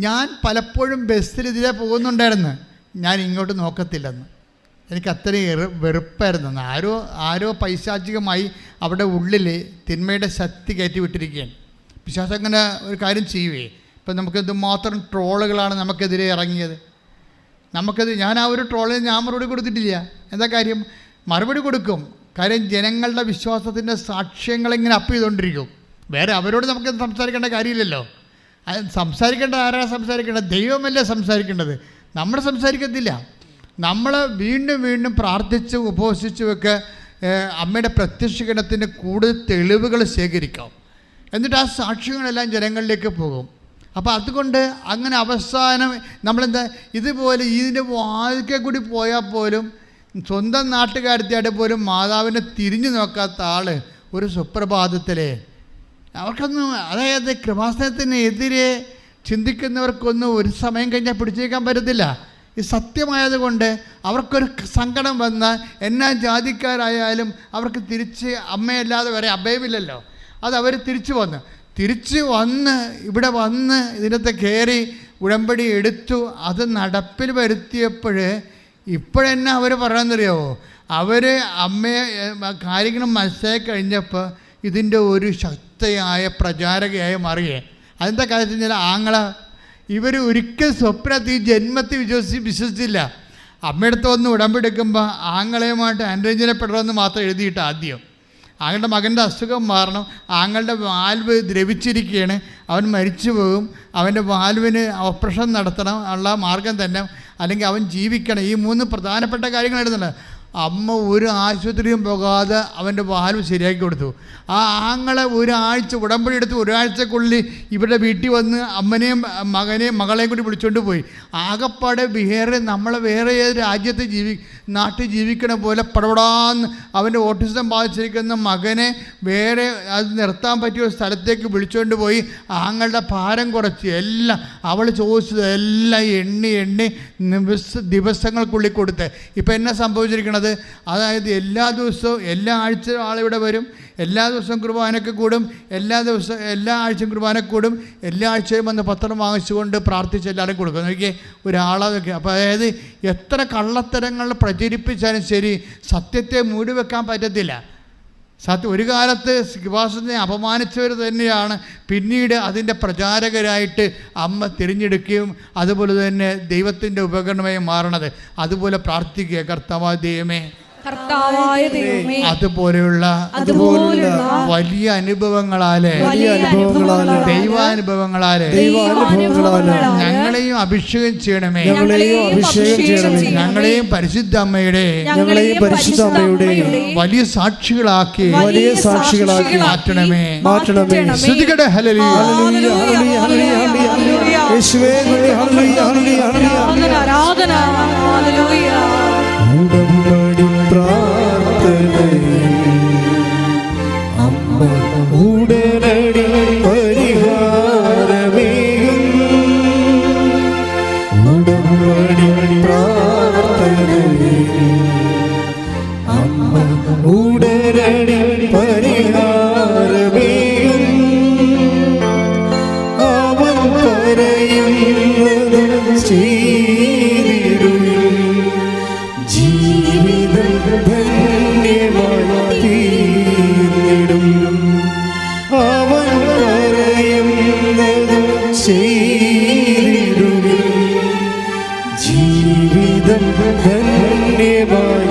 ഞാൻ പലപ്പോഴും ബസ്സിൽ ഇതിലേ പോകുന്നുണ്ടായിരുന്നു, ഞാൻ ഇങ്ങോട്ട് നോക്കത്തില്ലെന്ന്. എനിക്ക് അത്രയും വെറുപ്പായിരുന്നു. ആരോ പൈശാചികമായി അവിടെ ഉള്ളിൽ തിന്മയുടെ ശക്തി കയറ്റി വിട്ടിരിക്കുകയാണ്. പിശാച് അങ്ങനെ ഒരു കാര്യം ചെയ്യുവേ. ഇപ്പം നമുക്കെന്ത് മാത്രം ട്രോളുകളാണ് നമുക്കെതിരെ ഇറങ്ങിയത്. ഞാൻ ആ ഒരു ട്രോളിന് ഞാൻ മറുപടി കൊടുത്തിട്ടില്ല. എന്താ കാര്യം? മറുപടി കൊടുക്കും. കാര്യം ജനങ്ങളുടെ വിശ്വാസത്തിൻ്റെ സാക്ഷ്യങ്ങളിങ്ങനെ അപ്പ് ചെയ്തുകൊണ്ടിരിക്കും. വേറെ അവരോട് നമുക്ക് സംസാരിക്കേണ്ട കാര്യമില്ലല്ലോ. സംസാരിക്കേണ്ട ആരാ സംസാരിക്കേണ്ടത്? ദൈവമല്ലേ സംസാരിക്കേണ്ടത്. നമ്മൾ സംസാരിക്കത്തില്ല. നമ്മൾ വീണ്ടും പ്രാർത്ഥിച്ച് ഉപവസിച്ചുമൊക്കെ അമ്മയുടെ പ്രത്യക്ഷീകരണത്തിൻ്റെ കൂടുതൽ തെളിവുകൾ ശേഖരിക്കാം. എന്നിട്ട് ആ സാക്ഷ്യങ്ങളെല്ലാം ജനങ്ങളിലേക്ക് പോകും. അപ്പോൾ അതുകൊണ്ട് അങ്ങനെ അവസാനം നമ്മളെന്താ ഇതുപോലെ ഇതിൻ്റെ വാതിൽക്കൽ കൂടി പോയാൽ പോലും സ്വന്തം നാട്ടുകാരത്തിയായിട്ട് പോലും മാതാവിനെ തിരിഞ്ഞു നോക്കാത്ത ആൾ ഒരു സുപ്രഭാതത്തിലെ അവർക്കൊന്നും, അതായത് കൃപാസനത്തിനെതിരെ ചിന്തിക്കുന്നവർക്കൊന്നും ഒരു സമയം കഴിഞ്ഞാൽ പിടിച്ചേക്കാൻ പറ്റത്തില്ല. ഈ സത്യമായതുകൊണ്ട് അവർക്കൊരു സങ്കടം വന്നാൽ എന്നാ ജാതിക്കാരായാലും അവർക്ക് തിരിച്ച് അമ്മയല്ലാതെ വരെ അഭയമില്ലല്ലോ. അത് അവർ തിരിച്ച് വന്ന് ഇവിടെ വന്ന് ഇതിനകത്ത് കയറി ഉടമ്പടി എടുത്തു. അത് നടപ്പിൽ വരുത്തിയപ്പോൾ ഇപ്പോഴെന്നാ അവർ പറയാമെന്നറിയാമോ? അവർ അമ്മയെ കാര്യങ്ങൾ മനസ്സിലാക്കി കഴിഞ്ഞപ്പോൾ ഇതിൻ്റെ ഒരു ശക്തിയായ പ്രചാരകയായി മാറിയേ. അതെന്താ കാര്യം വെച്ചാൽ ആങ്ങള ഇവർ ഒരിക്കൽ സ്വപ്നത്തിൽ ജന്മത്തിൽ വിശ്വസിച്ചില്ല. അമ്മയടുത്ത് വന്ന് ഉടമ്പെടുക്കുമ്പോൾ ആങ്ങളെയുമായിട്ട് അനുരഞ്ജനപ്പെടണമെന്ന് മാത്രം എഴുതിയിട്ട് ആദ്യം ആങ്ങളുടെ മകൻ്റെ അസുഖം മാറണം, ആങ്ങളുടെ വാൽവ് ദ്രവിച്ചിരിക്കുകയാണ്, അവൻ മരിച്ചു പോകും, അവൻ്റെ വാൽവിന് ഓപ്പറേഷൻ നടത്തണം ഉള്ള മാർഗം തന്നെ, അല്ലെങ്കിൽ അവൻ ജീവിക്കണം. ഈ 3 പ്രധാനപ്പെട്ട കാര്യങ്ങളായിരുന്നല്ലോ. അമ്മ ഒരു ആശുപത്രിയും പോകാതെ അവൻ്റെ വാൽവ് ശരിയാക്കി കൊടുത്തു. ആ ആങ്ങളെ ഒരാഴ്ച ഉടമ്പടി എടുത്ത് ഒരാഴ്ചക്കുള്ളിൽ ഇവരുടെ വീട്ടിൽ വന്ന് അമ്മനെയും മകളെയും കൂടി വിളിച്ചുകൊണ്ട് പോയി. ആകപ്പാടെ നമ്മളെ വേറെ ഏത് രാജ്യത്ത് നാട്ടിൽ ജീവിക്കണ പോലെ പടപടാന്ന് അവൻ്റെ ഓട്ടിസം ബാധിച്ചിരിക്കുന്ന മകനെ വേറെ അത് നിർത്താൻ പറ്റിയ ഒരു സ്ഥലത്തേക്ക് വിളിച്ചുകൊണ്ട് പോയി ആങ്ങളുടെ ഭാരം കുറച്ച് എല്ലാം അവൾ ചോദിച്ചത് എല്ലാം എണ്ണി ദിവസങ്ങൾക്കുള്ളിൽ കൊടുത്ത്. ഇപ്പം എന്നാ സംഭവിച്ചിരിക്കണത്? അതായത് എല്ലാ ദിവസവും എല്ലാ ആഴ്ചയും ആളിവിടെ വരും, എല്ലാ ദിവസവും കുർബാനയ്ക്ക് കൂടും, എല്ലാ ആഴ്ചയും കുർബാനയ്ക്ക് കൂടും, എല്ലാ ആഴ്ചയും വന്ന് പത്രം വാങ്ങിച്ചുകൊണ്ട് പ്രാർത്ഥിച്ച് എല്ലാവരും കൊടുക്കും. നോക്കിയേ ഒരാളതൊക്കെ. അപ്പോൾ അതായത് എത്ര കള്ളത്തരങ്ങൾ പ്രചരിപ്പിച്ചാലും ശരി, സത്യത്തെ മൂടിവെക്കാൻ പറ്റത്തില്ല. ഒരു കാലത്ത് കൃപാസനത്തെ അപമാനിച്ചവർ തന്നെയാണ് പിന്നീട് അതിൻ്റെ പ്രചാരകരായിട്ട് അമ്മ തിരഞ്ഞെടുക്കുകയും അതുപോലെ തന്നെ ദൈവത്തിൻ്റെ ഉപകരണമായി മാറണത്. അതുപോലെ പ്രാർത്ഥിക്കുക, കർത്താവായ ദൈവമേ, അതുപോലെയുള്ള വലിയ അനുഭവങ്ങളാലെ ദൈവാനുഭവങ്ങളാലെ ഞങ്ങളെയും അഭിഷേകം ചെയ്യണമേ. ഞങ്ങളെയും പരിശുദ്ധ അമ്മയുടെ വലിയ സാക്ഷികളാക്കി മാറ്റണമേ. ശ്രദ്ധിക്കട്ടെ. ഉടമ്പടി പ്രാർത്ഥനയിൽ അമ്മ ഉടനടി പരിഹാരമേകും. ഉടമ്പടി പ്രാർത്ഥനയിൽ അമ്മ ഉടനടി പരിഹാരമേകും. അവൻ പറയുന്നത് ചെയ്തിടും. അവൻ പറയുന്നത് ചെയ്തിടുവിൻ. ജീവിതം ധന്യമായി തീർന്നിടും.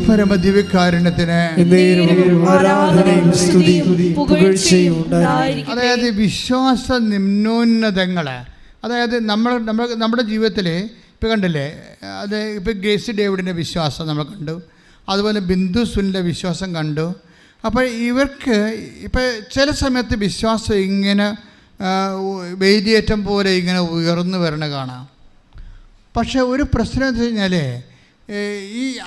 പരമദിവ്യകാരുണ്യത്തിന് ആരാധനയും സ്തുതിയും പുകഴ്ചയും ഉണ്ടായിരിക്കട്ടെ. അതായത് വിശ്വാസ നിമ്നോന്നതങ്ങൾ, അതായത് നമ്മുടെ ജീവിതത്തിൽ ഇപ്പോൾ കണ്ടില്ലേ, അത് ഇപ്പോൾ ഗ്രേസി ഡേവിഡിൻ്റെ വിശ്വാസം നമ്മൾ കണ്ടു, അതുപോലെ ബിന്ദു സുനിൻ്റെ വിശ്വാസം കണ്ടു. അപ്പോൾ ഇവർക്ക് ഇപ്പോൾ ചില സമയത്ത് വിശ്വാസം ഇങ്ങനെ വേലിയേറ്റം പോലെ ഇങ്ങനെ ഉയർന്നു വരണ കാണാം. പക്ഷേ ഒരു പ്രശ്നം എന്ന് വെച്ച് കഴിഞ്ഞാൽ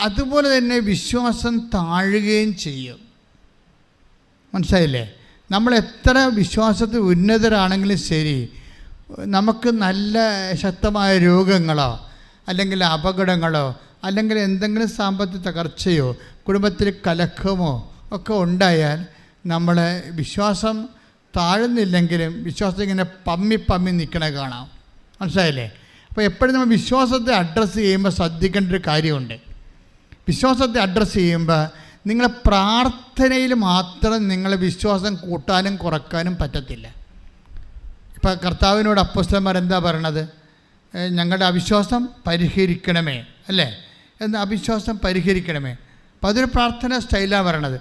അതുപോലെ തന്നെ വിശ്വാസം താഴുകയും ചെയ്യും. മനസ്സിലായില്ലേ? നമ്മൾ എത്ര വിശ്വാസത്തിൽ ഉന്നതരാണെങ്കിലും ശരി, നമുക്ക് നല്ല ശക്തമായ രോഗങ്ങളോ അല്ലെങ്കിൽ അപകടങ്ങളോ അല്ലെങ്കിൽ എന്തെങ്കിലും സാമ്പത്തിക തകർച്ചയോ കുടുംബത്തിൽ കലക്കമോ ഒക്കെ ഉണ്ടായാൽ നമ്മളെ വിശ്വാസം താഴുന്നില്ലെങ്കിലും വിശ്വാസം ഇങ്ങനെ പമ്മി നിൽക്കണ കാണാം. മനസ്സിലായില്ലേ? അപ്പോൾ എപ്പോഴും നമ്മൾ വിശ്വാസത്തെ അഡ്രസ്സ് ചെയ്യുമ്പോൾ ശ്രദ്ധിക്കേണ്ട ഒരു കാര്യമുണ്ട്. വിശ്വാസത്തെ അഡ്രസ്സ് ചെയ്യുമ്പോൾ നിങ്ങളെ പ്രാർത്ഥനയിൽ മാത്രം നിങ്ങളെ വിശ്വാസം കൂട്ടാനും കുറക്കാനും പറ്റത്തില്ല. ഇപ്പം കർത്താവിനോട് അപ്പോസ്തലന്മാർ എന്താ പറയണത്? ഞങ്ങളുടെ അവിശ്വാസം പരിഹരിക്കണമേ, അല്ലേ? അവിശ്വാസം പരിഹരിക്കണമേ. അപ്പം അതൊരു പ്രാർത്ഥന സ്റ്റൈലാണ് പറയണത്.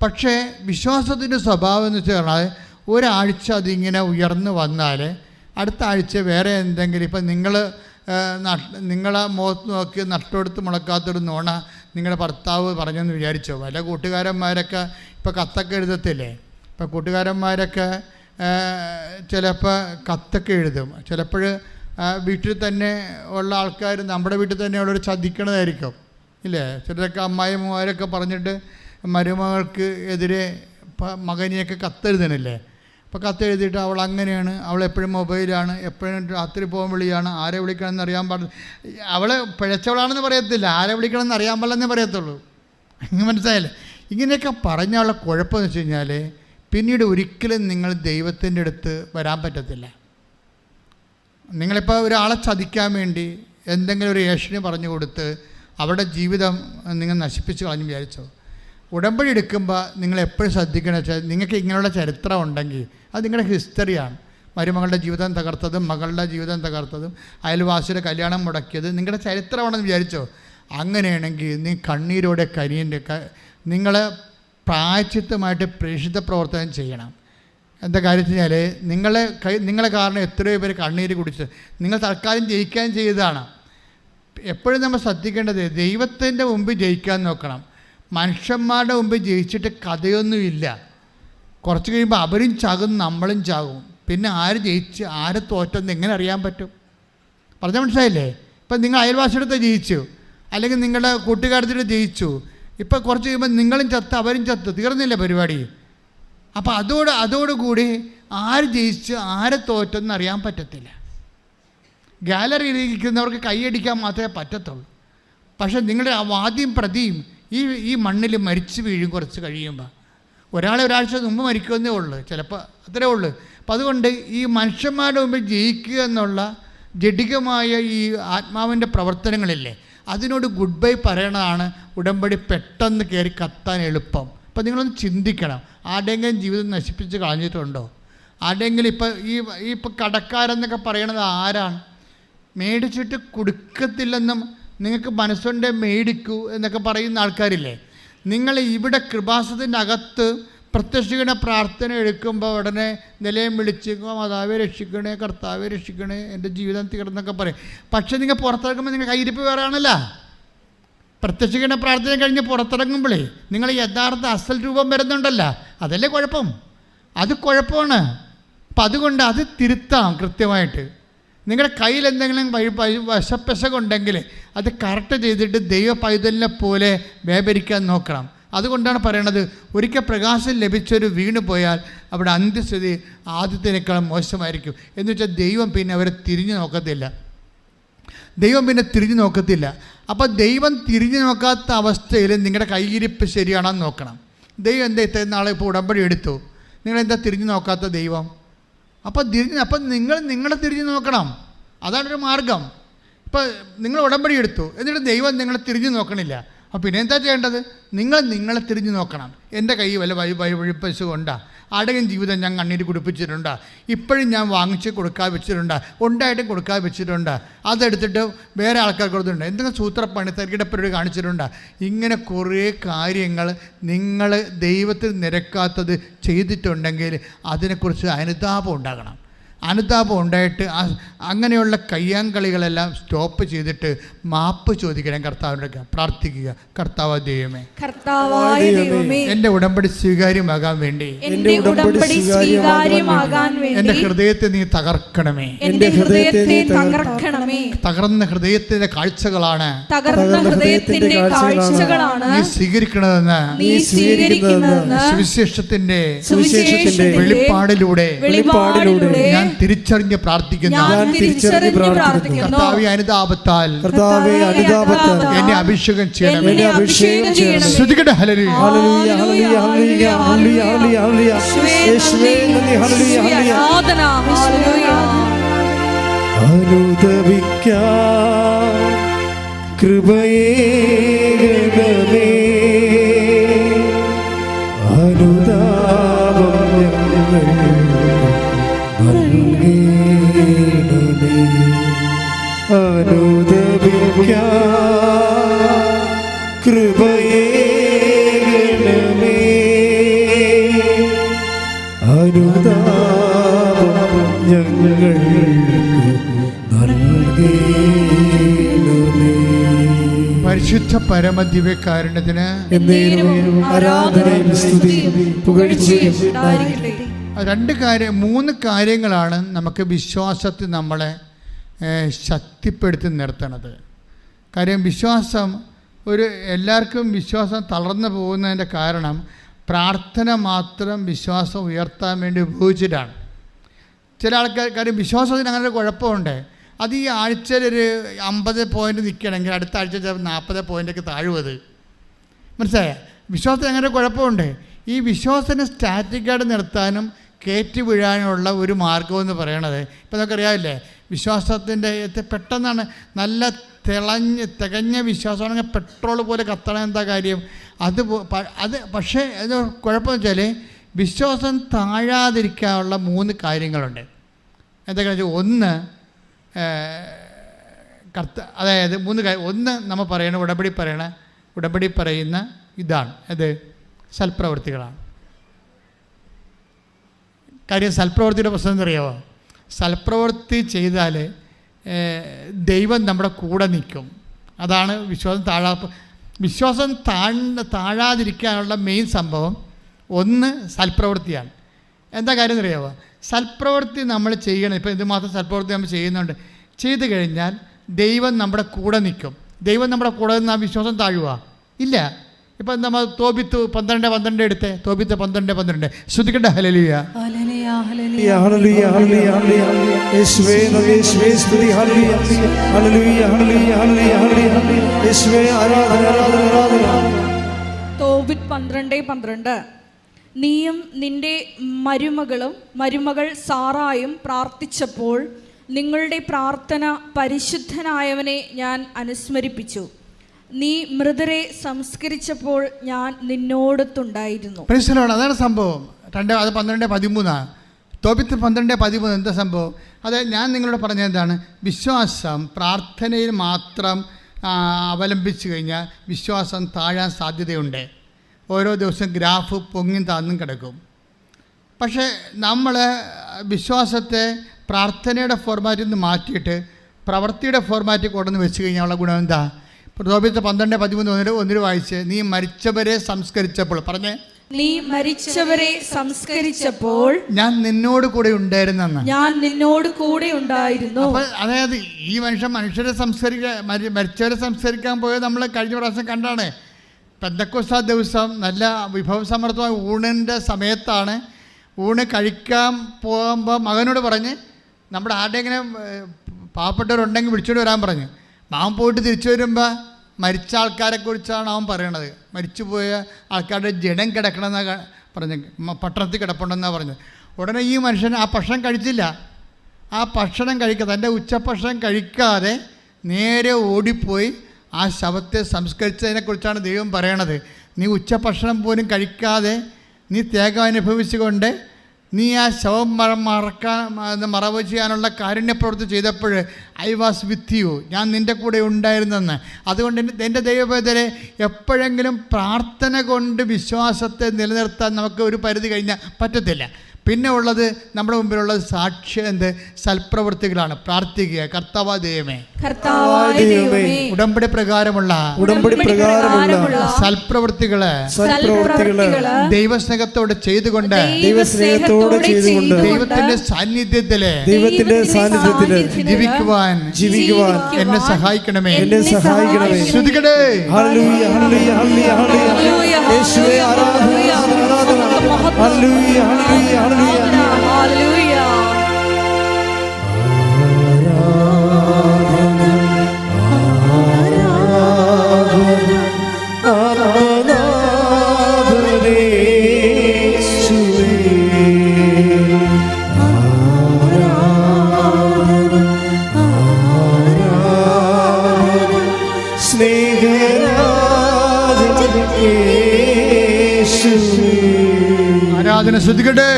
പക്ഷേ വിശ്വാസത്തിൻ്റെ സ്വഭാവം എന്ന് വെച്ച് പറഞ്ഞാൽ ഒരാഴ്ച അതിങ്ങനെ ഉയർന്നു വന്നാൽ അടുത്ത ആഴ്ച വേറെ എന്തെങ്കിലും, ഇപ്പം നിങ്ങളെ മുഖത്ത് നോക്കി നട്ടെടുത്ത് മുളക്കാത്തൊരു നോണ നിങ്ങളുടെ ഭർത്താവ് പറഞ്ഞെന്ന് വിചാരിച്ചോ? പല കൂട്ടുകാരന്മാരൊക്കെ ഇപ്പോൾ കത്തൊക്കെ എഴുതത്തില്ലേ? ഇപ്പോൾ കൂട്ടുകാരന്മാരൊക്കെ ചിലപ്പോൾ കത്തൊക്കെ എഴുതും. ചിലപ്പോൾ വീട്ടിൽ തന്നെ ഉള്ള ആൾക്കാർ നമ്മുടെ വീട്ടിൽ തന്നെയുള്ളവർ ചതിക്കണതായിരിക്കും, ഇല്ലേ? ചിലരൊക്കെ അമ്മായിമാരൊക്കെ പറഞ്ഞിട്ട് മരുമകൾക്ക് എതിരെ മകനെയൊക്കെ കത്തെഴുതണില്ലേ? അപ്പോൾ കത്തെഴുതിയിട്ട് അവൾ അങ്ങനെയാണ്, അവൾ എപ്പോഴും മൊബൈലാണ്, എപ്പോഴും രാത്രി പോകാൻ വിളിയാണ്, ആരെ വിളിക്കണമെന്ന് അറിയാൻ പാടില്ല. അവൾ പിഴച്ചവളാണെന്ന് പറയത്തില്ല, ആരെ വിളിക്കണമെന്ന് അറിയാൻ പാടില്ലെന്നേ പറയത്തുള്ളൂ. മനസ്സിലായില്ലേ? ഇങ്ങനെയൊക്കെ പറഞ്ഞുള്ള കുഴപ്പമെന്ന് വെച്ച് കഴിഞ്ഞാൽ പിന്നീട് ഒരിക്കലും നിങ്ങൾ ദൈവത്തിൻ്റെ അടുത്ത് വരാൻ പറ്റത്തില്ല. നിങ്ങളിപ്പോൾ ഒരാളെ ചതിക്കാൻ വേണ്ടി എന്തെങ്കിലും ഒരു ഏഷണി പറഞ്ഞു കൊടുത്ത് അവരുടെ ജീവിതം നിങ്ങൾ നശിപ്പിച്ച് കളഞ്ഞു വിചാരിച്ചോ? ഉടമ്പടി എടുക്കുമ്പോൾ നിങ്ങൾ എപ്പോഴും ശ്രദ്ധിക്കണം വെച്ചാൽ നിങ്ങൾക്ക് ഇങ്ങനെയുള്ള ചരിത്രം ഉണ്ടെങ്കിൽ അത് നിങ്ങളുടെ ഹിസ്റ്ററിയാണ്. മരുമകളുടെ ജീവിതം തകർത്തതും മകളുടെ ജീവിതം തകർത്തതും അയൽവാസിയുടെ കല്യാണം മുടക്കിയത് നിങ്ങളുടെ ചരിത്രമാണെന്ന് വിചാരിച്ചോ? അങ്ങനെയാണെങ്കിൽ നീ കണ്ണീരോടെ നിങ്ങൾ പ്രായശ്ചിത്തമായിട്ട് പ്രേക്ഷിത പ്രവർത്തനം ചെയ്യണം. എന്താ കാര്യം വെച്ച് കഴിഞ്ഞാൽ നിങ്ങളെ കാരണം എത്രയോ പേര് കണ്ണീര് കുടിച്ച് നിങ്ങൾ തൽക്കാലം ജയിക്കാൻ ചെയ്തതാണ്. എപ്പോഴും നമ്മൾ ശ്രദ്ധിക്കേണ്ടത് ദൈവത്തിൻ്റെ മുമ്പിൽ ജയിക്കാൻ നോക്കണം. മനുഷ്യന്മാരുടെ മുമ്പിൽ ജയിച്ചിട്ട് കഥയൊന്നുമില്ല. കുറച്ച് കഴിയുമ്പോൾ അവരും ചാകും, നമ്മളും ചാകും. പിന്നെ ആര് ജയിച്ച് ആര് തോറ്റെന്ന് എങ്ങനെ അറിയാൻ പറ്റും? പറഞ്ഞാൽ മനസ്സിലായില്ലേ? ഇപ്പം നിങ്ങൾ അയൽവാസിയുടെ ജയിച്ചു, അല്ലെങ്കിൽ നിങ്ങളുടെ കൂട്ടുകാരത്തിൻ്റെ ജയിച്ചു, ഇപ്പം കുറച്ച് കഴിയുമ്പോൾ നിങ്ങളും ചത്ത് അവരും ചത്ത്, തീർന്നില്ല പരിപാടി. അപ്പോൾ അതോടുകൂടി ആര് ജയിച്ച് ആര് തോറ്റെന്ന് അറിയാൻ പറ്റത്തില്ല. ഗാലറിയിൽ ഇരിക്കുന്നവർക്ക് കൈയടിക്കാൻ മാത്രമേ പറ്റത്തുള്ളൂ. പക്ഷേ നിങ്ങളുടെ വാദിയും പ്രതിയും ഈ മണ്ണിൽ മരിച്ചു വീഴും കുറച്ച് കഴിയുമ്പോൾ. ഒരാഴ്ച മുമ്പ് മരിക്കുമെന്നേ ഉള്ളൂ, ചിലപ്പോൾ അത്രേ ഉള്ളൂ. അപ്പം അതുകൊണ്ട് ഈ മനുഷ്യന്മാരുടെ മുമ്പിൽ ജയിക്കുക എന്നുള്ള ജഡികമായ ഈ ആത്മാവിൻ്റെ പ്രവർത്തനങ്ങളില്ലേ, അതിനോട് ഗുഡ് ബൈ പറയണതാണ് ഉടമ്പടി പെട്ടെന്ന് കയറി കത്താൻ എളുപ്പം. അപ്പം നിങ്ങളൊന്ന് ചിന്തിക്കണം, ആരുടെയെങ്കിലും ജീവിതം നശിപ്പിച്ച് കളഞ്ഞിട്ടുണ്ടോ? ആരുടെയെങ്കിലും ഇപ്പം കടക്കാരെന്നൊക്കെ പറയണത് ആരാണ്? മേടിച്ചിട്ട് കൊടുക്കത്തില്ലെന്നും നിങ്ങൾക്ക് മനസ്സുകൊണ്ട് മേടിക്കൂ എന്നൊക്കെ പറയുന്ന ആൾക്കാരില്ലേ. നിങ്ങൾ ഇവിടെ കൃപാസനത്തിൻ്റെ അകത്ത് പ്രത്യക്ഷീകരണ പ്രാർത്ഥന എടുക്കുമ്പോൾ ഉടനെ നിലയം വിളിച്ച് മാതാവെ രക്ഷിക്കണേ, കർത്താവെ രക്ഷിക്കണേ, എൻ്റെ ജീവിതം തീർന്നൊക്കെ പറയും. പക്ഷേ നിങ്ങൾ പുറത്തിറങ്ങുമ്പോൾ നിങ്ങൾ കയ്യിരിപ്പ് വേറെ ആണല്ലോ. പ്രത്യക്ഷീകരണ പ്രാർത്ഥന കഴിഞ്ഞ് പുറത്തിറങ്ങുമ്പോഴേ നിങ്ങൾ യഥാർത്ഥ അസൽ രൂപം വരുന്നുണ്ടല്ലോ, അതല്ലേ കുഴപ്പം. അത് കുഴപ്പമാണ്. അപ്പം അതുകൊണ്ട് അത് തിരുത്താം കൃത്യമായിട്ട്. നിങ്ങളുടെ കയ്യിൽ എന്തെങ്കിലും വശപ്പശകുണ്ടെങ്കിൽ അത് കറക്റ്റ് ചെയ്തിട്ട് ദൈവ പൈതലിനെ പോലെ വ്യാപരിക്കാൻ നോക്കണം. അതുകൊണ്ടാണ് പറയണത്, ഒരിക്കൽ പ്രകാശം ലഭിച്ചൊരു വീണു പോയാൽ അവിടെ അന്ത്യസ്ഥിതി ആദ്യത്തിനേക്കാളും മോശമായിരിക്കും. എന്ന് വെച്ചാൽ ദൈവം പിന്നെ അവരെ തിരിഞ്ഞു നോക്കത്തില്ല. അപ്പോൾ ദൈവം തിരിഞ്ഞു നോക്കാത്ത അവസ്ഥയിൽ നിങ്ങളുടെ കൈയിരിപ്പ് ശരിയാണെന്ന് നോക്കണം. ദൈവം എന്താ ഇത്രയും നാളെ ഇപ്പോൾ ഉടമ്പടി എടുത്തു, നിങ്ങളെന്താ തിരിഞ്ഞു നോക്കാത്ത ദൈവം? അപ്പം നിങ്ങളെ തിരിഞ്ഞു നോക്കണം. അതാണൊരു മാർഗം. ഇപ്പം നിങ്ങൾ ഉടമ്പടി എടുത്തു, എന്നിട്ട് ദൈവം നിങ്ങളെ തിരിഞ്ഞു നോക്കണില്ല. അപ്പോൾ പിന്നെ എന്താ ചെയ്യേണ്ടത്? നിങ്ങളെ തിരിഞ്ഞു നോക്കണം. എൻ്റെ കൈ വല്ല വഴിപ്പശു കൊണ്ടാ, ആരുടെയും ജീവിതം ഞാൻ കണ്ണീര് കുടിപ്പിച്ചിട്ടുണ്ടാ, ഇപ്പോഴും ഞാൻ വാങ്ങിച്ച് കൊടുക്കാതെ വെച്ചിട്ടുണ്ടാ, ഉണ്ടായിട്ടും കൊടുക്കാതെ വെച്ചിട്ടുണ്ടാ, അതെടുത്തിട്ട് വേറെ ആൾക്കാർ കൊടുത്തിട്ടുണ്ട്, എന്തെങ്കിലും സൂത്രപ്പണി തരികിടപ്പരി കാണിച്ചിട്ടുണ്ടാ. ഇങ്ങനെ കുറേ കാര്യങ്ങൾ നിങ്ങൾ ദൈവത്തിൽ നിരക്കാത്തത് ചെയ്തിട്ടുണ്ടെങ്കിൽ അതിനെക്കുറിച്ച് അനുതാപം ഉണ്ടാകണം. അനുതാപം ഉണ്ടായിട്ട് അങ്ങനെയുള്ള കയ്യാങ്കളികളെല്ലാം സ്റ്റോപ്പ് ചെയ്തിട്ട് മാപ്പ് ചോദിക്കണം, കർത്താവിനോട് പ്രാർത്ഥിക്കുക. കർത്താവ് ദൈവമേ, എൻ്റെ ഉടമ്പടി സ്വീകാര്യമാകാൻ വേണ്ടി എൻ്റെ ഹൃദയത്തെ നീ തകർക്കണമേ. തകർന്ന ഹൃദയത്തിന്റെ കാഴ്ചകളാണ് നീ സ്വീകരിക്കണമെന്ന് സുവിശേഷത്തിന്റെ വെളിപ്പാടിലൂടെ ഞാൻ തിരിച്ചറിഞ്ഞ് പ്രാർത്ഥിക്കുന്നു. കർത്താവേ അനുതാപത്താൽ എന്നെ അഭിഷേകം ചെയ്യണം. ശ്രുതികട്ടെ ഹല്ലേലൂയ. അനുദപിക്കാൻ കൃപയേകണമേ, അനുതാപം നൽകണമേ, അനുദപിക്കാൻ കൃപയേകണമേ, അനുതാപം പരിശുദ്ധ പരമദിവ്യകാരുണ്യത്തിന് മൂന്ന് കാര്യങ്ങളാണ് നമുക്ക് വിശ്വാസത്തിൽ നമ്മളെ ശക്തിപ്പെടുത്തി നിർത്തണത്. കാര്യം വിശ്വാസം എല്ലാവർക്കും വിശ്വാസം തളർന്നു പോകുന്നതിൻ്റെ കാരണം പ്രാർത്ഥന മാത്രം വിശ്വാസം ഉയർത്താൻ വേണ്ടി ഉപയോഗിച്ചിട്ടാണ്. ചില കാര്യം വിശ്വാസത്തിന് അങ്ങനെ ഒരു കുഴപ്പമുണ്ട്. അത് ഈ ആഴ്ചയിലൊരു 50 പോയിൻ്റ് നിൽക്കണമെങ്കിൽ അടുത്ത ആഴ്ച 40 പോയിൻ്റൊക്കെ താഴുവത്. മനസ്സിലായോ? വിശ്വാസത്തിന് അങ്ങനെ ഒരു കുഴപ്പമുണ്ട്. ഈ വിശ്വാസത്തിനെ സ്റ്റാറ്റിക്കായിട്ട് നിർത്താനും കയറ്റി വീഴാനുള്ള ഒരു മാർഗമെന്ന് പറയണത് ഇപ്പം നമുക്കറിയാമില്ലേ, വിശ്വാസത്തിൻ്റെ പെട്ടെന്നാണ് നല്ല തികഞ്ഞ വിശ്വാസമാണെങ്കിൽ പെട്രോൾ പോലെ കത്തണം. എന്താ കാര്യം? അത് പക്ഷേ അത് കുഴപ്പമെന്ന് വെച്ചാൽ വിശ്വാസം താഴാതിരിക്കാനുള്ള 3 കാര്യങ്ങളുണ്ട്. എന്തൊക്കെയാണെന്ന് വെച്ചാൽ, ഒന്ന് അതായത് 3 കാര്യം. ഒന്ന് നമ്മൾ ഉടമ്പടി പറയുന്ന ഇതാണ്, അത് സൽപ്രവൃത്തികളാണ്. കാര്യം സൽപ്രവൃത്തിയുടെ പ്രശ്നം എന്നറിയാമോ? സൽപ്രവൃത്തി ചെയ്താൽ ദൈവം നമ്മുടെ കൂടെ നിൽക്കും. അതാണ് വിശ്വാസം താഴാതിരിക്കാനുള്ള മെയിൻ സംഭവം. ഒന്ന് സൽപ്രവൃത്തിയാണ്. എന്താ കാര്യം എന്നറിയാമോ? സൽപ്രവൃത്തി നമ്മൾ ചെയ്യണം. ഇപ്പോൾ എന്തുമാത്രം സൽപ്രവൃത്തി നമ്മൾ ചെയ്യുന്നുണ്ട്. ചെയ്തു കഴിഞ്ഞാൽ ദൈവം നമ്മുടെ കൂടെ നിൽക്കും. ദൈവം നമ്മുടെ കൂടെ നിന്ന് ആ വിശ്വാസം താഴുക ഇല്ല. ഇപ്പം നമ്മൾ തോബിത്ത് 12:12 എടുത്തേ. തോബിത്ത് 12:12 ശ്രദ്ധിക്കട്ടെ. ഹല്ലേലൂയ, ഹല്ലേലൂയ, ഹല്ലേലൂയ, ഹല്ലേലൂയ, ഹല്ലേലൂയ, യേശുവേ നന്ദി, യേശുവേ സ്തുതി, ഹല്ലേലൂയ, ഹല്ലേലൂയ, ഹല്ലേലൂയ, ഹല്ലേലൂയ, ഹല്ലേലൂയ, യേശുവേ ആരാധന, ആരാധന, ആരാധന. തോബിത്ത് 12:12 നീയും നിന്റെ മരുമകൾ സാറായും പ്രാർത്ഥിച്ചപ്പോൾ നിങ്ങളുടെ പ്രാർത്ഥന പരിശുദ്ധനായവനെ ഞാൻ അനുസ്മരിപ്പിച്ചു. നീ മൃതരെ സംസ്കരിച്ചപ്പോൾ ഞാൻ നിന്നോടൊത്തുണ്ടായിരുന്നു. അതാണ് സംഭവം. അത് 12:13. തോബിത്ത് 12:13 എന്താ സംഭവം? അത് ഞാൻ നിങ്ങളോട് പറഞ്ഞത് എന്താണ്? വിശ്വാസം പ്രാർത്ഥനയിൽ മാത്രം അവലംബിച്ചു കഴിഞ്ഞാൽ വിശ്വാസം താഴാൻ സാധ്യതയുണ്ട്. ഓരോ ദിവസം ഗ്രാഫ് പൊങ്ങിയും താന്നും കിടക്കും. പക്ഷേ നമ്മൾ വിശ്വാസത്തെ പ്രാർത്ഥനയുടെ ഫോർമാറ്റിൽ നിന്ന് മാറ്റിയിട്ട് പ്രവൃത്തിയുടെ ഫോർമാറ്റിൽ കൊണ്ടുവന്ന് വെച്ച് കഴിഞ്ഞാലുള്ള ഗുണം എന്താ? തോബിത്ത് 12:13 വായിച്ച്, നീ മരിച്ചവരെ സംസ്കരിച്ചപ്പോൾ പറഞ്ഞേ, നീ മരിച്ചവരെ സംസ്കരിച്ചപ്പോൾ ഞാൻ നിന്നോട് കൂടെ ഉണ്ടായിരുന്നെന്ന്. ഞാൻ നിന്നോട് കൂടെ ഉണ്ടായിരുന്നു. അപ്പോൾ അതായത് ഈ മനുഷ്യരെ മരിച്ചവരെ സംസ്കരിക്കാൻ പോയത് നമ്മൾ കഴിഞ്ഞ പ്രാവശ്യം കണ്ടാണ്. പെന്തക്കോസ്താ ദിവസം നല്ല വിഭവസമൃദ്ധമായ ഊണിൻ്റെ സമയത്താണ്. ഊണ് കഴിക്കാൻ പോകുമ്പോൾ മകനോട് പറഞ്ഞ്, നമ്മുടെ ആരുടെയെങ്കിലും പാവപ്പെട്ടവരുണ്ടെങ്കിൽ വിളിച്ചോണ്ട് വരാൻ പറഞ്ഞു. അവൻ പോയിട്ട് തിരിച്ചു വരുമ്പോൾ മരിച്ച ആൾക്കാരെക്കുറിച്ചാണ് അവൻ പറയണത്. മരിച്ചുപോയ ആൾക്കാരുടെ ജഡം കിടക്കണമെന്നാണ് പറഞ്ഞ്, പട്ടണത്തിൽ കിടപ്പുണ്ടെന്നാണ് പറഞ്ഞത്. ഉടനെ ഈ മനുഷ്യൻ ആ ഭക്ഷണം കഴിച്ചില്ല. ആ ഭക്ഷണം കഴിക്കാതെ, തൻ്റെ ഉച്ചഭക്ഷണം കഴിക്കാതെ നേരെ ഓടിപ്പോയി ആ ശവത്തെ സംസ്കരിച്ചതിനെക്കുറിച്ചാണ് ദൈവം പറയണത്. നീ ഉച്ചഭക്ഷണം പോലും കഴിക്കാതെ നീ ത്യാഗം അനുഭവിച്ചുകൊണ്ട് നീ ആ ശവം മറവ് ചെയ്യാനുള്ള കാരുണ്യപ്രവൃത്തി ചെയ്തപ്പോൾ ഐ വാസ് വിത്ത് യു, ഞാൻ നിൻ്റെ കൂടെ ഉണ്ടായിരുന്നെന്ന്. അതുകൊണ്ട് എൻ്റെ ദൈവവേദനെ എപ്പോഴെങ്കിലും പ്രാർത്ഥന കൊണ്ട് വിശ്വാസത്തെ നിലനിർത്താൻ നമുക്ക് ഒരു പരിധി കഴിഞ്ഞാൽ പറ്റത്തില്ല. പിന്നെ ഉള്ളത് നമ്മുടെ മുമ്പിലുള്ളത് സാക്ഷ്യം എന്ത്? സൽപ്രവൃത്തികളാണ്. പ്രാർത്ഥിക്കുക, കർത്താവായ ദൈവമേ, ഉടമ്പടി പ്രകാരമുള്ള സൽപ്രവൃത്തികള് ദൈവസ്നേഹത്തോടെ ചെയ്തുകൊണ്ട് ദൈവത്തിന്റെ സാന്നിധ്യത്തില് ജീവിക്കുവാൻ എന്നെ സഹായിക്കണമേ. ശ്രുതിക്കട്ടെ. ഹല്ലേലൂയ, ഹല്ലേലൂയ, ഹല്ലേലൂയ, യേശുവേ ആരാധന, ആരാധന, ഹല്ലേലൂയ, ഹല്ലേലൂയ, ഹല്ലേലൂയ, ഹല്ലേലൂയ. ആരാധന ശ്രദ്ധിക്കട്ടെ.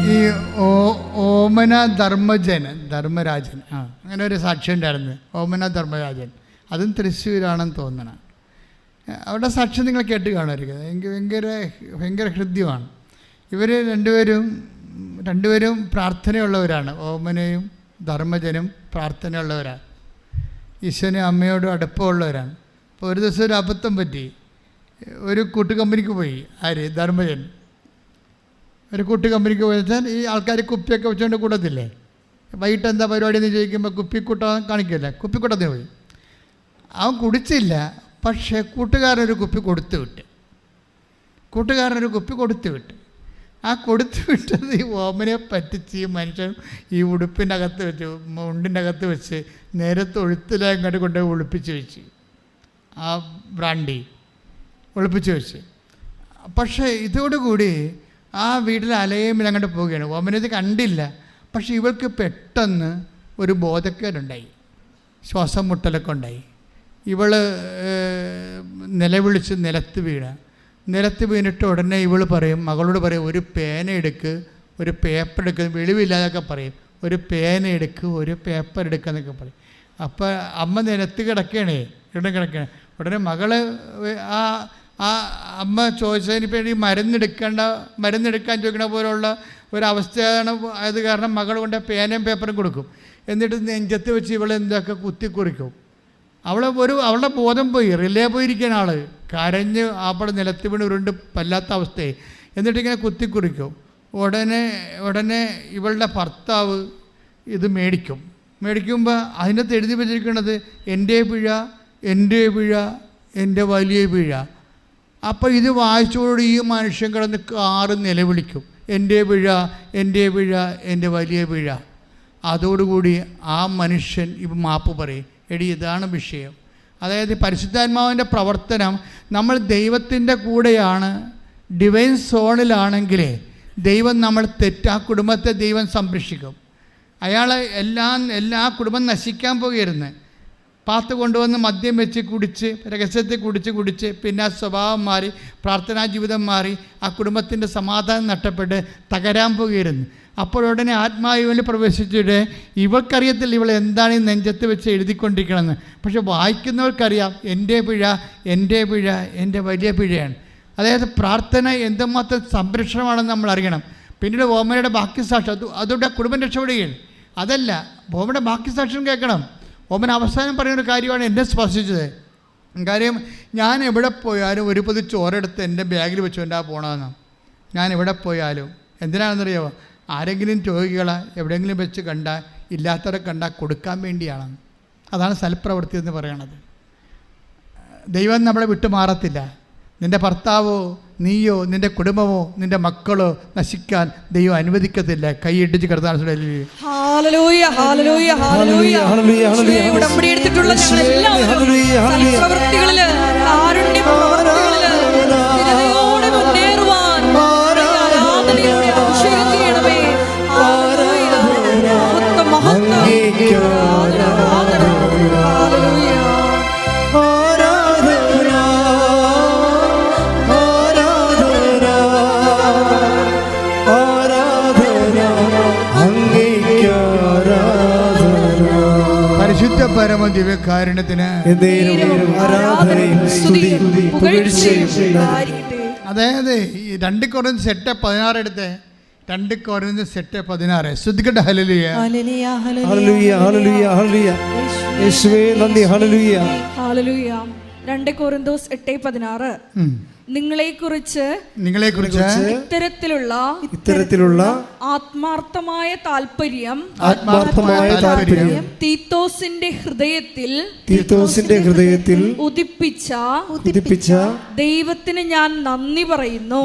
ഈ ഓമന ധർമ്മരാജൻ അങ്ങനെ ഒരു സാക്ഷി ഉണ്ടായിരുന്നു. ഓമന ധർമ്മരാജൻ, അതും തൃശ്ശൂരാണെന്ന് തോന്നണം. അവിടെ സാക്ഷ്യം നിങ്ങൾ കേട്ട് കാണുമായിരിക്കും. ഭയങ്കര ഹൃദ്യമാണ്. ഇവർ രണ്ടുപേരും പ്രാർത്ഥനയുള്ളവരാണ്. ഓമനയും ധർമ്മജനും പ്രാർത്ഥനയുള്ളവരാണ്. ഈശോനും അമ്മയോടും അടുപ്പമുള്ളവരാണ്. അപ്പോൾ ഒരു ദിവസം ഒരു അബദ്ധം പറ്റി. ഒരു കൂട്ടുകമ്പനിക്ക് പോയി. ധർമ്മജൻ ഒരു കൂട്ടുകമ്പനിക്ക് പോയി വെച്ചാൽ ഈ ആൾക്കാർ കുപ്പിയൊക്കെ വെച്ചുകൊണ്ട് കൂട്ടത്തില്ലേ. വൈകിട്ട് എന്താ പരിപാടി എന്ന് ചോദിക്കുമ്പോൾ കുപ്പിക്കൂട്ടം കാണിക്കില്ല. കുപ്പിക്കൂട്ടത്തിന് പോയി. അവൻ കുടിച്ചില്ല, പക്ഷേ കൂട്ടുകാരനൊരു കുപ്പി കൊടുത്തു വിട്ട്. ആ കൊടുത്തു വിട്ടത് ഈ ഓമനെ പറ്റിച്ച് ഈ മനുഷ്യൻ ഈ ഉടുപ്പിൻ്റെ അകത്ത് വെച്ച്, മുണ്ടിൻ്റെ അകത്ത് വെച്ച് നേരെ തൊഴുത്തിലങ്ങോട്ട് കൊണ്ട് ഒളിപ്പിച്ച് വെച്ച്, ആ ബ്രാൻഡി ഒളിപ്പിച്ച് വെച്ച്. പക്ഷേ ഇതോടുകൂടി ആ വീട്ടിൽ അലയും അങ്ങോട്ട് പോവുകയാണ്. ഓമനത് കണ്ടില്ല. പക്ഷെ ഇവൾക്ക് പെട്ടെന്ന് ഒരു ബോധക്കേടുണ്ടായി, ശ്വാസം മുട്ടലൊക്കെ ഉണ്ടായി. ഇവൾ നിലവിളിച്ച് നിലത്ത് വീണിട്ട് ഉടനെ ഇവൾ പറയും, മകളോട് പറയും, ഒരു പേന എടുക്ക്, ഒരു പേപ്പർ എടുക്ക്, വെളിവില്ലാതൊക്കെ പറയും. ഒരു പേന എടുക്ക്, ഒരു പേപ്പർ എടുക്കുക എന്നൊക്കെ പറയും. അപ്പോൾ അമ്മ നിലത്ത് കിടക്കുകയാണ്. ഉടനെ മകള് ആ അമ്മ ചോദിച്ചതിന് വേണ്ടി മരുന്നെടുക്കാൻ ചോദിക്കണ പോലുള്ള ഒരവസ്ഥയാണ്. അത് കാരണം മകൾ കൊണ്ട് പേനയും പേപ്പറും കൊടുക്കും. എന്നിട്ട് നെഞ്ചത്ത് വെച്ച് ഇവളെന്തൊക്കെ കുത്തിക്കുറിക്കും. അവളുടെ ബോധം പോയി, റിലേ പോയിരിക്കുന്ന ആൾ കരഞ്ഞ് അവിടെ നിലത്ത് വീണ് ഉരുണ്ട് പല്ലാത്ത അവസ്ഥയെ. എന്നിട്ടിങ്ങനെ കുത്തിക്കുറിക്കും. ഉടനെ ഇവളുടെ ഭർത്താവ് ഇത് മേടിക്കുമ്പോൾ അതിനകത്ത് എഴുതി വെച്ചിരിക്കുന്നത് എൻ്റെ പിഴ, എൻ്റെ പിഴ, എൻ്റെ വലിയ പിഴ. അപ്പോൾ ഇത് വായിച്ചോട് ഈ മനുഷ്യൻ കിടന്ന് കാറ് നിലവിളിക്കും, എൻ്റെ പിഴ, എൻ്റെ പിഴ, എൻ്റെ വലിയ പിഴ. അതോടുകൂടി ആ മനുഷ്യൻ ഇപ്പം മാപ്പ് പറയും. എടി, ഇതാണ് വിഷയം. അതായത് പരിശുദ്ധാത്മാവിൻ്റെ പ്രവർത്തനം, നമ്മൾ ദൈവത്തിൻ്റെ കൂടെയാണ്, ഡിവൈൻ സോണിലാണെങ്കിലേ ദൈവം നമ്മൾ ആ കുടുംബത്തെ ദൈവം സംരക്ഷിക്കും. അയാൾ എല്ലാ കുടുംബം നശിക്കാൻ പോകരുന്ന് പാത്ത് കൊണ്ടുവന്ന് മദ്യം വെച്ച് കുടിച്ച് രഹസ്യത്തെ കുടിച്ച് പിന്നെ ആ സ്വഭാവം മാറി, പ്രാർത്ഥനാ ജീവിതം മാറി, ആ കുടുംബത്തിൻ്റെ സമാധാനം നഷ്ടപ്പെട്ട് തകരാൻ പോകരുന്ന്. അപ്പോഴുടനെ ആത്മാവിൽ പ്രവേശിച്ചിട്ട് ഇവൾക്കറിയത്തില്ല ഇവൾ എന്താണ് ഈ നെഞ്ചത്ത് വെച്ച് എഴുതിക്കൊണ്ടിരിക്കണമെന്ന്. പക്ഷെ വായിക്കുന്നവർക്കറിയാം എൻ്റെ പിഴ, എൻ്റെ പിഴ, എൻ്റെ വലിയ പിഴയാണ്. അതായത് പ്രാർത്ഥന എന്തുമാത്രം സംരക്ഷണമാണെന്ന് നമ്മൾ അറിയണം. പിന്നീട് ഓമനയുടെ ബാക്കി സാക്ഷ്യം അതോടെ കുടുംബം രക്ഷപ്പെടുകയാണ്. അതല്ല, ഓമയുടെ ബാക്കി സാക്ഷ്യം കേൾക്കണം. ഓമൻ അവസാനം പറയുന്നൊരു കാര്യമാണ് എന്നെ സ്പർശിച്ചത്. കാര്യം, ഞാൻ എവിടെ പോയാലും ഒരു പൊതി ചോറെടുത്ത് എൻ്റെ ബാഗിൽ വെച്ചുകൊണ്ടാ പോകണമെന്ന്. ഞാൻ എവിടെ പോയാലും എന്തിനാണെന്നറിയാമോ? ആരെങ്കിലും രോഗികളെ എവിടെയെങ്കിലും വെച്ച് കണ്ടാൽ, ഇല്ലാത്തവരെ കണ്ടാൽ കൊടുക്കാൻ വേണ്ടിയാണ്. അതാണ് സൽപ്രവൃത്തി എന്ന് പറയണത്. ദൈവം നമ്മളെ വിട്ടു മാറത്തില്ല. നിൻ്റെ ഭർത്താവോ നീയോ നിൻ്റെ കുടുംബമോ നിൻ്റെ മക്കളോ നശിക്കാൻ ദൈവം അനുവദിക്കത്തില്ല. കൈയിട്ടിച്ച് കിടത്താൻ പരിശുദ്ധ പരമ ദിവ്യകാരുണ്യത്തിന്. അതായത് 2 കൊരിന്ത്യർ 8:16 എടുത്ത് 2 കൊരിന്ത്യർ 8:16 ശ്രദ്ധിക്കട്ടെ. ഹല്ലേലൂയ, ഹല്ലേലൂയ, ഹല്ലേലൂയ, ഹല്ലേലൂയ. യേശുവേ നന്ദി. ഹല്ലേലൂയ, ഹല്ലേലൂയ. 2 കൊരിന്ത്യർ 8:16 നിങ്ങളെക്കുറിച്ച് ഇത്തരത്തിലുള്ള ആത്മാർത്ഥമായ താല്പര്യം തീത്തോസിന്റെ ഹൃദയത്തിൽ ഉദിപ്പിച്ച ദൈവത്തിന് ഞാൻ നന്ദി പറയുന്നു.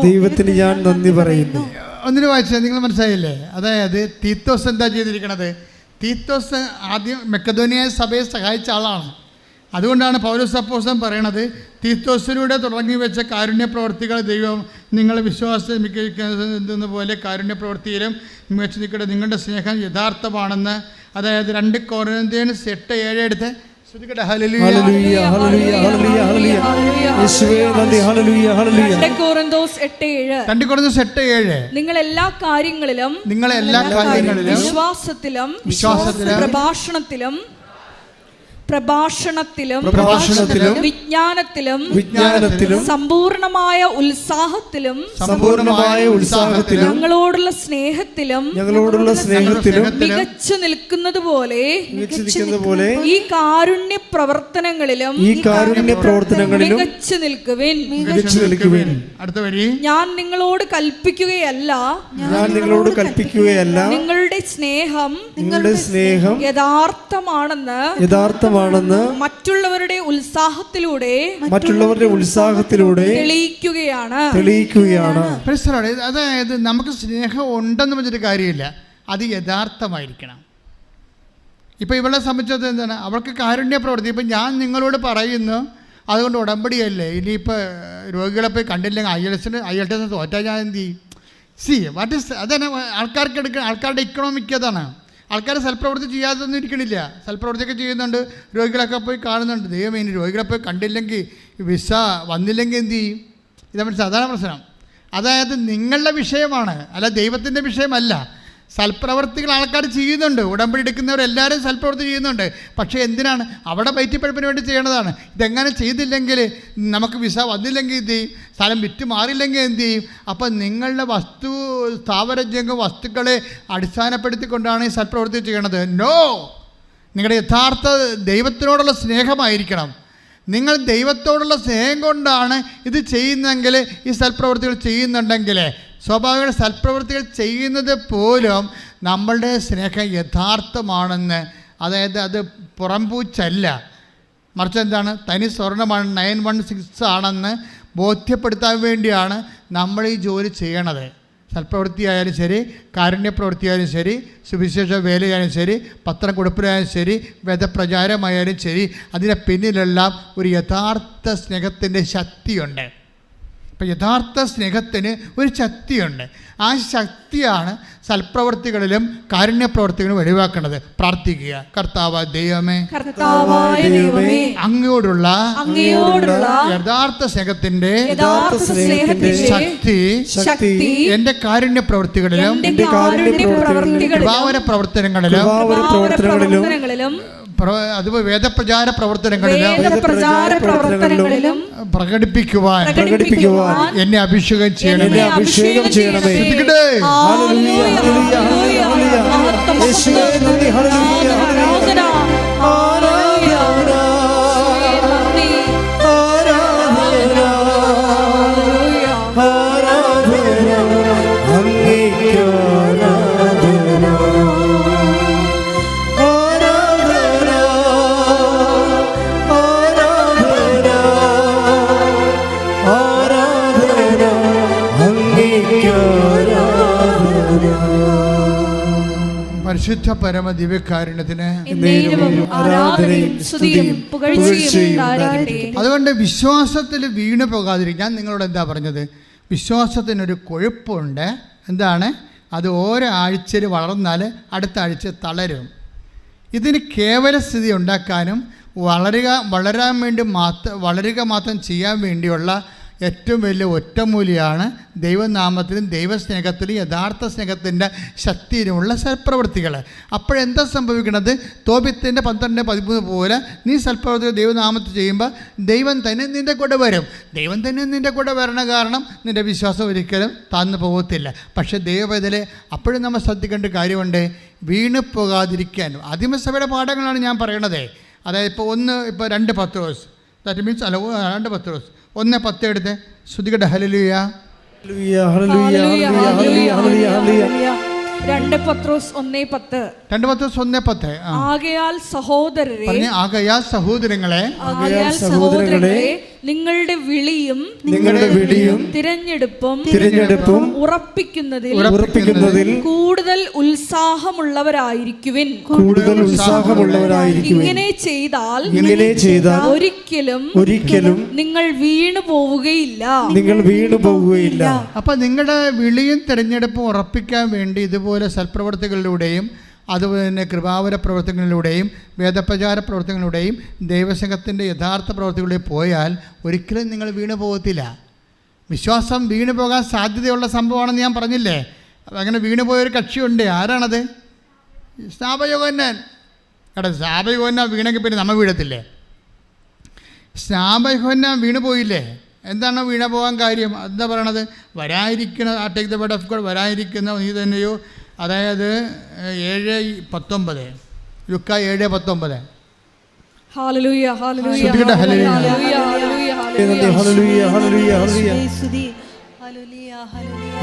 ഒന്നിനു വായിച്ചാൽ നിങ്ങൾ മനസ്സിലായില്ലേ? അതായത് തീത്തോസ് എന്താ ചെയ്തിരിക്കണത്? തീത്തോസ് ആദ്യം മക്കെദോനിയ സഭയെ സഹായിച്ച ആളാണ്. അതുകൊണ്ടാണ് പൗലോസ് അപ്പോസ്തലൻ പറയണത്, തീത്തോസിലൂടെ തുടങ്ങി വെച്ച കാരുണ്യ പ്രവർത്തികൾ ദൈവം നിങ്ങളെ വിശ്വാസത്തിന് പോലെ കാരുണ്യ പ്രവൃത്തിയിലും വെച്ച് നിൽക്കട്ടെ. നിങ്ങളുടെ സ്നേഹം യഥാർത്ഥമാണെന്ന്. അതായത് 2 കൊരിന്ത്യർ 8:7 എടുത്ത് ശ്രദ്ധിക്കട്ടെ. ഹല്ലേലൂയ, ഹല്ലേലൂയ, ഹല്ലേലൂയ, ഹല്ലേലൂയ. യേശുവേ നന്ദി. ഹല്ലേലൂയ, ഹല്ലേലൂയ. 2 കൊരിന്ത്യർ 8:7 നിങ്ങൾ എല്ലാ കാര്യങ്ങളിലും വിശ്വാസത്തിലും പ്രഭാഷണത്തിലും വിജ്ഞാനത്തിലും സമ്പൂർണമായ ഉത്സാഹത്തിലും ഞങ്ങളോടുള്ള സ്നേഹത്തിലും മികച്ചു നിൽക്കുന്നത് പോലെ ഈ കാരുണ്യ പ്രവർത്തനങ്ങളിലും മികച്ചു നിൽക്കുവിൻ. അടുത്ത വരി, ഞാൻ നിങ്ങളോട് കൽപ്പിക്കുകയല്ല നിങ്ങളുടെ സ്നേഹം യഥാർത്ഥമാണെന്ന് മറ്റുള്ളവരുടെ ഉത്സാഹത്തിലൂടെ തെളിയിക്കുകയാണ്. അതായത് നമുക്ക് സ്നേഹം ഉണ്ടെന്ന് വെച്ചിട്ട് കാര്യമില്ല, അത് യഥാർത്ഥമായിരിക്കണം. ഇപ്പം ഇവളെ സംബന്ധിച്ചത് എന്താണ്? അവൾക്ക് കാരുണ്യ പ്രവൃത്തി. ഇപ്പം ഞാൻ നിങ്ങളോട് പറയുന്നു, അതുകൊണ്ട് ഉടമ്പടിയല്ലേ. ഇനിയിപ്പോൾ രോഗികളെ പോയി കണ്ടില്ലെങ്കിൽ ഐഎൽടിഎസ് തോറ്റാൽ ഞാൻ എന്ത് ചെയ്യും? അതാണ് ആൾക്കാരുടെ ഇക്കണോമിക്. അതാണ് ആൾക്കാർ സൽപ്രവൃത്തി ചെയ്യാതൊന്നും ഇരിക്കണില്ല. സൽപ്രവൃത്തിയൊക്കെ ചെയ്യുന്നുണ്ട്, രോഗികളൊക്കെ പോയി കാണുന്നുണ്ട്. ദൈവം ഇനി രോഗികളെ പോയി കണ്ടില്ലെങ്കിൽ, വിസ വന്നില്ലെങ്കിൽ എന്ത് ചെയ്യും? ഇതാ മനസ്സിലാവും. അതാണ് പ്രശ്നം. അതായത് നിങ്ങളുടെ വിഷയമാണ്, അല്ല ദൈവത്തിൻ്റെ വിഷയമല്ല. സൽപ്രവർത്തികൾ ആൾക്കാർ ചെയ്യുന്നുണ്ട്. ഉടമ്പടി എടുക്കുന്നവരെല്ലാവരും സൽപ്രവൃത്തി ചെയ്യുന്നുണ്ട്. പക്ഷേ എന്തിനാണ്? അവിടെ വയറ്റിപ്പഴുപ്പിന് വേണ്ടി ചെയ്യേണ്ടതാണ്. ഇതെങ്ങനെ ചെയ്തില്ലെങ്കിൽ, നമുക്ക് വിസ വന്നില്ലെങ്കിൽ എന്ത് ചെയ്യും? സ്ഥലം വിറ്റ് മാറില്ലെങ്കിൽ എന്ത് ചെയ്യും? അപ്പം നിങ്ങളുടെ സ്ഥാവരജംഗ വസ്തുക്കളെ അടിസ്ഥാനപ്പെടുത്തിക്കൊണ്ടാണ് ഈ സൽപ്രവൃത്തി ചെയ്യണത്. നോ, നിങ്ങളുടെ യഥാർത്ഥ ദൈവത്തിനോടുള്ള സ്നേഹമായിരിക്കണം. നിങ്ങൾ ദൈവത്തോടുള്ള സ്നേഹം കൊണ്ടാണ് ഇത് ചെയ്യുന്നതെങ്കിൽ, ഈ സൽപ്രവൃത്തികൾ ചെയ്യുന്നുണ്ടെങ്കിൽ, സ്വാഭാവിക സൽപ്രവൃത്തികൾ ചെയ്യുന്നത് പോലും നമ്മളുടെ സ്നേഹം യഥാർത്ഥമാണെന്ന്, അതായത് അത് പുറംപൂച്ചല്ല, മറിച്ച് എന്താണ്, തനി സ്വർണ്ണമാണ്, 916 ആണെന്ന് ബോധ്യപ്പെടുത്താൻ വേണ്ടിയാണ് നമ്മൾ ഈ ജോലി ചെയ്യണത്. സൽപ്രവൃത്തിയായാലും ശരി, കാരുണ്യപ്രവൃത്തിയായാലും ശരി, സുവിശേഷ വേലയായാലും ശരി, പത്രം കൊടുപ്പിലായാലും ശരി, വേദപ്രചാരമായാലും ശരി, അതിൻ്റെ പിന്നിലെല്ലാം ഒരു യഥാർത്ഥ സ്നേഹത്തിൻ്റെ ശക്തിയുണ്ട്. അപ്പം യഥാർത്ഥ സ്നേഹത്തിന് ഒരു ശക്തിയുണ്ട്. ആ ശക്തിയാണ് സൽപ്രവൃത്തികളിലും കാരുണ്യപ്രവൃത്തികളിലും വെളിവാക്കുന്നത്. പ്രാർത്ഥിക്കുക. കർത്താവായ ദൈവമേ, അങ്ങയോടുള്ള യഥാർത്ഥ സ്നേഹത്തിന്റെ ശക്തി എൻ്റെ കാരുണ്യപ്രവൃത്തികളിലും കൃപാവര പ്രവർത്തനങ്ങളിലും അതുപോലെ വേദപ്രചാര പ്രവർത്തനങ്ങളിലും പ്രകടിപ്പിക്കുവാൻ എന്നെ അഭിഷേകം ചെയ്യണമേ. പരിശുദ്ധ പരമ ദിവ്യകാരുണ്യത്തിന് അതുകൊണ്ട് വിശ്വാസത്തിൽ വീണു പോകാതിരിക്കാൻ നിങ്ങളോട് എന്താ പറഞ്ഞത്? വിശ്വാസത്തിനൊരു കൊഴുപ്പുണ്ട്. എന്താണ് അത്? ഓരോ ആഴ്ചയിൽ വളർന്നാൽ അടുത്ത ആഴ്ച തളരും. ഇതിന് കേവല സ്ഥിതി ഉണ്ടാക്കാനും വളരാൻ വേണ്ടി വളരുക മാത്രം ചെയ്യാൻ വേണ്ടിയുള്ള ഏറ്റവും വലിയ ഒറ്റമൂലിയാണ് ദൈവനാമത്തിലും ദൈവസ്നേഹത്തിലും യഥാർത്ഥ സ്നേഹത്തിൻ്റെ ശക്തിയിലുമുള്ള സൽപ്രവൃത്തികൾ. അപ്പോഴെന്താ സംഭവിക്കുന്നത്? തോബിത്തിൻ്റെ 12:13 പോലെ നീ സൽപ്രവൃത്തികൾ ദൈവനാമത്തിൽ ചെയ്യുമ്പോൾ ദൈവം തന്നെ നിൻ്റെ കൂടെ വരും. ദൈവം തന്നെ നിൻ്റെ കൂടെ വരണ കാരണം നിൻ്റെ വിശ്വാസം ഒരിക്കലും താഴ്ന്നു പോകത്തില്ല. പക്ഷേ ദൈവവേദന അപ്പോഴും നമ്മൾ ശ്രദ്ധിക്കേണ്ട കാര്യമുണ്ട്. വീണു പോകാതിരിക്കാൻ ആദിമസഭയുടെ പാഠങ്ങളാണ് ഞാൻ പറയണത്. അതായത് ഇപ്പോൾ 2 പത്രോസ്, ദാറ്റ് മീൻസ് 2 പത്രോസ് 1:10 എടുത്ത് ശ്രുതികട ഹല്ലേലൂയ. 2 പത്രോസ് 1:10 ആകയാൽ സഹോദരങ്ങളെ നിങ്ങളുടെ വിളിയും തിരഞ്ഞെടുപ്പും ഉറപ്പിക്കുന്നതിൽ കൂടുതൽ ഉത്സാഹമുള്ളവരായിരിക്കുവിൻ. ഇങ്ങനെ ചെയ്താൽ ഒരിക്കലും നിങ്ങൾ വീണു പോവുകയില്ല. അപ്പൊ നിങ്ങളുടെ വിളിയും തിരഞ്ഞെടുപ്പും ഉറപ്പിക്കാൻ വേണ്ടി ഇതുപോലെ സൽപ്രവർത്തികളിലൂടെയും അതുപോലെ തന്നെ കൃപാവര പ്രവർത്തനങ്ങളിലൂടെയും വേദപ്രചാര പ്രവർത്തനങ്ങളിലൂടെയും ദൈവസംഘത്തിൻ്റെ യഥാർത്ഥ പ്രവർത്തികളിലൂടെ പോയാൽ ഒരിക്കലും നിങ്ങൾ വീണു പോകത്തില്ല. വിശ്വാസം വീണു പോകാൻ സാധ്യതയുള്ള സംഭവമാണെന്ന് ഞാൻ പറഞ്ഞില്ലേ. അങ്ങനെ വീണുപോയൊരു കക്ഷിയുണ്ട്. ആരാണത്? സ്നാപയോഹന്നാൻ. സ്നാപയോഹന്നാൻ വീണെങ്കിൽ പിന്നെ നമ്മൾ വീഴത്തില്ലേ? സ്നാപയോഹന്നാൻ വീണുപോയില്ലേ? എന്താണ് വീണ പോകാൻ കാര്യം? എന്താ പറയണത്? വരാതിരിക്കുന്ന take the word of God, വരാതിരിക്കുന്ന നീ തന്നെയോ. അതായത് 7:19 ലുക്ക 7:19. ഹല്ലേലൂയ ഹല്ലേലൂയ ഹല്ലേലൂയ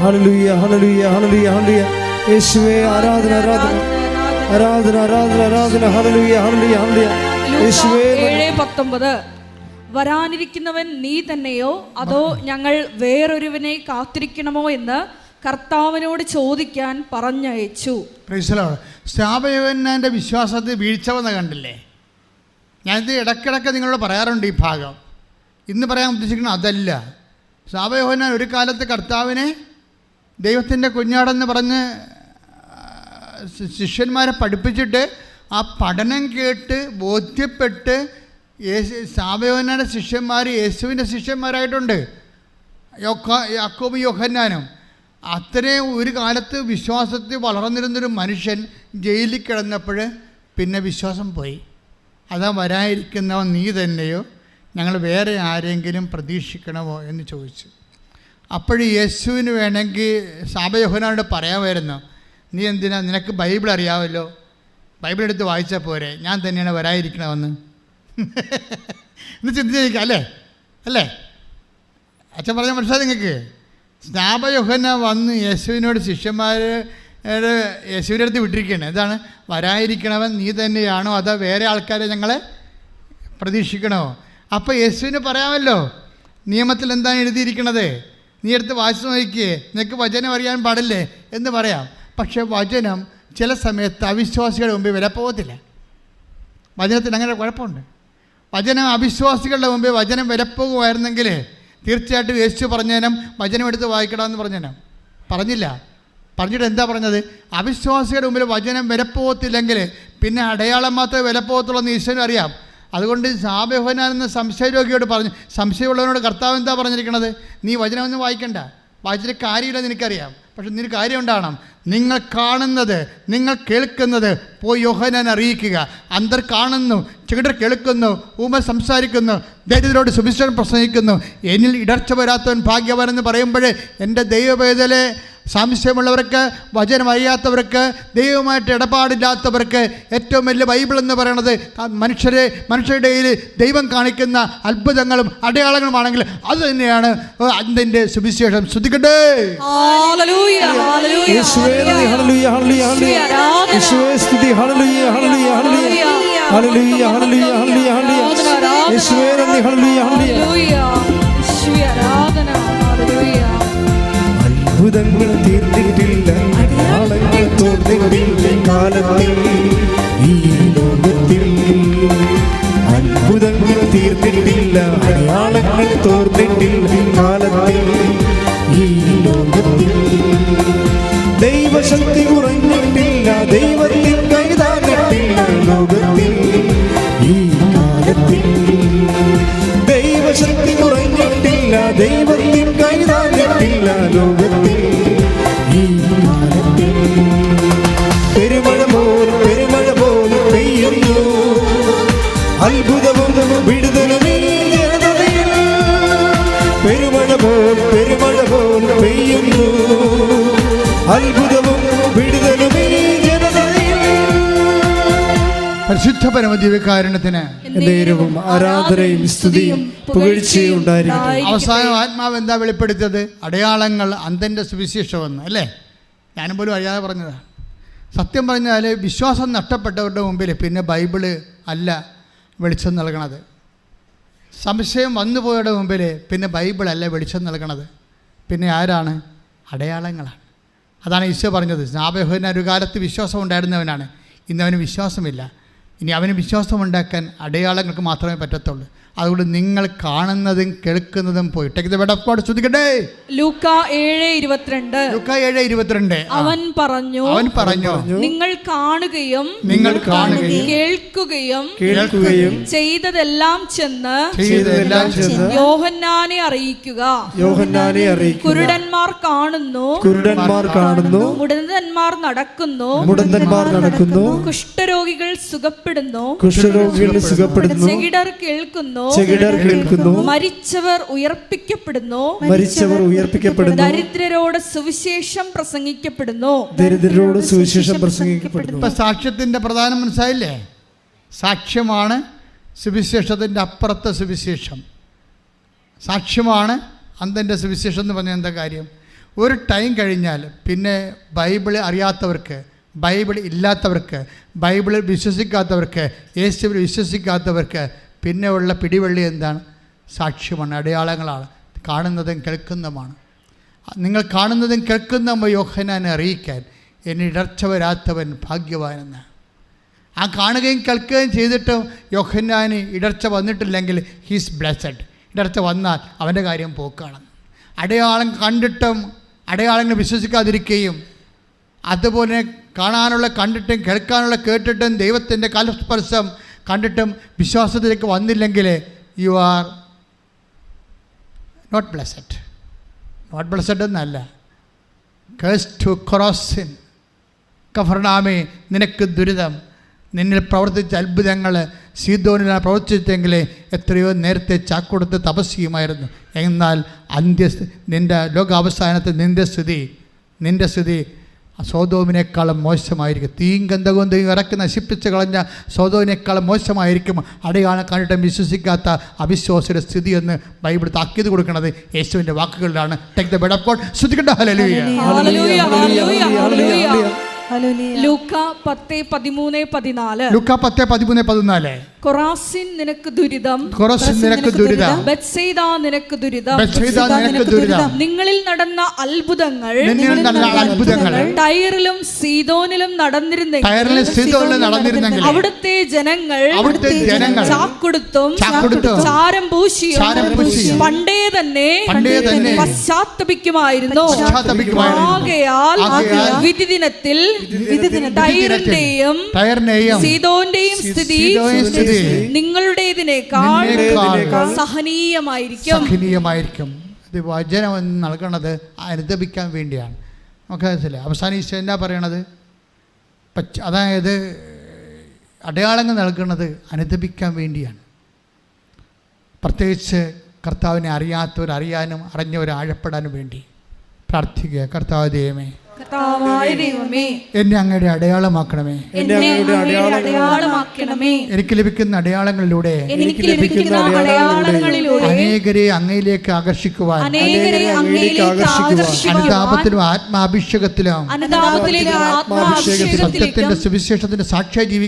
ഹല്ലേലൂയ ഹല്ലേലൂയ ഹല്ലേലൂയ. യേശുവേ ആരാധന ആരാധന ആരാധന ആരാധന ആരാധന. ഹല്ലേലൂയ ഹല്ലേലൂയ ഹല്ലേലൂയ. യേശുവേ 7:19 വരാനിരിക്കുന്നവൻ നീ തന്നെയോ അതോ ഞങ്ങൾ വേറൊരുവനെ കാത്തിരിക്കണമോ എന്ന് കർത്താവിനോട് ചോദിക്കാൻ പറഞ്ഞയച്ചു. സ്നാപയോഹന്നാൻ്റെ വിശ്വാസത്തിൽ വീഴ്ച വന്ന കണ്ടില്ലേ? ഞാനിത് ഇടയ്ക്കിടയ്ക്ക് നിങ്ങളോട് പറയാറുണ്ട് ഈ ഭാഗം. ഇന്ന് പറയാൻ ഉദ്ദേശിക്കുന്നത് അതല്ല. സ്നാപയോഹന്നാൻ ഒരു കാലത്ത് കർത്താവിനെ ദൈവത്തിൻ്റെ കുഞ്ഞാടെന്ന് പറഞ്ഞ് ശിഷ്യന്മാരെ പഠിപ്പിച്ചിട്ട് ആ പഠനം കേട്ട് ബോധ്യപ്പെട്ട് സ്നാപയോഹന്നാൻ്റെ ശിഷ്യന്മാർ യേശുവിൻ്റെ ശിഷ്യന്മാരായിട്ടുണ്ട്. യാക്കോബും യോഹന്നാനും. അത്രയും ഒരു കാലത്ത് വിശ്വാസത്തിൽ വളർന്നിരുന്നൊരു മനുഷ്യൻ ജയിലിൽ കിടന്നപ്പോൾ പിന്നെ വിശ്വാസം പോയി. അതാ വരാതിരിക്കുന്നവൻ നീ തന്നെയോ, ഞങ്ങൾ വേറെ ആരെങ്കിലും പ്രതീക്ഷിക്കണമോ എന്ന് ചോദിച്ചു. അപ്പോൾ യേശുവിന് വേണമെങ്കിൽ യോഹന്നാനോട് പറയാമായിരുന്നു, നീ എന്തിനാ, നിനക്ക് ബൈബിൾ അറിയാമല്ലോ, ബൈബിൾ എടുത്ത് വായിച്ചാൽ പോരെ, ഞാൻ തന്നെയാണ് വരാതിരിക്കണമെന്ന് എന്ന് ചിന്തിച്ചിരിക്കുക. അല്ലേ അച്ഛൻ പറഞ്ഞ മനസ്സിലായി നിങ്ങൾക്ക്? യോഹന്നാൻ വന്ന് യേശുവിനോട് യേശുവിൻ്റെ അടുത്ത് വിട്ടിരിക്കുകയാണ്. എന്താണ്? വരാതിരിക്കണവൻ നീ തന്നെയാണോ അതോ വേറെ ആൾക്കാരെ ഞങ്ങളെ പ്രതീക്ഷിക്കണോ? അപ്പോൾ യേശുവിന് പറയാമല്ലോ, നിയമത്തിൽ എന്താണ് എഴുതിയിരിക്കണത്, നീ എടുത്ത് വായിച്ചു നോക്കിയേ, നിനക്ക് വചനം അറിയാൻ പാടില്ലേ എന്ന് പറയാം. പക്ഷേ വചനം ചില സമയത്ത് അവിശ്വാസികളുടെ മുമ്പിൽ വില പോകത്തില്ല. വചനത്തിന് അങ്ങനെ കുഴപ്പമുണ്ട്. വചനം അവിശ്വാസികളുടെ മുമ്പിൽ വചനം വിലപ്പോകുമായിരുന്നെങ്കിൽ തീർച്ചയായിട്ടും യേശു പറഞ്ഞേനം വചനം എടുത്ത് വായിക്കണമെന്ന് പറഞ്ഞേനം. പറഞ്ഞില്ല. പറഞ്ഞിട്ട് എന്താ പറഞ്ഞത്? അവിശ്വാസികളുടെ മുമ്പിൽ വചനം വിലപ്പോകത്തില്ലെങ്കിൽ പിന്നെ അടയാളം മാത്രമേ വിലപ്പോകത്തുള്ളൂ എന്ന് ഈശ്വരനും അറിയാം. അതുകൊണ്ട് യോഹന്നാൻ എന്ന സംശയരോഗിയോട് പറഞ്ഞു, സംശയമുള്ളവനോട് കർത്താവ് എന്താ പറഞ്ഞിരിക്കണത്? നീ വചനമൊന്നും വായിക്കണ്ട, വായിച്ചിട്ട് കാര്യമില്ലെന്ന് എനിക്കറിയാം, പക്ഷെ നിനക്ക് കാര്യം ഉണ്ടാകണം. നിങ്ങൾ കാണുന്നത്, നിങ്ങൾ കേൾക്കുന്നത് പോയി യോഹന്നാൻ അറിയിക്കുക. അന്തർ കാണുന്നു, ചെകിടർ കേൾക്കുന്നു, ഊമ സംസാരിക്കുന്നു, ദരിദ്രരോട് സുവിശേഷം പ്രസംഗിക്കുന്നു, എന്നിൽ ഇടർച്ച വരാത്തവൻ ഭാഗ്യവാനെന്ന് പറയുമ്പോൾ എൻ്റെ ദൈവവേദലെ സംശയമുള്ളവർക്ക്, വചനം അറിയാത്തവർക്ക്, ദൈവമായിട്ട് ഇടപാടില്ലാത്തവർക്ക് ഏറ്റവും വലിയ ബൈബിൾ എന്ന് പറയുന്നത് മനുഷ്യരുടെ ഇടയിൽ ദൈവം കാണിക്കുന്ന അത്ഭുതങ്ങളും അടയാളങ്ങളുമാണെങ്കിൽ അത് തന്നെയാണ് അതിൻ്റെ സുവിശേഷം. ശ്രദ്ധിക്കട്ടെ. അത്ഭുതങ്ങൾ തീർന്നിട്ടില്ല, അടയാളങ്ങൾ തോർന്നിട്ടില്ല കാലത്തിൽ, ഈ ലോകത്തിൽ അത്ഭുതങ്ങൾ തീർന്നിട്ടില്ല, അടയാളങ്ങൾ തോർന്നിട്ടില്ല കാലത്തിൽ, ഈ ലോകത്തിൽ ദൈവശക്തി കുറഞ്ഞിട്ടില്ല, ദൈവത്തിൽ കൈതാങ്ങിട്ടില്ല ലോകത്തിൽ, ഈ കാലത്തിൽ ദൈവശക്തി കുറഞ്ഞിട്ടില്ല, ദൈവത്തിൽ കൈതാങ്ങിട്ടില്ല ലോകത്തിൽ, ഈ കാലത്തിൽ പെരുമഴ പോൽ പെയ്യുന്നു, അത്ഭുതവും വിടുതലും ഈ ജനതയിൽ, പെരുമഴ പോൽ പെയ്യുന്നു, അത്ഭുതവും വിടുതലും ഈ ജനതയിൽ. പരിശുദ്ധ പരമദിവ്യകാരുണ്യത്തിന് നേരവും ആരാധനയും സ്തുതിയും പുകഴ്ചയും ഉണ്ടായിരിക്കട്ടെ. അവസാനം ആത്മാവ് എന്താ വെളിപ്പെടുത്തിയത്? അടയാളങ്ങൾ അന്തൻ്റെ സുവിശേഷമെന്ന്. അല്ലേ? ഞാനും പോലും അറിയാതെ പറഞ്ഞതാണ്. സത്യം പറഞ്ഞാൽ വിശ്വാസം നഷ്ടപ്പെട്ടവരുടെ മുമ്പിൽ പിന്നെ ബൈബിള് അല്ല വെളിച്ചം നൽകണത്. സംശയം വന്നുപോയവരുടെ മുമ്പിൽ പിന്നെ ബൈബിളല്ല വെളിച്ചം നൽകണത്. പിന്നെ ആരാണ്? അടയാളങ്ങളാണ്. അതാണ് ഈശോ പറഞ്ഞത്. യോഹന്നാൻ ഒരു കാലത്ത് വിശ്വാസം ഉണ്ടായിരുന്നവനാണ്, ഇന്നവന് വിശ്വാസമില്ല. ഇനി അവന് വിശ്വാസമുണ്ടാക്കാൻ അടയാളങ്ങൾക്ക് മാത്രമേ പറ്റത്തുള്ളൂ. അതുകൊണ്ട് നിങ്ങൾ കാണുന്നതും കേൾക്കുന്നതും പോയി ശ്രദ്ധിക്കട്ടെ. ലൂക്കാ 7:22 അവൻ പറഞ്ഞു നിങ്ങൾ കാണുകയും കേൾക്കുകയും ചെയ്തതെല്ലാം ചെന്ന് യോഹന്നാനെ അറിയിക്കുക. കുരുടന്മാർ കാണുന്നു, മുടന്തന്മാർ നടക്കുന്നു, കുഷ്ഠരോഗികൾ സുഖപ്പെടുന്നു, ചെകിടർ കേൾക്കുന്നു, മരിച്ചവർ ഉയർപ്പിക്കപ്പെടുന്നു, ദരിദ്രരോട് സുവിശേഷം പ്രസംഗിക്കപ്പെടുന്നു. ഇപ്പൊ സാക്ഷ്യത്തിന്റെ പ്രധാനം മനസ്സിലായില്ലേ? സാക്ഷ്യമാണ് സുവിശേഷത്തിന്റെ അപ്പുറത്തെ സുവിശേഷം. സാക്ഷ്യമാണ് അന്തൻ്റെ സുവിശേഷം എന്ന് പറഞ്ഞാൽ എന്താ കാര്യം? ഒരു ടൈം കഴിഞ്ഞാൽ പിന്നെ ബൈബിൾ അറിയാത്തവർക്ക്, ബൈബിൾ ഇല്ലാത്തവർക്ക്, ബൈബിളിൽ വിശ്വസിക്കാത്തവർക്ക്, യേശുവിൽ വിശ്വസിക്കാത്തവർക്ക് പിന്നെ ഉള്ള പിടിവള്ളി എന്താണ്? സാക്ഷ്യമാണ്, അടയാളങ്ങളാണ്, കാണുന്നതും കേൾക്കുന്നതുമാണ്. നിങ്ങൾ കാണുന്നതും കേൾക്കുന്നതും യോഹന്നാനെ അറിയിക്കാൻ എന്നെ ഇടർച്ച വരാത്തവൻ ഭാഗ്യവാനെന്ന്. ആ കാണുകയും കേൾക്കുകയും ചെയ്തിട്ടും യോഹന്നാന് ഇടർച്ച വന്നിട്ടില്ലെങ്കിൽ ഹീസ് ബ്ലെസ്സഡ്. ഇടർച്ച വന്നാൽ അവൻ്റെ കാര്യം പോക്കാണ്. അടയാളം കണ്ടിട്ടും അടയാളങ്ങൾ വിശ്വസിക്കാതിരിക്കുകയും, അതുപോലെ കാണാനുള്ള കണ്ടിട്ടും കേൾക്കാനുള്ള കേട്ടിട്ടും ദൈവത്തിൻ്റെ കാലസ്പർശം കണ്ടിട്ടും വിശ്വാസത്തിലേക്ക് വന്നില്ലെങ്കിൽ you are not blessed. Not blessed എന്നല്ല, കേഴ്സ് ടു കൊറോസിൻ, കഫർനാമേ നിനക്ക് ദുരിതം. നിന്നിൽ പ്രവർത്തിച്ച അത്ഭുതങ്ങൾ സീദോനിലാണ് പ്രവർത്തിച്ചെങ്കിൽ എത്രയോ നേരത്തെ ചാക്കൊടുത്ത് തപസ് ചെയ്യുമായിരുന്നു. എന്നാൽ നിൻ്റെ ലോകാവസാനത്തിൽ നിൻ്റെ സ്ഥിതി സോദോമിനേക്കാളും മോശമായിരിക്കും. തീയും ഗന്ധകവും ഇറക്കി നശിപ്പിച്ച് കളഞ്ഞ സോദോമിനേക്കാളും മോശമായിരിക്കും അടയാളം കണ്ടിട്ടും വിശ്വസിക്കാത്ത അവിശ്വാസിയുടെ സ്ഥിതി എന്ന് ബൈബിൾ താക്കീത് കൊടുക്കുന്നത് യേശുവിൻ്റെ വാക്കുകളിലാണ്. Take the word of God. ശ്രദ്ധിക്കട്ടെ. ഹല്ലേലൂയ. ഹല്ലേലൂയ, ഹല്ലേലൂയ, ഹല്ലേലൂയ. ലൂക്ക 10:13-14. ലൂക്ക 10:13-14. കൊറാസിൻ നിനക്ക് ദുരിതം, ബത്സയിദ നിനക്ക് ദുരിതം. നിങ്ങളിൽ നടന്ന അത്ഭുതങ്ങൾ ടയറിലും സീദോനിലും നടന്നിരുന്നെങ്കിൽ അവിടുത്തെ ജനങ്ങൾ ചാക്കൊടുത്തും ചാരം പൂശിയും പണ്ടേ തന്നെ പശ്ചാത്തപിക്കുമായിരുന്നു. ആകയാൽ വിധി ദിനത്തിൽ ടയറിന്റെയും സീദോന്റെയും സ്ഥിതി നിങ്ങളുടേതിനേക്കാൾ സഹനീയമായിരിക്കും. ഇത് വചനം നൽകണത് അനുദപിക്കാൻ വേണ്ടിയാണ്. നമുക്ക് മനസ്സിലായി. അവസാനം ഈശോ എന്നാ പറയണത്? അതായത് അടയാളങ്ങൾ നൽകുന്നത് അനുദപിക്കാൻ വേണ്ടിയാണ്. പ്രത്യേകിച്ച് കർത്താവിനെ അറിയാത്തവർ അറിയാനും അറിഞ്ഞവർ ആഴപ്പെടാനും വേണ്ടി പ്രാർത്ഥിക്കുക. കർത്താവ് ദൈവമേ, എന്നെ അങ്ങയുടെ അടയാളമാക്കണമേ. എനിക്ക് ലഭിക്കുന്ന അടയാളങ്ങളിലൂടെ അനേകരെ അങ്ങയിലേക്ക് ആകർഷിക്കുവാൻ, അനുതാപത്തിലും ആത്മാഭിഷേകത്തിലും സത്യത്തിന്റെ സുവിശേഷത്തിന്റെ സാക്ഷിയായി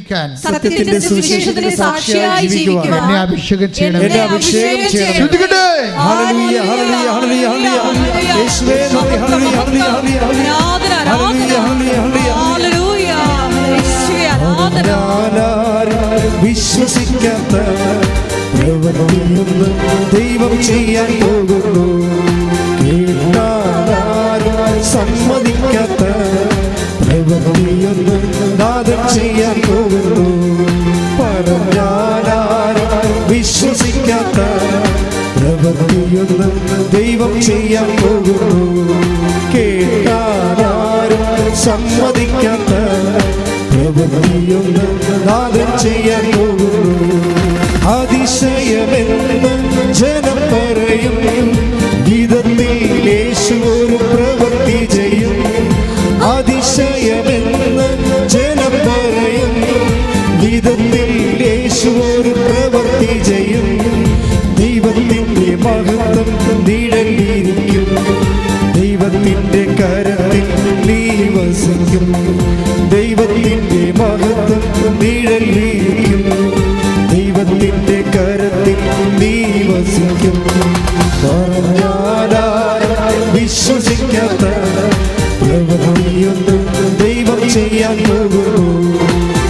ജീവിക്കാൻ എന്നെ അഭിഷേകം ചെയ്യണം. വിശ്വസിക്കാത്ത പ്രവൃത്തിയൊന്നും ദൈവം ചെയ്യാൻ പോകുന്നു. കേട്ടാലും സമ്മതിക്കാത്ത പ്രവൃത്തിയൊന്നും നാഥൻ ചെയ്യാൻ പോകുന്നു. പറഞ്ഞാലും വിശ്വസിക്കാത്ത പ്രവൃത്തിയൊന്നും ദൈവം ചെയ്യാൻ പോകുന്നു. കേട്ടാലും സമ്മതിക്കാത്ത പ്രവൃത്തിയൊന്നും നാഥൻ ചെയ്യാൻ പോകുന്നു. അതിശയമെന്ന് ജനം പറയും, ഗീതത്തിൽ യേശു ഒരു പ്രവൃത്തി ചെയ്യും. അതിശയമെന്ന് ജനം പറയും, ഗീതത്തിൽ യേശു ഒരു പ്രവൃത്തി ചെയ്യും. ദൈവത്തിൻ്റെ മഹത്വം നീടലിരിക്കും, ദൈവത്തിൻ്റെ കരത്തിൽ നീ വസിക്കും. ദൈവത്തിൻ്റെ മഹത്വം നീടലിരിക്കും, ദൈവത്തിൻ്റെ കരത്തിൽ നീ വസിക്കും. പറഞ്ഞാലും വിശ്വസിക്കാത്ത പ്രവൃത്തിയൊന്നും ദൈവം ചെയ്യാൻ പോകുന്നു.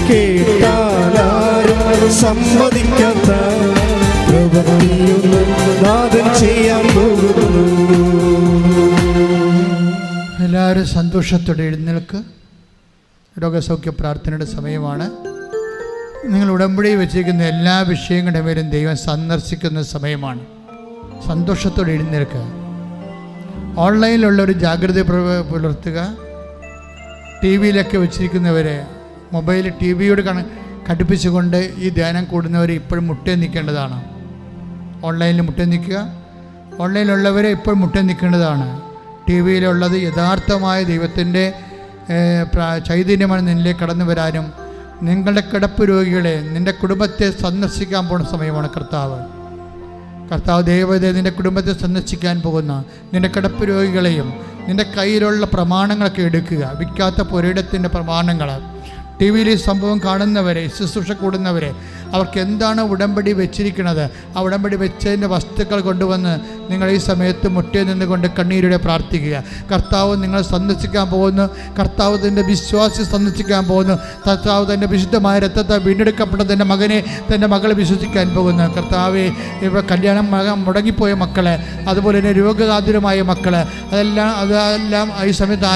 കേട്ടാലും സമ്മതിക്കാത്ത പ്രവൃത്തിയൊന്നും നാഥൻ ചെയ്യാൻ പോകുന്നു. എല്ലാവരും സന്തോഷത്തോടെ എഴുന്നേൽക്ക്. രോഗസൗഖ്യ പ്രാർത്ഥനയുടെ സമയമാണ്. നിങ്ങൾ ഉടമ്പടി വെച്ചിരിക്കുന്ന എല്ലാ വിഷയങ്ങളുടെ പേരും ദൈവം സന്ദർശിക്കുന്ന സമയമാണ്. സന്തോഷത്തോടെ എഴുന്നേൽക്കുക. ഓൺലൈനിലുള്ളൊരു ജാഗ്രത പുലർത്തുക. ടി വിയിലൊക്കെ വെച്ചിരിക്കുന്നവരെ മൊബൈൽ ടി വിയോട് ഘടിപ്പിച്ചുകൊണ്ട് ഈ ധ്യാനം കൂടുന്നവർ ഇപ്പോഴും മുട്ടേ നിൽക്കേണ്ടതാണ്. ഓൺലൈനിൽ മുട്ടേ നിൽക്കുക. ഓൺലൈനിലുള്ളവരെ ഇപ്പോഴും മുട്ടേ നിൽക്കേണ്ടതാണ്. ടി വിയിലുള്ളത് യഥാർത്ഥമായ ദൈവത്തിൻ്റെ ചൈതന്യമാണ് നിന്നിലേക്ക് കടന്നു വരാനും നിങ്ങളുടെ കിടപ്പ് രോഗികളെ, നിൻ്റെ കുടുംബത്തെ സന്ദർശിക്കാൻ പോകുന്ന സമയമാണ് കർത്താവ്. ദൈവത്തെ നിൻ്റെ കുടുംബത്തെ സന്ദർശിക്കാൻ പോകുന്ന നിൻ്റെ കിടപ്പ് രോഗികളെയും നിൻ്റെ കയ്യിലുള്ള പ്രമാണങ്ങളൊക്കെ എടുക്കുക. വിൽക്കാത്ത പുരയിടത്തിൻ്റെ പ്രമാണങ്ങൾ, ടി വിയിൽ ഈ സംഭവം കാണുന്നവരെ, ശുശ്രൂഷ കൂടുന്നവരെ, അവർക്ക് എന്താണ് ഉടമ്പടി വെച്ചിരിക്കുന്നത്, ആ ഉടമ്പടി വെച്ചതിൻ്റെ വസ്തുക്കൾ കൊണ്ടുവന്ന് നിങ്ങൾ ഈ സമയത്ത് മുട്ടേ നിന്നുകൊണ്ട് കണ്ണീരോടെ പ്രാർത്ഥിക്കുക. കർത്താവ് നിങ്ങളെ സന്ദർശിക്കാൻ പോകുന്നു. കർത്താവ് തൻ്റെ വിശ്വാസി സന്ദർശിക്കാൻ പോകുന്നു. കർത്താവ് തൻ്റെ വിശുദ്ധമായ രക്തത്തെ വീണ്ടെടുക്കപ്പെട്ട തൻ്റെ മകനെ, തൻ്റെ മകളെ വിശ്വസിക്കാൻ പോകുന്നു. കർത്താവെ, ഇപ്പോൾ കല്യാണം മുടങ്ങിപ്പോയ മക്കളെ, അതുപോലെ തന്നെ രോഗകാതുരമായ മക്കളെ, അതെല്ലാം ഈ സമയത്ത്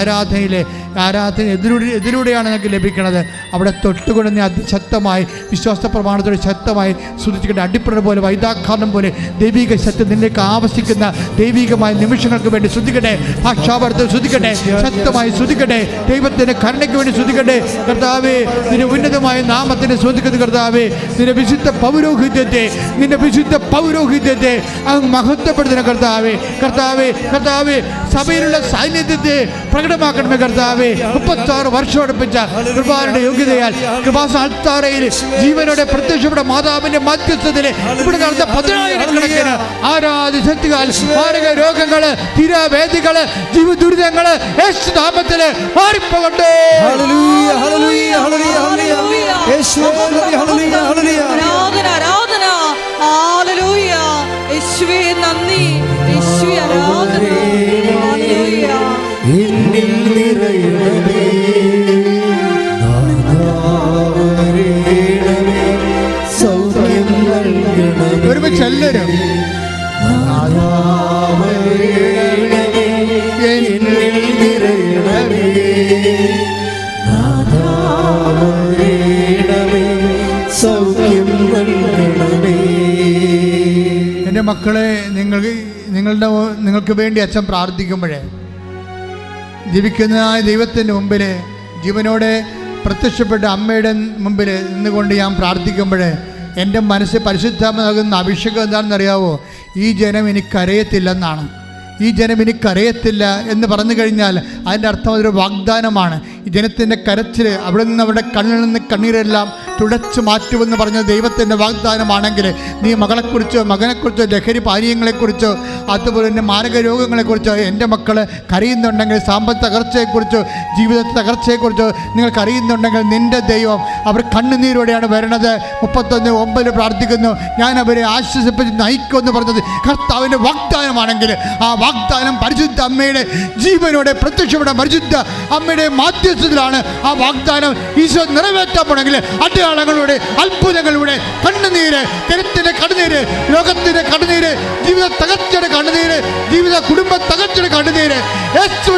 ആരാധന എതിലൂടെയാണ് നിങ്ങൾക്ക് ലഭിക്കുന്നത്. അവിടെ തൊട്ടുകൊണ്ട് നീ അതിശക്തമായി വിശ്വാസ പ്രമാണത്തോടെ ശക്തമായി സൂചിച്ചിട്ട് അടിപ്പുറ പോലെ വൈദാഘാതം പോലെ ദൈവിക സത്യം നിന്നേക്ക് ആവശ്യം ആവർത്തിക്കുന്ന ദൈവികമായ നിമിഷങ്ങൾക്ക് വേണ്ടി സ്തുതിക്കട്ടെ. ഭാഷാവർദ്ധം സ്തുതിക്കട്ടെ, ശക്തമായി സ്തുതിക്കട്ടെ. ദൈവത്തിന്റെ കരുണയ്ക്ക് വേണ്ടി സ്തുതിക്കട്ടെ. കർത്താവേ, നിന്റെ ഉന്നതമായ നാമത്തിന് സ്തുതിക്കുന്നു. കർത്താവേ, നിന്റെ വിശുദ്ധ പൗരോഹിത്യത്തെ അങ്ങ് മഹത്വപ്പെടുത്തുന്ന കർത്താവേ. കർത്താവേ, സഭയിലുള്ള സാന്നിധ്യത്തെ പ്രകടമാക്കണമേ കർത്താവേ. 36 വർഷം അടുപ്പിച്ച കൃപാരുടെ യോഗ്യതയാൽ കൃപാസാൽത്താരയിൽ ജീവനോടെ പ്രത്യക്ഷപ്പെട്ട മാതാവിന്റെ മധ്യസ്ഥതയിലെ ഇവിടെ നടന്ന 10,000 ആരാധ്യ ശക്തികൾ, മാരക രോഗങ്ങള്, തീരാവേദികള്, ജീവ ദുരിതങ്ങള് യേശുനാമത്തില് മാറിപ്പോകട്ടെ. യേശുവേ നന്ദി, യേശുവേ ആരാധന. എന്നിൽ നിറയണമേ സൗഖ്യം നൽകണമേ. ഒരുമിച്ച് എല്ലാവരും എന്നിൽ നിറയണമേ സൗഖ്യം നൽകണമേ. എൻ്റെ മക്കളെ, നിങ്ങൾക്ക് വേണ്ടി അച്ഛൻ പ്രാർത്ഥിക്കുമ്പോഴേ ജീവിക്കുന്നതായ ദൈവത്തിൻ്റെ മുമ്പിൽ ജീവനോടെ പ്രത്യക്ഷപ്പെട്ട അമ്മയുടെ മുമ്പിൽ നിന്നുകൊണ്ട് ഞാൻ പ്രാർത്ഥിക്കുമ്പോൾ എൻ്റെ മനസ്സ് പരിശുദ്ധാത്മ നൽകുന്ന അഭിഷേകം എന്താണെന്നറിയാവോ? ഈ ജനം എനിക്കറിയത്തില്ലെന്നാണ്. ഈ ജനം എനിക്കറിയത്തില്ല എന്ന് പറഞ്ഞു കഴിഞ്ഞാൽ അതിൻ്റെ അർത്ഥം അതൊരു വാഗ്ദാനമാണ്. ഈ ജനത്തിൻ്റെ കരച്ചിൽ, അവിടെ നിന്ന് അവരുടെ കണ്ണിൽ നിന്ന് കണ്ണീരെല്ലാം തുടച്ചു മാറ്റുമെന്ന് പറഞ്ഞ ദൈവത്തിൻ്റെ വാഗ്ദാനമാണെങ്കിൽ നീ മകളെക്കുറിച്ചോ മകനെക്കുറിച്ചോ ലഹരി പാനീയങ്ങളെക്കുറിച്ചോ അതുപോലെ തന്നെ മാരക രോഗങ്ങളെക്കുറിച്ചോ എൻ്റെ മക്കൾ കരയുന്നുണ്ടെങ്കിൽ, സാമ്പത്തിക തകർച്ചയെക്കുറിച്ചോ ജീവിത തകർച്ചയെക്കുറിച്ചോ നിങ്ങൾക്ക് അറിയുന്നുണ്ടെങ്കിൽ നിൻ്റെ ദൈവം അവർ കണ്ണുനീരോടെയാണ് വരണത്. 31:9 പ്രാർത്ഥിക്കുന്നു, ഞാൻ അവരെ ആശ്വസിപ്പിച്ച് നയിക്കുമെന്ന് പറഞ്ഞത് കർത്താവിൻ്റെ വാഗ്ദാനമാണെങ്കിൽ ആ വാഗ്ദാനം പരിശുദ്ധ അമ്മയുടെ ജീവനോടെ പ്രത്യക്ഷപ്പെട്ട പരിശുദ്ധ അമ്മയുടെ മാധ്യസ്ഥത്തിലാണ് ആ വാഗ്ദാനം ഈശോ നിറവേറ്റാൻ അടയാളങ്ങളുടെ അത്ഭുതങ്ങളുടെ കണ്ണുനീര്, കരുത്തിന്റെ കണ്ണുനീര്, ലോകത്തിന്റെ കണ്ണുനീര്, ജീവിത തകർച്ചയുടെ കണ്ണുനീര്, ജീവിത കുടുംബ തകർച്ചയുടെ കണ്ണുനീര് യേശു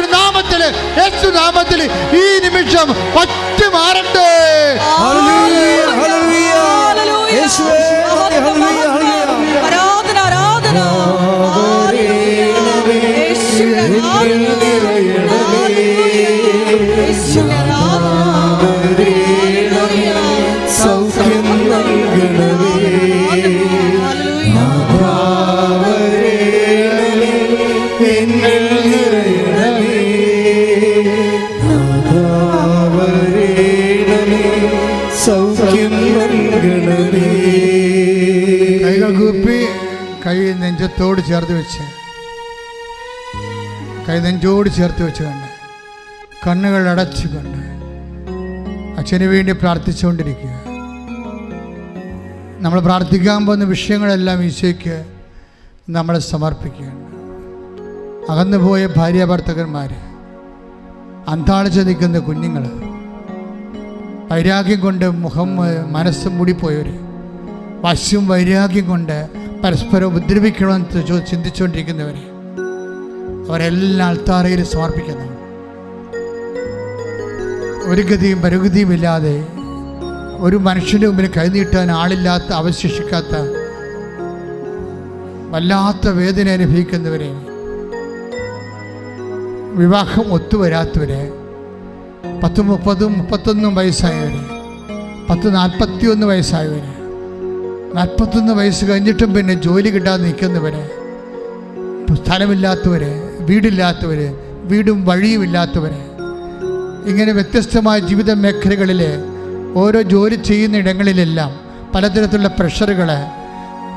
നാമത്തിൽ ഈ നിമിഷം പറ്റി മാറട്ടെ. സൗഖ്യം നൽകണമേ എന്നിൽ നിറയണമേ സൗഖ്യം നൽകണമേ. കൈകൾ കൂപ്പി കൈ നെഞ്ചത്തോട് ചേർത്ത് വെച്ച് കണ്ട് കണ്ണുകൾ അടച്ചുകൊണ്ട് അച്ഛന് വേണ്ടി പ്രാർത്ഥിച്ചുകൊണ്ടിരിക്കുക. നമ്മൾ പ്രാർത്ഥിക്കാൻ പോകുന്ന വിഷയങ്ങളെല്ലാം ഈശോയ്ക്ക് നമ്മൾ സമർപ്പിക്കുകയാണ്. അകന്നുപോയ ഭാര്യാഭർത്തകന്മാർ, അന്താളിച്ച് നിൽക്കുന്ന കുഞ്ഞുങ്ങൾ, വൈരാഗ്യം കൊണ്ട് മനസ്സ് മൂടിപ്പോയവർ, വശ്യവും വൈരാഗ്യം കൊണ്ട് പരസ്പരം ഉപദ്രവിക്കണമെന്ന് ചിന്തിച്ചുകൊണ്ടിരിക്കുന്നവർ, അവരെല്ലാം അൾത്താരയിൽ സമർപ്പിക്കുന്നു. ഒരു ഗതിയും പരഗതിയും ഇല്ലാതെ ഒരു മനുഷ്യൻ്റെ മുമ്പിൽ കൈനീട്ടാൻ ആളില്ലാത്ത, അവശേഷിക്കാത്ത, വല്ലാത്ത വേദന അനുഭവിക്കുന്നവരെ, വിവാഹം ഒത്തുവരാത്തവരെ, 10, 30, 31 വയസ്സായവരെ, 41 വയസ്സായവരെ, 41 വയസ്സ് കഴിഞ്ഞിട്ടും പിന്നെ ജോലി കിട്ടാതെ നിൽക്കുന്നവരെ, സ്ഥലമില്ലാത്തവരെ, വീടില്ലാത്തവർ, വീടും വഴിയുമില്ലാത്തവരെ, ഇങ്ങനെ വ്യത്യസ്തമായ ജീവിത മേഖലകളിൽ ഓരോ ജോലി ചെയ്യുന്ന ഇടങ്ങളിലെല്ലാം പലതരത്തിലുള്ള പ്രഷറുകൾ,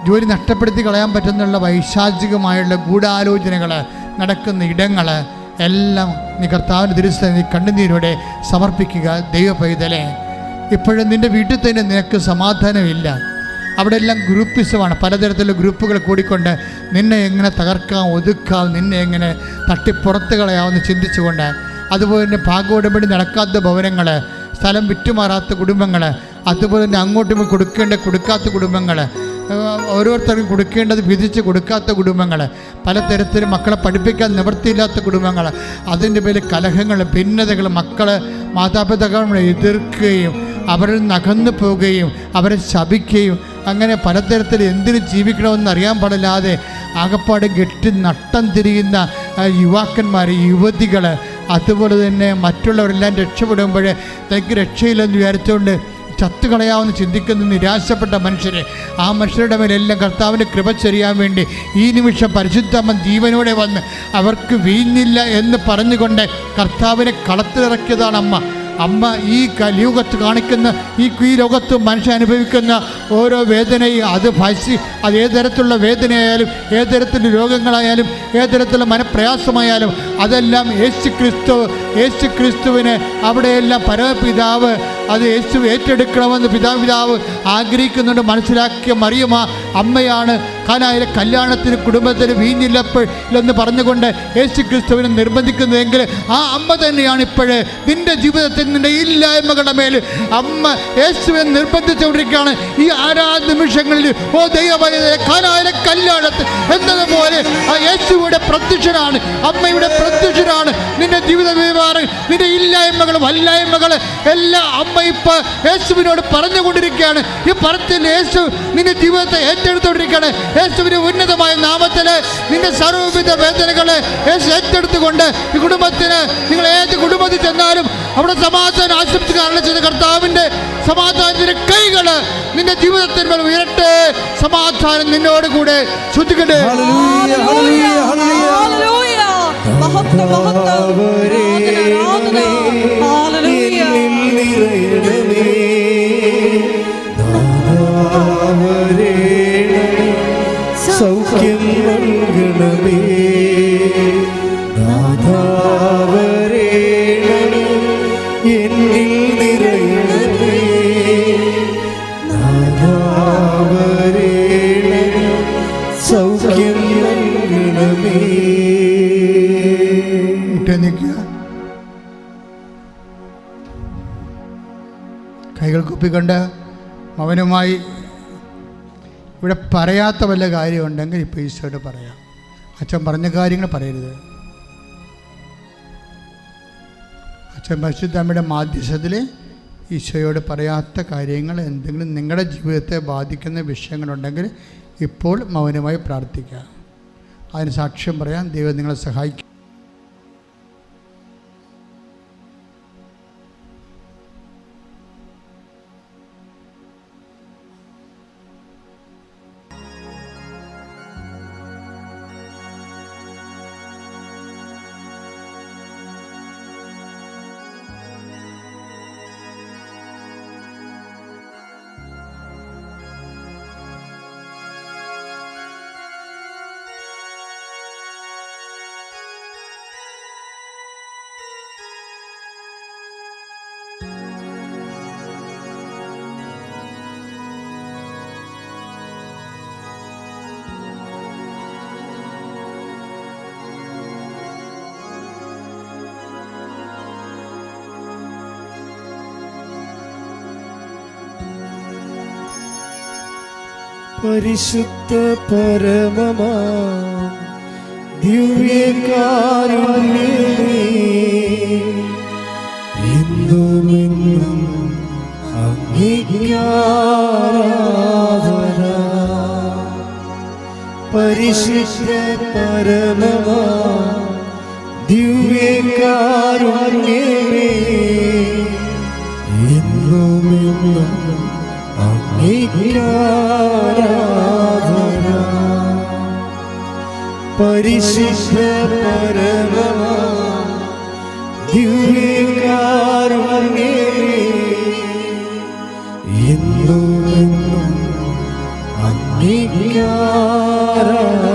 ജോലി നഷ്ടപ്പെടുത്തി കളയാൻ പറ്റുന്നുള്ള വൈശാചികമായുള്ള ഗൂഢാലോചനകൾ നടക്കുന്ന ഇടങ്ങൾ എല്ലാം നീ കർത്താവിൻ്റെ തിരുസന്നിധിയിൽ കണ്ണുനീരോടെ സമർപ്പിക്കുക. ദൈവ പൈതലേ, ഇപ്പോഴും നിൻ്റെ വീട്ടിൽ തന്നെ നിനക്ക് സമാധാനമില്ല. അവിടെ എല്ലാം ഗ്രൂപ്പിസമാണ്. പലതരത്തിലുള്ള ഗ്രൂപ്പുകൾ കൂടിക്കൊണ്ട് നിന്നെ എങ്ങനെ തകർക്കാം, ഒതുക്കാം, നിന്നെ എങ്ങനെ തട്ടിപ്പുറത്ത് കളയാമെന്ന് ചിന്തിച്ചുകൊണ്ട്, അതുപോലെ തന്നെ ഭാഗോടമ്പടി നടക്കാത്ത ഭവനങ്ങൾ, സ്ഥലം വിറ്റുമാറാത്ത കുടുംബങ്ങൾ, അതുപോലെ തന്നെ അങ്ങോട്ടും കൊടുക്കാത്ത കുടുംബങ്ങൾ, ഓരോരുത്തർക്കും കൊടുക്കേണ്ടത് വിധിച്ച് കൊടുക്കാത്ത കുടുംബങ്ങൾ, പലതരത്തിലും മക്കളെ പഠിപ്പിക്കാൻ നിവൃത്തിയില്ലാത്ത കുടുംബങ്ങൾ, അതിൻ്റെ പേരിൽ കലഹങ്ങൾ, ഭിന്നതകൾ, മക്കൾ മാതാപിതാക്കളെ എതിർക്കുകയും അവരിൽ നിന്ന് അകന്നു പോവുകയും അവരെ ശപിക്കുകയും അങ്ങനെ പലതരത്തിൽ എന്തിനു ജീവിക്കണമെന്ന് അറിയാൻ പാടില്ലാതെ ആകപ്പാട് കെട്ടി നട്ടം തിരിയുന്ന യുവാക്കന്മാർ, യുവതികൾ, അതുപോലെ തന്നെ മറ്റുള്ളവരെല്ലാം രക്ഷപ്പെടുമ്പോൾ തനിക്ക് രക്ഷയില്ലെന്ന് വിചാരിച്ചുകൊണ്ട് ചത്തുകളയാമെന്ന് ചിന്തിക്കുന്ന നിരാശപ്പെട്ട മനുഷ്യരെ, ആ മനുഷ്യരുടെ മേലെല്ലാം കർത്താവിൻ്റെ കൃപ ചൊരിയാൻ വേണ്ടി ഈ നിമിഷം പരിശുദ്ധമ്മ ജീവനോടെ വന്ന് അവർക്ക് വീഞ്ഞില്ല എന്ന് പറഞ്ഞുകൊണ്ട് കർത്താവിനെ കളത്തിലിറക്കിയതാണ് അമ്മ. അമ്മ ഈ കലിയുഗത്ത് കാണിക്കുന്ന ഈ ലോകത്ത് മനുഷ്യൻ അനുഭവിക്കുന്ന ഓരോ വേദനയും അത് ഏത് തരത്തിലുള്ള വേദനയായാലും, ഏത് തരത്തിലുള്ള രോഗങ്ങളായാലും, ഏത് തരത്തിലുള്ള മനപ്രയാസമായാലും അതെല്ലാം യേശു ക്രിസ്തുവിന് അവിടെയെല്ലാം പരമപിതാവ് അത് യേശു ഏറ്റെടുക്കണമെന്ന് പിതാവ് ആഗ്രഹിക്കുന്നുണ്ട്. മനസ്സിലാക്കിയ മറിയമ്മ അമ്മയാണ് കാനായിലെ കല്യാണത്തിന് കുടുംബത്തിന് വീഞ്ഞില്ലെന്ന് പറഞ്ഞുകൊണ്ട് യേശു ക്രിസ്തുവിനെ നിർബന്ധിക്കുന്നതെങ്കിൽ ആ അമ്മ തന്നെയാണ് ഇപ്പോഴേ നിൻ്റെ ജീവിതത്തിൽ നിൻ്റെ ഇല്ലായ്മകളുടെ മേൽ അമ്മ യേശുവിനെ നിർബന്ധിച്ചുകൊണ്ടിരിക്കുകയാണ്. ഈ നിമിഷങ്ങളിൽ ദൈവമായ കാനായിലെ കല്യാണത്തിൽ എന്നതുപോലെ ആ യേശുവിടെ പ്രത്യക്ഷനാണ്, അമ്മയുടെ പ്രത്യക്ഷനാണ്. നിന്റെ ജീവിത വ്യവഹാരം, നിന്റെ ഇല്ലായ്മകളും അല്ലായ്മകൾ എല്ലാം അമ്മ ഇപ്പൊ യേശുവിനോട് പറഞ്ഞുകൊണ്ടിരിക്കുകയാണ്. ഈ പറത്തിൽ യേശു നിന്റെ ജീവിതത്തെ ഏറ്റെടുത്തുകൊണ്ടിരിക്കുകയാണ്. യേശുവിന്റെ ഉന്നതമായ നാമത്തില് നിന്റെ സർവ്വവിധ വേദനകളെ യേശു ഏറ്റെടുത്തുകൊണ്ട് ഈ കുടുംബത്തിന്, നിങ്ങൾ ഏത് കുടുംബത്തിൽ ചെന്നാലും അവിടെ സമാധാനം ആശംസിക്കാറുള്ള ചെയ്ത കർത്താവിന്റെ സമാധാനത്തിന്റെ കൈകള് നിന്റെ ജീവിതത്തിന്മേൽ ഉയരട്ടെ. സമാധാനം നിന്നോട് കൂടെ. ശ്രുതിക്കട്ടെ. സൗഖ്യം നൽകണമേ നാഥാവരേണമേ, എന്നിൽ നിറയണമേ നാഥാവരേണമേ, സൗഖ്യം നൽകണമേ. കൈകൾ കുപ്പിക്കൊണ്ട് മൗനമായി ഇവിടെ പറയാത്ത വല്ല കാര്യമുണ്ടെങ്കിൽ ഇപ്പോൾ ഈശോയോട് പറയാം. അച്ഛൻ പറഞ്ഞ കാര്യങ്ങൾ പറയരുത്. അച്ഛൻ പരിശുദ്ധ അമ്മയുടെ മാധ്യസ്ഥത്തിൽ ഈശോയോട് പറയാത്ത കാര്യങ്ങൾ എന്തെങ്കിലും നിങ്ങളുടെ ജീവിതത്തെ ബാധിക്കുന്ന വിഷയങ്ങളുണ്ടെങ്കിൽ ഇപ്പോൾ മൗനമായി പ്രാർത്ഥിക്കുക. അതിന് സാക്ഷ്യം പറയാൻ ദൈവം നിങ്ങളെ സഹായിക്കും. പരിശുദ്ധ പരമമാ ദിവ്യകാരുണ്യമേ, എന്നുമെന്നും അങ്ങേക്ക് ആരാധന. പരിശുദ്ധ പരമമാ ദിവ്യകാരുണ്യമേ, എന്നുമെന്നും അങ്ങേക്ക് ആരാധന. പരിശുദ്ധ പരമമാ ദിവ്യകാരുണ്യമേ, എന്നുമെന്നും അങ്ങേക്ക് ആരാധന.